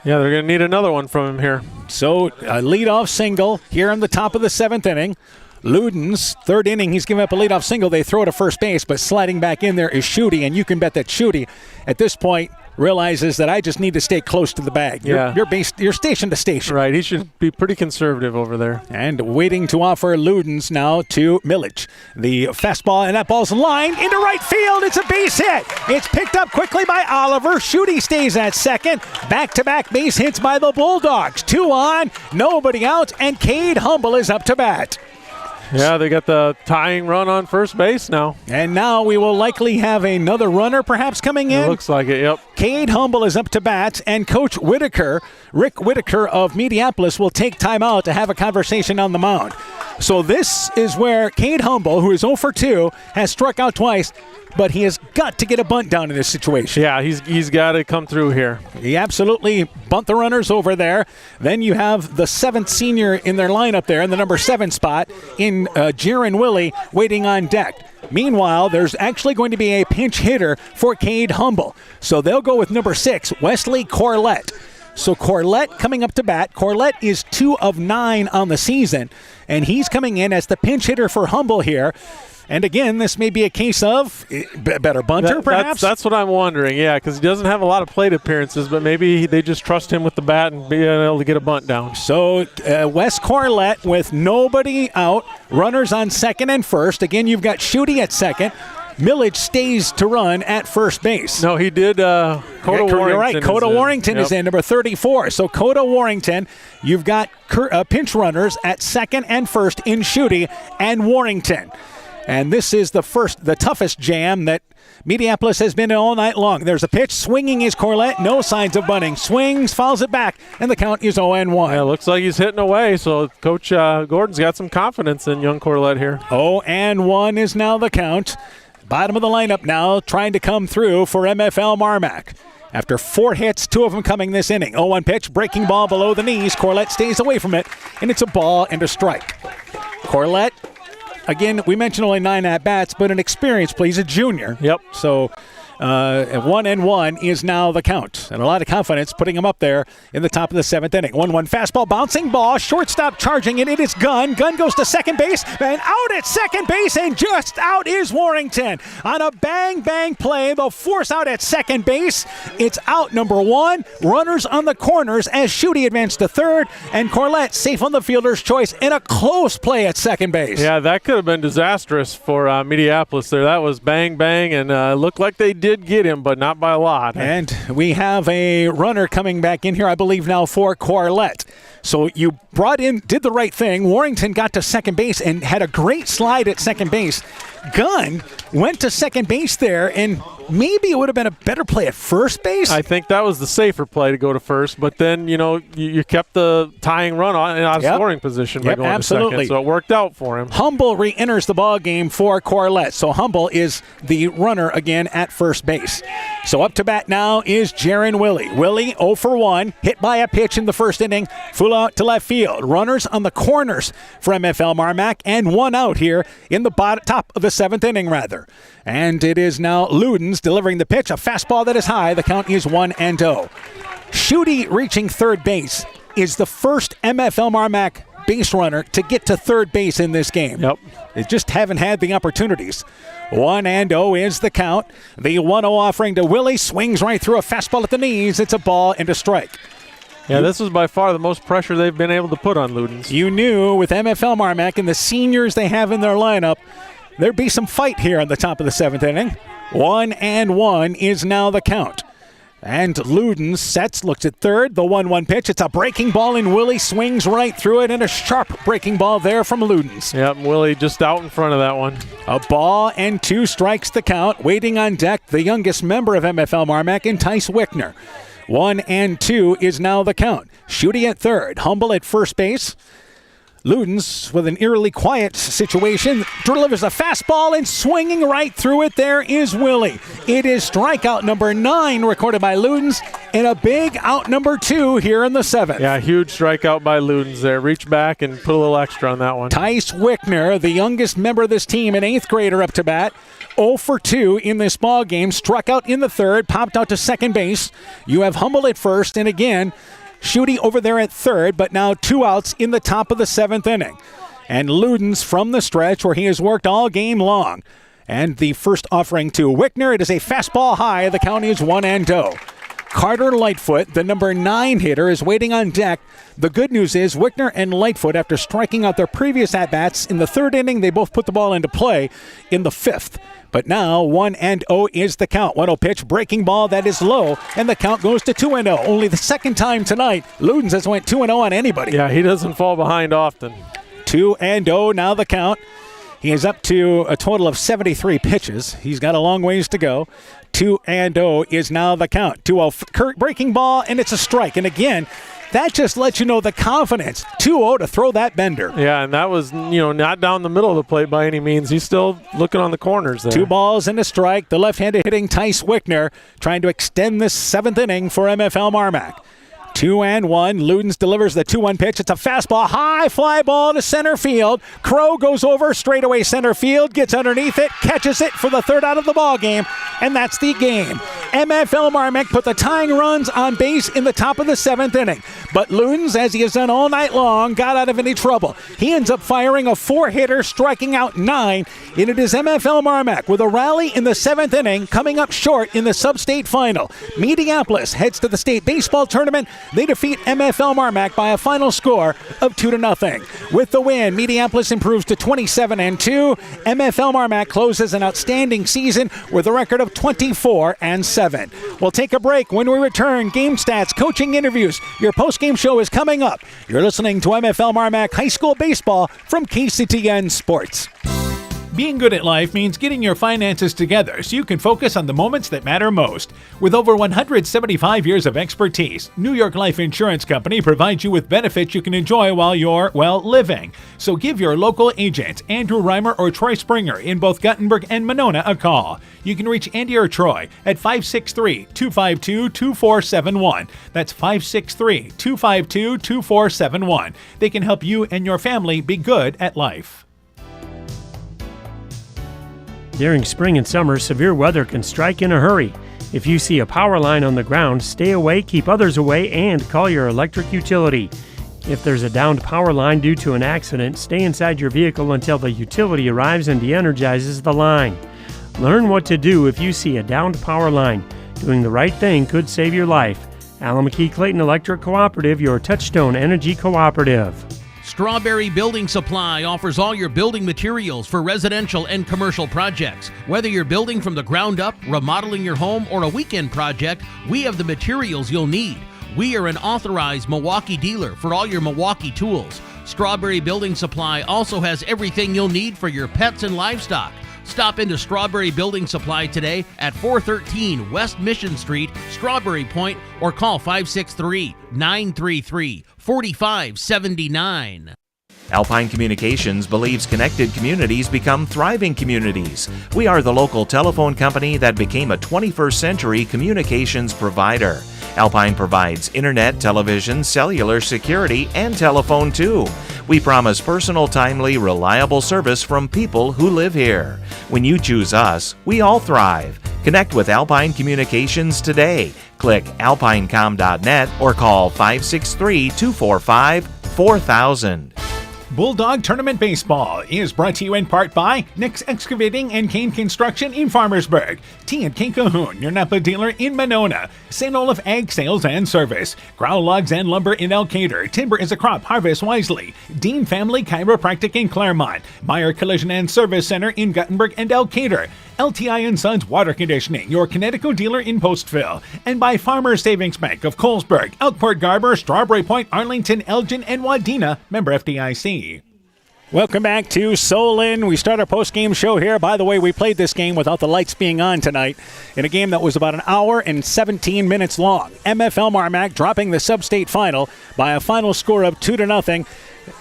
Yeah, they're going to need another one from him here. So a leadoff single here on the top of the 7th inning. Ludens, 3rd inning, he's given up a leadoff single. They throw to first base, but sliding back in there is Schutte, and you can bet that Schutte, at this point, realizes that I just need to stay close to the bag. Yeah. You're station to station. Right, he should be pretty conservative over there. And waiting to offer Ludens now to Millage. The fastball, and that ball's lined into right field. It's a base hit. It's picked up quickly by Oliver. Schutte stays at second. Back-to-back base hits by the Bulldogs. 2 on, nobody out, and Cade Humble is up to bat. Yeah, they got the tying run on first base now. And now we will likely have another runner perhaps coming in. It looks like it, yep. Cade Humble is up to bat, and Coach Whitaker, Rick Whitaker of Mediapolis, will take time out to have a conversation on the mound. So this is where Cade Humble, who is 0 for 2, has struck out twice, but he has got to get a bunt down in this situation. Yeah, he's got to come through here. He absolutely bunt the runners over there. Then you have the 7th senior in their lineup there in the number 7 spot in Jaron Willie waiting on deck. Meanwhile, there's actually going to be a pinch hitter for Cade Humble. So they'll go with number 6, Wesley Corlett. So Corlett coming up to bat. Corlett is 2 of 9 on the season, and he's coming in as the pinch hitter for Humble here. And again, this may be a case of better bunter, perhaps? That's what I'm wondering, yeah, because he doesn't have a lot of plate appearances, but maybe they just trust him with the bat and being able to get a bunt down. So Wes Corlett with nobody out, runners on 2nd and 1st. Again, you've got Schutte at 2nd. Millage stays to run at first base. No, he did. Coda Warrington. You're right. Coda Warrington is in, number 34. So Coda Warrington, you've got pinch runners at 2nd and 1st in Schutte and Warrington. And this is the toughest jam that Mediapolis has been in all night long. There's a pitch. Swinging is Corlett. No signs of bunting. Swings, fouls it back, and the count is 0-1. Yeah, looks like he's hitting away, so Coach Gordon's got some confidence in young Corlett here. 0-1 is now the count. Bottom of the lineup now, trying to come through for MFL MarMac. After 4 hits, 2 of them coming this inning. 0-1 pitch, breaking ball below the knees. Corlett stays away from it, and it's a ball and a strike. Corlett, again, we mentioned only 9 at-bats, but an experience, please, a junior. Yep. So 1-1 is now the count. And a lot of confidence putting him up there in the top of the 7th inning. 1-1 fastball, bouncing ball, shortstop charging it. It is Gunn. Gunn goes to second base, and out at second base, and just out is Warrington. On a bang play, they'll force out at second base. It's out number 1. Runners on the corners as Schutte advanced to third, and Corlett safe on the fielder's choice in a close play at second base. Yeah, that could have been disastrous for Mediapolis there. That was bang, and looked like they did get him, but not by a lot. And we have a runner coming back in here, I believe now for Corlett. So you did the right thing. Warrington got to second base and had a great slide at second base. Gunn went to second base there, and maybe it would have been a better play at first base. I think that was the safer play to go to first, but then, you kept the tying run out of scoring position by going to second, so it worked out for him. Humble re-enters the ball game for Corlett, so Humble is the runner again at first base. So up to bat now is Jaron Willie. Willie 0 for 1, hit by a pitch in the first inning, flew out to left field. Runners on the corners for MFL MarMac, and 1 out here in the top of the 7th inning, rather. And it is now Ludens delivering the pitch, a fastball that is high. The count is 1-0. Schutte reaching third base is the first MFL MarMac base runner to get to third base in this game. Yep. They just haven't had the opportunities. 1-0 is the count. The 1-0 offering to Willie swings right through a fastball at the knees. It's a ball and a strike. Yeah, this was by far the most pressure they've been able to put on Ludens. You knew with MFL MarMac and the seniors they have in their lineup, there'd be some fight here on the top of the 7th inning. 1-1 is now the count. And Ludens sets, looks at third, the 1-1 pitch. It's a breaking ball, and Willie swings right through it, and a sharp breaking ball there from Ludens. Yep, Willie just out in front of that one. A ball and 2 strikes the count. Waiting on deck, the youngest member of MFL MarMac, and Tice Wickner. 1-2 is now the count. Schutte at third, Humble at first base. Ludens, with an eerily quiet situation, delivers a fastball, and swinging right through it, there is Willie. It is strikeout number 9 recorded by Ludens, and a big out number 2 here in the 7th. Yeah, huge strikeout by Ludens there. Reach back and put a little extra on that one. Tice Wickner, the youngest member of this team, an 8th grader up to bat. 0 for 2 in this ball game. Struck out in the third, popped out to second base. You have Humble at first, and again, Schutte over there at third, but now 2 outs in the top of the 7th inning. And Ludens from the stretch where he has worked all game long. And the first offering to Wickner, it is a fastball high. The count is 1-0. Carter Lightfoot, the number 9 hitter, is waiting on deck. The good news is Wickner and Lightfoot, after striking out their previous at-bats in the 3rd inning, they both put the ball into play in the 5th. But now 1-0 is the count. 1-0 pitch, breaking ball that is low, and the count goes to 2-0. Only the second time tonight Ludens has went 2-0 on anybody. Yeah, he doesn't fall behind often. 2-0 now the count. He is up to a total of 73 pitches. He's got a long ways to go. 2-0 is now the count. 2-0 breaking ball, and it's a strike. And again, that just lets you know the confidence. 2-0 to throw that bender. Yeah, and that was, not down the middle of the plate by any means. He's still looking on the corners there. 2 balls and a strike. The left-handed hitting Tice Wickner trying to extend this 7th inning for MFL MarMac. 2-1. Ludens delivers the 2-1 pitch. It's a fastball, high fly ball to center field. Crow goes over straightaway center field, gets underneath it, catches it for the 3rd out of the ball game, and that's the game. MFL MarMac put the tying runs on base in the top of the 7th inning. But Ludens, as he has done all night long, got out of any trouble. He ends up firing a 4-hitter, striking out 9, and it is MFL MarMac with a rally in the 7th inning, coming up short in the sub-state final. Mediapolis heads to the state baseball tournament. They defeat MFL MarMac by a final score of 2-0. With the win, Mediapolis improves to 27-2. MFL MarMac closes an outstanding season with a record of 24-7. We'll take a break. When we return, game stats, coaching interviews. Your post-game show is coming up. You're listening to MFL MarMac High School Baseball from KCTN Sports. Being good at life means getting your finances together so you can focus on the moments that matter most. With over 175 years of expertise, New York Life Insurance Company provides you with benefits you can enjoy while you're, living. So give your local agents, Andrew Reimer or Troy Springer in both Guttenberg and Monona, a call. You can reach Andy or Troy at 563-252-2471. That's 563-252-2471. They can help you and your family be good at life. During spring and summer, severe weather can strike in a hurry. If you see a power line on the ground, stay away, keep others away, and call your electric utility. If there's a downed power line due to an accident, stay inside your vehicle until the utility arrives and de-energizes the line. Learn what to do if you see a downed power line. Doing the right thing could save your life. Alameda Clayton Electric Cooperative, your Touchstone Energy Cooperative. Strawberry Building Supply offers all your building materials for residential and commercial projects. Whether you're building from the ground up, remodeling your home, or a weekend project, we have the materials you'll need. We are an authorized Milwaukee dealer for all your Milwaukee tools. Strawberry Building Supply also has everything you'll need for your pets and livestock. Stop into Strawberry Building Supply today at 413 West Mission Street, Strawberry Point, or call 563-933-4579. Alpine Communications believes connected communities become thriving communities. We are the local telephone company that became a 21st century communications provider. Alpine provides internet, television, cellular, security, and telephone too. We promise personal, timely, reliable service from people who live here. When you choose us, we all thrive. Connect with Alpine Communications today. Click alpinecom.net or call 563-245-4000. Bulldog Tournament Baseball is brought to you in part by Nick's Excavating and Kane Construction in Farmersburg, T&K Cahoon, your Napa dealer in Monona, St. Olaf Ag Sales and Service, Growl Logs and Lumber in Elkader, Timber is a Crop, Harvest Wisely, Dean Family Chiropractic in Claremont, Meyer Collision and Service Center in Guttenberg and Elkader, LTI & Sons Water Conditioning, your Connecticut dealer in Postville, and by Farmers Savings Bank of Colesburg, Elkport Garber, Strawberry Point, Arlington, Elgin, and Wadena, member FDIC. Welcome back to Solon. We start our post-game show here. By the way, we played this game without the lights being on tonight in a game that was about an hour and 17 minutes long. MFL MarMac dropping the sub-state final by a final score of 2-0.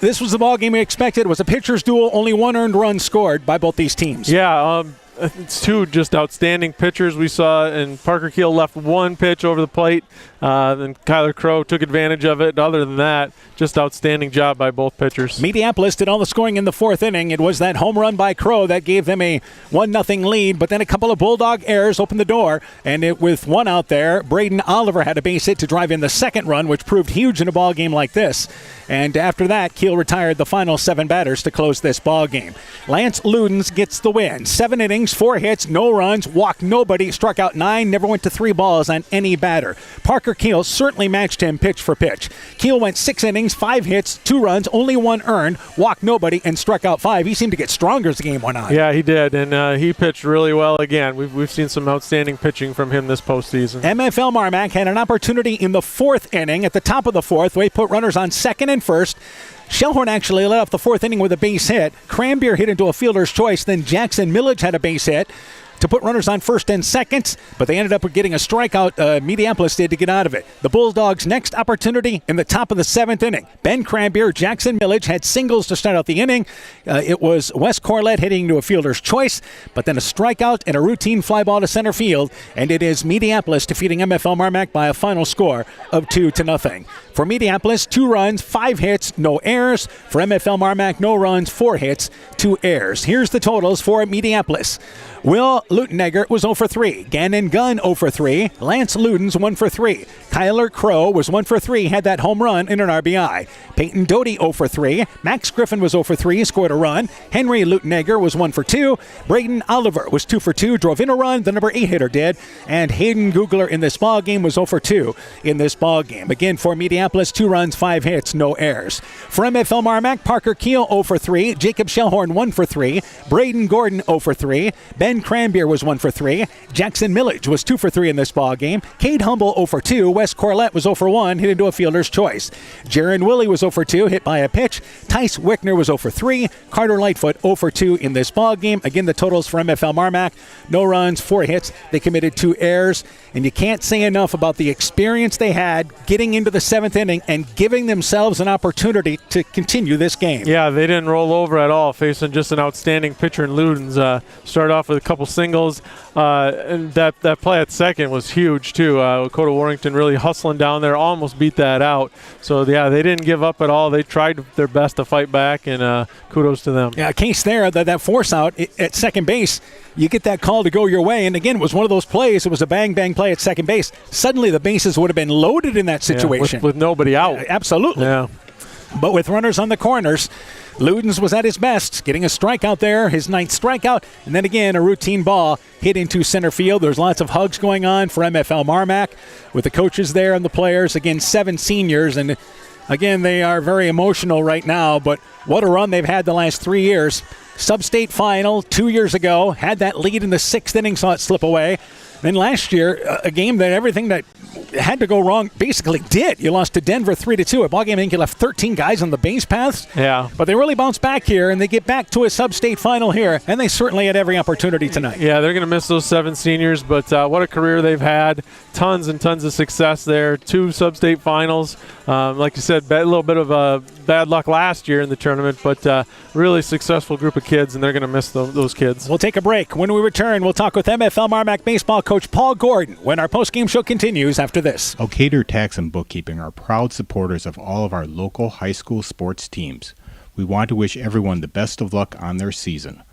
This was the ball game we expected. It was a pitcher's duel. Only one earned run scored by both these teams. Yeah, it's two just outstanding pitchers we saw, and Parker Keel left one pitch over the plate. Then Kyler Crow took advantage of it. Other than that, just outstanding job by both pitchers. Mediapolis did all the scoring in the fourth inning. It was that home run by Crow that gave them a 1-0 lead, but then a couple of Bulldog errors opened the door, and with one out there, Braden Oliver had a base hit to drive in the second run, which proved huge in a ball game like this. And after that, Keel retired the final 7 batters to close this ball game. Lance Ludens gets the win. 7 innings, 4 hits, no runs, walked nobody, struck out 9, never went to 3 balls on any batter. Parker Keel certainly matched him pitch for pitch. Keel went 6 innings, 5 hits, 2 runs, only 1 earned, walked nobody, and struck out 5. He seemed to get stronger as the game went on. Yeah, he did, and he pitched really well again. We've seen some outstanding pitching from him this postseason. MFL MarMac had an opportunity in the 4th inning. At the top of the 4th, they put runners on 2nd and 1st. Shellhorn actually led off the 4th inning with a base hit. Cranbeer hit into a fielder's choice. Then Jackson Millage had a base hit to put runners on 1st and 2nd, but they ended up getting a strikeout. Mediapolis did to get out of it. The Bulldogs' next opportunity in the top of the 7th inning. Ben Cranbeer, Jackson Millage had singles to start out the inning. It was Wes Corlett hitting to a fielder's choice, but then a strikeout and a routine fly ball to center field, and it is Mediapolis defeating MFL MarMac by a final score of 2-0. For Mediapolis, 2 runs, 5 hits, no errors. For MFL MarMac, no runs, 4 hits, 2 errors. Here's the totals for Mediapolis. Will Lutenegger was 0 for 3. Gannon Gunn 0 for 3. Lance Ludens 1 for 3. Kyler Crow was 1 for 3, had that home run in an RBI. Peyton Doty 0 for 3. Max Griffin was 0 for 3, scored a run. Henry Lutenegger was 1 for 2. Braden Oliver was 2 for 2, drove in a run, the number 8 hitter did. And Hayden Googler in this ball game was 0 for 2 in this ball game. Again, for Mediapolis, 2 runs, 5 hits, no errors. For MFL MarMac, Parker Keel 0 for 3. Jacob Shellhorn 1 for 3. Braden Gordon 0 for 3. Ben Cranbeer was 1 for 3. Jackson Millage was 2 for 3 in this ball game. Cade Humble 0 for 2. Wes Corlett was 0 for 1, hit into a fielder's choice. Jaron Willie was 0 for 2, hit by a pitch. Tice Wickner was 0 for 3. Carter Lightfoot 0 for 2 in this ball game. Again, the totals for MFL MarMac: no runs, 4 hits. They committed 2 errors, and you can't say enough about the experience they had getting into the 7th inning and giving themselves an opportunity to continue this game. Yeah, they didn't roll over at all, facing just an outstanding pitcher in Ludens. Started off with a couple singles singles. And that play at second was huge, too. Dakota Warrington really hustling down there, almost beat that out. So, yeah, they didn't give up at all. They tried their best to fight back, and kudos to them. Yeah, case there, that force out at second base, you get that call to go your way. And, again, it was one of those plays. It was a bang-bang play at second base. Suddenly the bases would have been loaded in that situation. Yeah, with nobody out. Absolutely. Yeah. But with runners on the corners, Ludens was at his best, getting a strikeout there, his 9th strikeout, and then again a routine ball hit into center field. There's lots of hugs going on for MFL MarMac with the coaches there and the players. Again, 7 seniors, and again, they are very emotional right now, but what a run they've had the last 3 years. Sub-state final 2 years ago, had that lead in the 6th inning, saw it slip away. Then last year, a game that everything that had to go wrong basically did. You lost to Denver 3-2. A ball game, I think you left 13 guys on the base paths. Yeah. But they really bounced back here, and they get back to a sub-state final here, and they certainly had every opportunity tonight. Yeah, they're going to miss those 7 seniors, but what a career they've had. Tons and tons of success there. 2 sub-state finals. Like you said, a little bit of bad luck last year in the tournament, but really successful group of kids, and they're going to miss those kids. We'll take a break. When we return, we'll talk with MFL MarMac baseball coach Paul Gordon when our post-game show continues after this. Elkader Tax and Bookkeeping are proud supporters of all of our local high school sports teams. We want to wish everyone the best of luck on their season.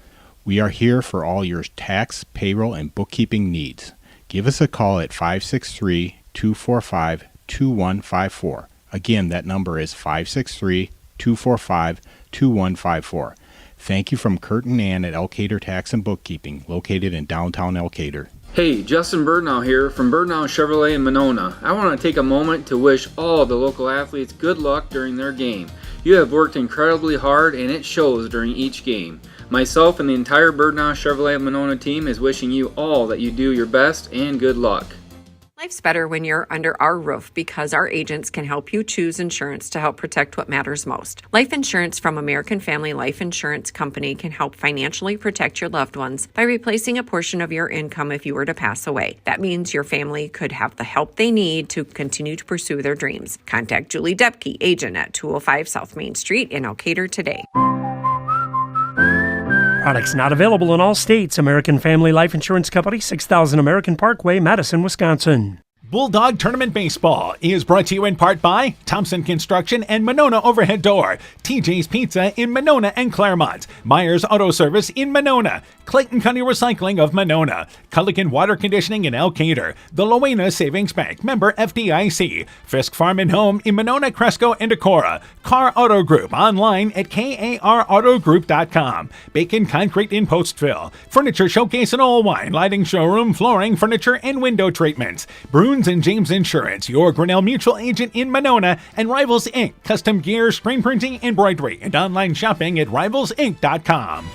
We are here for all your tax, payroll, and bookkeeping needs. Give us a call at 563-245-2154. Again, that number is 563-245-2154. Thank you from Kurt and Ann at Elkader Tax and Bookkeeping, located in downtown Elkader. Hey, Justin Birdnow here from Birdnow Chevrolet in Monona. I want to take a moment to wish all the local athletes good luck during their game. You have worked incredibly hard and it shows during each game. Myself and the entire Birdnow Chevrolet Monona team is wishing you all that you do your best and good luck. Life's better when you're under our roof because our agents can help you choose insurance to help protect what matters most. Life insurance from American Family Life Insurance Company can help financially protect your loved ones by replacing a portion of your income if you were to pass away. That means your family could have the help they need to continue to pursue their dreams. Contact Julie Depke, agent at 205 South Main Street in Elkader today. Products not available in all states. American Family Life Insurance Company, 6000 American Parkway, Madison, Wisconsin. Bulldog Tournament Baseball is brought to you in part by Thompson Construction and Monona Overhead Door, TJ's Pizza in Monona and Claremont, Myers Auto Service in Monona, Clayton County Recycling of Monona, Culligan Water Conditioning in Elkader, the Loena Savings Bank, member FDIC, Fisk Farm and Home in Monona, Cresco, and Decorah, Carr Auto Group online at karautogroup.com, Bacon Concrete in Postville, Furniture Showcase in Allwine, Lighting Showroom, Flooring, Furniture, and Window Treatments, Bruins and James Insurance, your Grinnell Mutual agent in Monona, and Rivals Inc., custom gear, screen printing, embroidery, and online shopping at rivalsinc.com.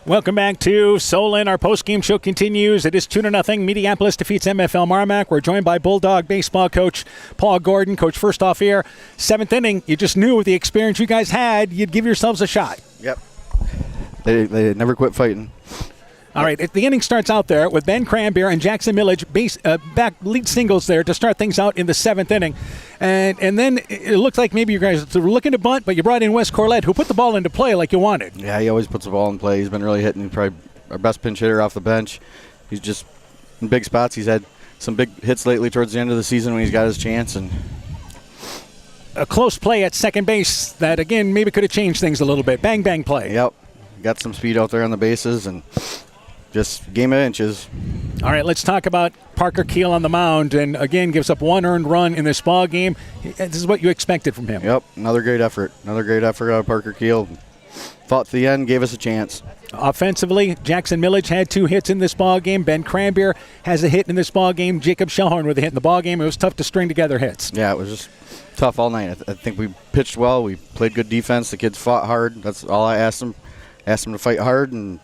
Welcome back to Solon. Our post-game show continues. It is 2-0. Mediapolis defeats MFL MarMac. We're joined by Bulldog baseball coach Paul Gordon. Coach, first off here, 7th inning, you just knew with the experience you guys had, you'd give yourselves a shot. Yep. They never quit fighting. All right, the inning starts out there with Ben Cranberry and Jackson Millage back lead singles there to start things out in the 7th inning. And then it looked like maybe you guys were looking to bunt, but you brought in Wes Corlett, who put the ball into play like you wanted. Yeah, he always puts the ball in play. He's been really hitting. He's probably our best pinch hitter off the bench. He's just in big spots. He's had some big hits lately towards the end of the season when he's got his chance. And a close play at second base that, again, maybe could have changed things a little bit. Bang, bang play. Yep. Got some speed out there on the bases and just game of inches. All right, let's talk about Parker Keel on the mound, and again gives up 1 earned run in this ball game. This is what you expected from him. Yep, another great effort. Another great effort out of Parker Keel. Fought to the end, gave us a chance. Offensively, Jackson Millage had 2 hits in this ball game. Ben Cranberry has a hit in this ball game. Jacob Shellhorn with a hit in the ball game. It was tough to string together hits. Yeah, it was just tough all night. I think we pitched well. We played good defense. The kids fought hard. That's all I asked them. Asked them to fight hard and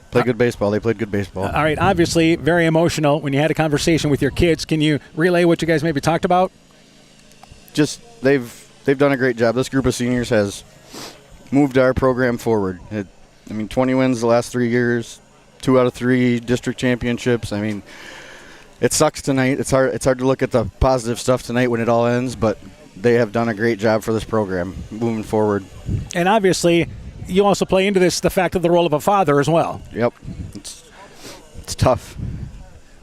play good baseball. They played good baseball. All right, obviously very emotional when you had a conversation with your kids. Can you relay what you guys maybe talked about? Just they've done a great job. This group of seniors has moved our program forward. 20 wins the last 3 years, 2 out of 3 district championships. I mean, it sucks tonight. It's hard to look at the positive stuff tonight when it all ends, but they have done a great job for this program moving forward. And obviously, you also play into this the fact of the role of a father as well. Yep. It's tough.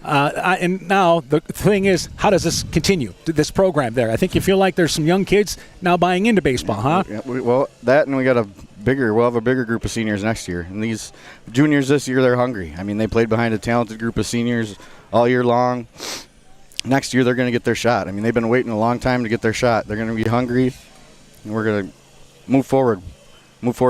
And now the thing is, how does this continue, this program there? I think you feel like there's some young kids now buying into baseball, huh? Yeah, well, that and we'll have a bigger group of seniors next year. And these juniors this year, they're hungry. I mean, they played behind a talented group of seniors all year long. Next year, they're going to get their shot. I mean, they've been waiting a long time to get their shot. They're going to be hungry, and we're going to move forward,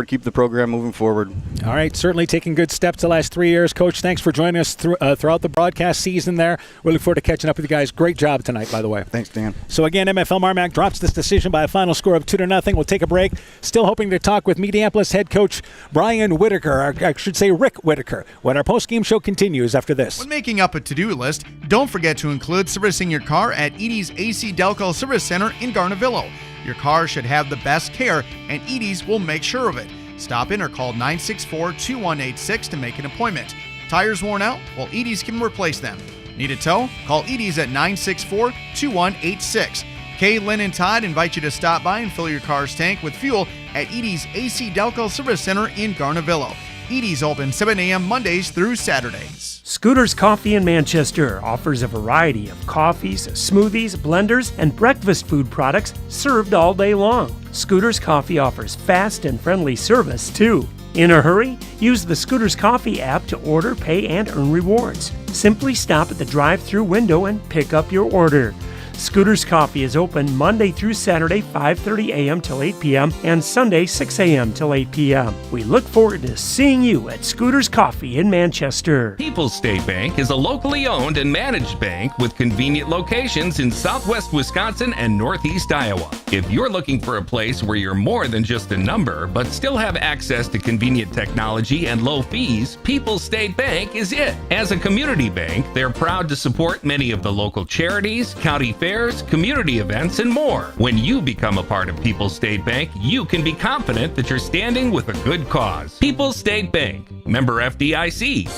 keep the program moving forward. All right, certainly taking good steps the last 3 years. Coach, thanks for joining us throughout the broadcast season there. We look forward to catching up with you guys. Great job tonight, by the way. Thanks, Dan. So again, MFL MarMac drops this decision by a final score of 2-0. We'll take a break. Still hoping to talk with Mediapolis head coach Brian Whitaker, or I should say Rick Whitaker, when our post-game show continues after this. When making up a to-do list, don't forget to include servicing your car at Edie's AC Delco Service Center in Garnavillo. Your car should have the best care, and Edie's will make sure of it. Stop in or call 964-2186 to make an appointment. Tires worn out? Well, Edie's can replace them. Need a tow? Call Edie's at 964-2186. Kay, Lynn, and Todd invite you to stop by and fill your car's tank with fuel at Edie's AC Delco Service Center in Garnavillo. Edie's open 7 a.m. Mondays through Saturdays. Scooters Coffee in Manchester offers a variety of coffees, smoothies, blenders, and breakfast food products served all day long. Scooters Coffee offers fast and friendly service, too. In a hurry? Use the Scooters Coffee app to order, pay, and earn rewards. Simply stop at the drive-thru window and pick up your order. Scooters Coffee is open Monday through Saturday, 5:30 a.m. till 8 p.m. and Sunday, 6 a.m. till 8 p.m. We look forward to seeing you at Scooters Coffee in Manchester. People's State Bank is a locally owned and managed bank with convenient locations in southwest Wisconsin and northeast Iowa. If you're looking for a place where you're more than just a number, but still have access to convenient technology and low fees, People's State Bank is it. As a community bank, they're proud to support many of the local charities, county fairs, community events, and more. When you become a part of People's State Bank, you can be confident that you're standing with a good cause. People's State Bank, member FDIC.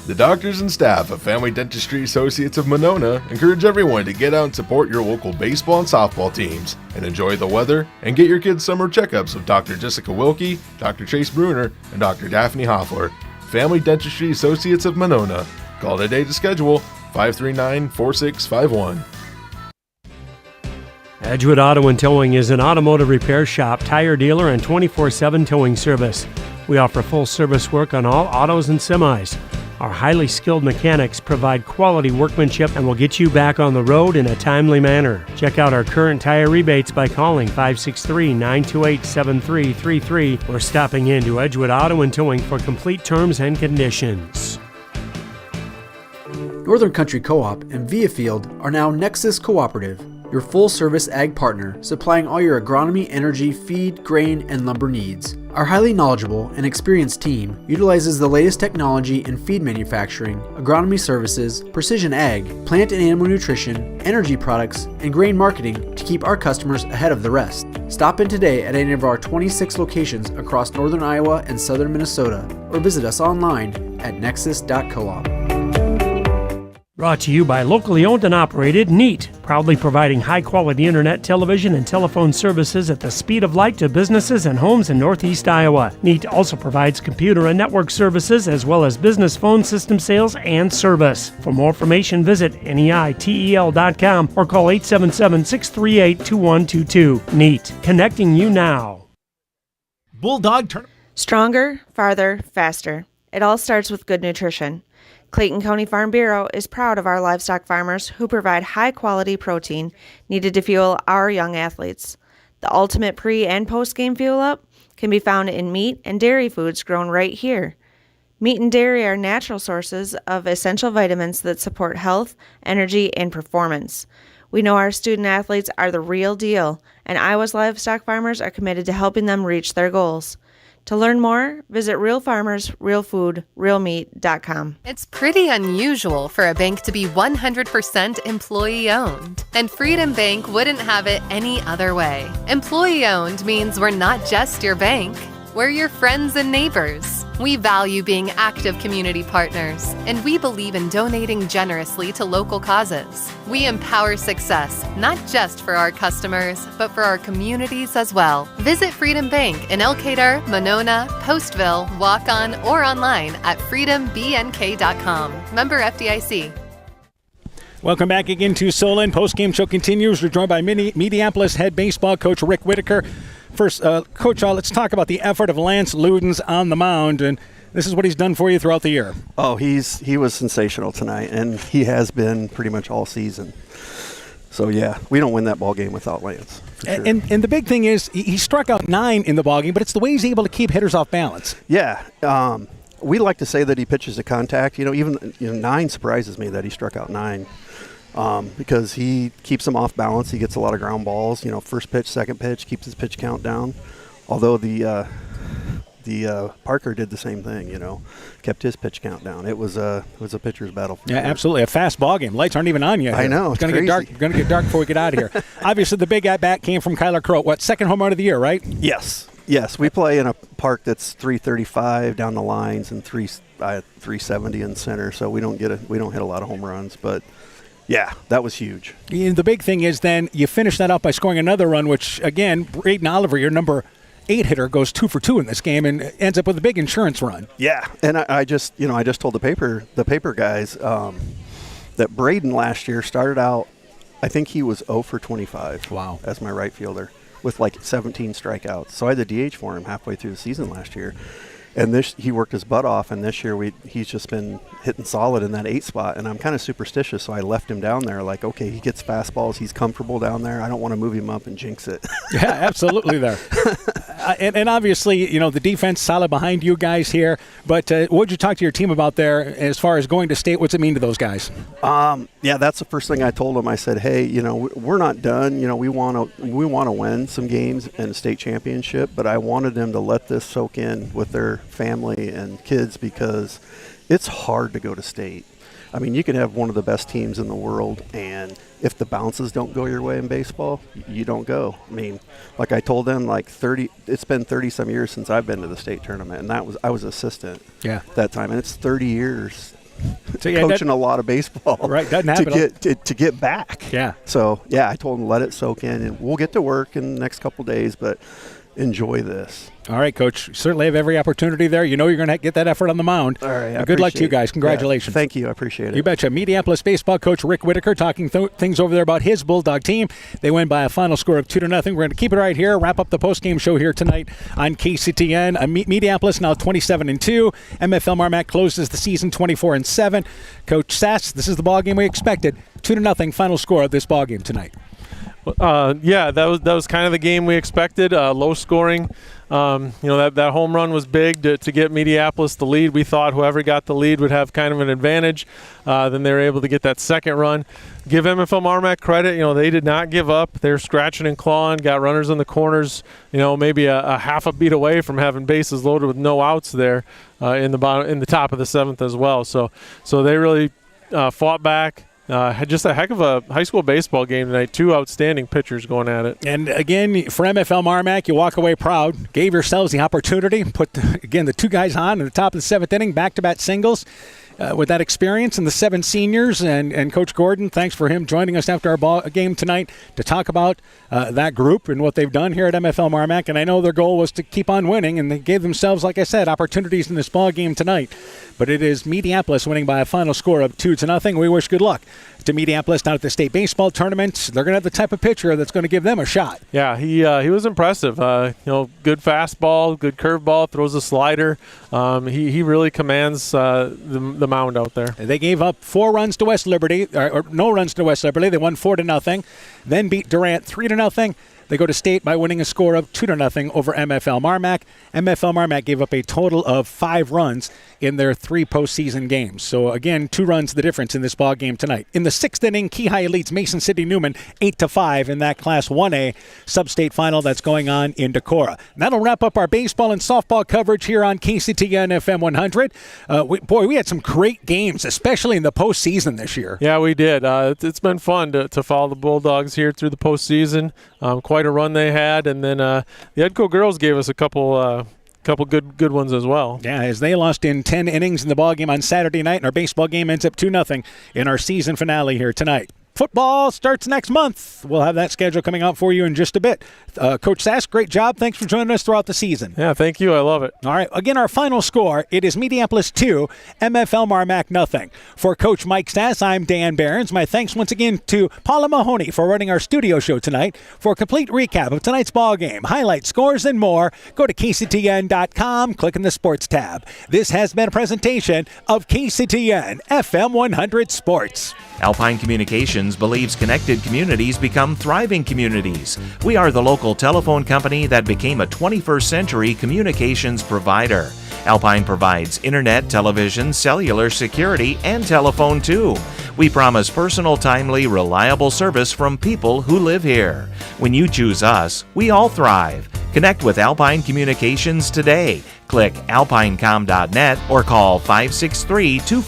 The doctors and staff of Family Dentistry Associates of Monona encourage everyone to get out and support your local baseball and softball teams and enjoy the weather and get your kids' summer checkups with Dr. Jessica Wilkie, Dr. Chase Bruner, and Dr. Daphne Hoffler. Family Dentistry Associates of Monona. Call today to schedule 539-4651. Edgewood Auto and Towing is an automotive repair shop, tire dealer, and 24/7 towing service. We offer full service work on all autos and semis. Our highly skilled mechanics provide quality workmanship and will get you back on the road in a timely manner. Check out our current tire rebates by calling 563-928-7333 or stopping in to Edgewood Auto and Towing for complete terms and conditions. Northern Country Co-op and Viafield are now Nexus Cooperative, your full-service ag partner supplying all your agronomy, energy, feed, grain, and lumber needs. Our highly knowledgeable and experienced team utilizes the latest technology in feed manufacturing, agronomy services, precision ag, plant and animal nutrition, energy products, and grain marketing to keep our customers ahead of the rest. Stop in today at any of our 26 locations across northern Iowa and southern Minnesota, or visit us online at nexus.coop. Brought to you by locally owned and operated NEAT, proudly providing high-quality internet, television, and telephone services at the speed of light to businesses and homes in northeast Iowa. NEAT also provides computer and network services as well as business phone system sales and service. For more information, visit NEITEL.com or call 877-638-2122. NEAT, connecting you now. Bulldog Tournament. Stronger, farther, faster. It all starts with good nutrition. Clayton County Farm Bureau is proud of our livestock farmers who provide high-quality protein needed to fuel our young athletes. The ultimate pre- and post-game fuel-up can be found in meat and dairy foods grown right here. Meat and dairy are natural sources of essential vitamins that support health, energy, and performance. We know our student athletes are the real deal, and Iowa's livestock farmers are committed to helping them reach their goals. To learn more, visit realfarmersrealfoodrealmeat.com. It's pretty unusual for a bank to be 100% employee-owned, and Freedom Bank wouldn't have it any other way. Employee-owned means we're not just your bank, we're your friends and neighbors. We value being active community partners, and we believe in donating generously to local causes. We empower success, not just for our customers, but for our communities as well. Visit Freedom Bank in Elkader, Monona, Postville, Waukon, or online at freedombnk.com. Member FDIC. Welcome back again to Solon. Post-game show continues. We're joined by Mediapolis head baseball coach Rick Whitaker. First, Coach, let's talk about the effort of Lance Ludens on the mound, and this is what he's done for you throughout the year. Oh, he was sensational tonight, and he has been pretty much all season. So, yeah, we don't win that ball game without Lance. For sure. And the big thing is he struck out 9 in the ball game, but it's the way he's able to keep hitters off balance. Yeah. We like to say that he pitches to contact. Even 9 surprises me that he struck out 9. Because he keeps them off balance. He gets a lot of ground balls. First pitch, second pitch, keeps his pitch count down. Although the Parker did the same thing. Kept his pitch count down. It was a pitcher's battle. For sure. Absolutely, a fast ball game. Lights aren't even on yet. I know. It's going to get dark. Going to get dark before we get out of here. Obviously, the big at bat came from Kyler Crow. Second home run of the year, right? Yes. We play in a park that's 335 down the lines and 370 in center. So we don't hit a lot of home runs, but. Yeah, that was huge. And the big thing is then you finish that up by scoring another run, which, again, Braden Oliver, your number 8 hitter, goes 2 for 2 in this game and ends up with a big insurance run. Yeah, and I just told the paper guys that Braden last year started out, I think he was 0 for 25. Wow. As my right fielder with like 17 strikeouts. So I had the DH for him halfway through the season last year. And he worked his butt off, and this year he's just been hitting solid in that 8 spot. And I'm kind of superstitious, so I left him down there. Like, okay, he gets fastballs, he's comfortable down there. I don't want to move him up and jinx it. Yeah, absolutely there. And obviously, the defense solid behind you guys here. But what did you talk to your team about there as far as going to state? What's it mean to those guys? Yeah, that's the first thing I told them. I said, hey, we're not done. We want to win some games in a state championship, but I wanted them to let this soak in with their family and kids because it's hard to go to state. I mean, you can have one of the best teams in the world, and if the bounces don't go your way in baseball, you don't go. I mean, like I told them, it's been 30-some years since I've been to the state tournament, and I was assistant that time, and it's 30 years coaching a lot of baseball to get back. Yeah. So, I told them let it soak in, and we'll get to work in the next couple days, but enjoy this. All right, Coach. You certainly have every opportunity there. You're going to get that effort on the mound. All right. Good luck to you guys. Congratulations. Yeah, thank you. I appreciate it. You betcha. Mediapolis baseball coach Rick Whitaker talking things over there about his Bulldog team. They win by a final score of 2-0. We're going to keep it right here. Wrap up the postgame show here tonight on KCTN. Mediapolis now 27-2. MFL MarMac closes the season 24-7. Coach Sass, this is the ball game we expected. 2-0 final score of this ball game tonight. That was kind of the game we expected. Low scoring. That home run was big to get Mediapolis the lead. We thought whoever got the lead would have kind of an advantage. Then they were able to get that second run. Give MFL MarMac credit. They did not give up. They were scratching and clawing, got runners in the corners. Maybe a half a beat away from having bases loaded with no outs there in the top of the 7th as well. So they really fought back. Had just a heck of a high school baseball game tonight. 2 outstanding pitchers going at it. And again, for MFL MarMac, you walk away proud. Gave yourselves the opportunity. Put, the 2 guys on at the top of the 7th inning, back-to-back singles. With that experience and the 7 seniors and Coach Gordon, thanks for him joining us after our ball game tonight to talk about that group and what they've done here at MFL MarMac. And I know their goal was to keep on winning, and they gave themselves, like I said, opportunities in this ball game tonight. But it is Mediapolis winning by a final score of 2-0. We wish good luck to Mediapolis down at the state baseball tournament. They're going to have the type of pitcher that's going to give them a shot. Yeah, he was impressive. Good fastball, good curveball, throws a slider. He really commands the mound out there. They gave up 4 runs to West Liberty, or no runs to West Liberty. They won 4-0, then beat Durant 3-0. They go to state by winning a score of 2-0 over MFL MarMac. MFL MarMac gave up a total of 5 runs in their 3 postseason games. So again, 2 runs the difference in this ball game tonight. In the 6th inning, Key High leads Mason City Newman 8-5 in that Class 1A sub-state final that's going on in Decorah. And that'll wrap up our baseball and softball coverage here on KCTN FM 100. We had some great games, especially in the postseason this year. Yeah, we did. It's been fun to follow the Bulldogs here through the postseason. Quite a run they had, and then the Edco girls gave us a couple couple good ones as well. Yeah, as they lost in 10 innings in the ball game on Saturday night, and our baseball game ends up 2-0 in our season finale here tonight. Football starts next month. We'll have that schedule coming out for you in just a bit. Coach Sass, great job. Thanks for joining us throughout the season. Yeah, thank you. I love it. All right. Again, our final score, it is Mediapolis 2, MFL MarMac 0. For Coach Mike Sass, I'm Dan Behrens. My thanks once again to Paula Mahoney for running our studio show tonight. For a complete recap of tonight's ball game, highlights, scores, and more, go to KCTN.com, click on the Sports tab. This has been a presentation of KCTN FM 100 Sports. Alpine Communications believes connected communities become thriving communities. We are the local telephone company that became a 21st century communications provider. Alpine provides internet, television, cellular security, and telephone too. We promise personal, timely, reliable service from people who live here. When you choose us, we all thrive. Connect with Alpine Communications today. Click alpinecom.net or call 563-24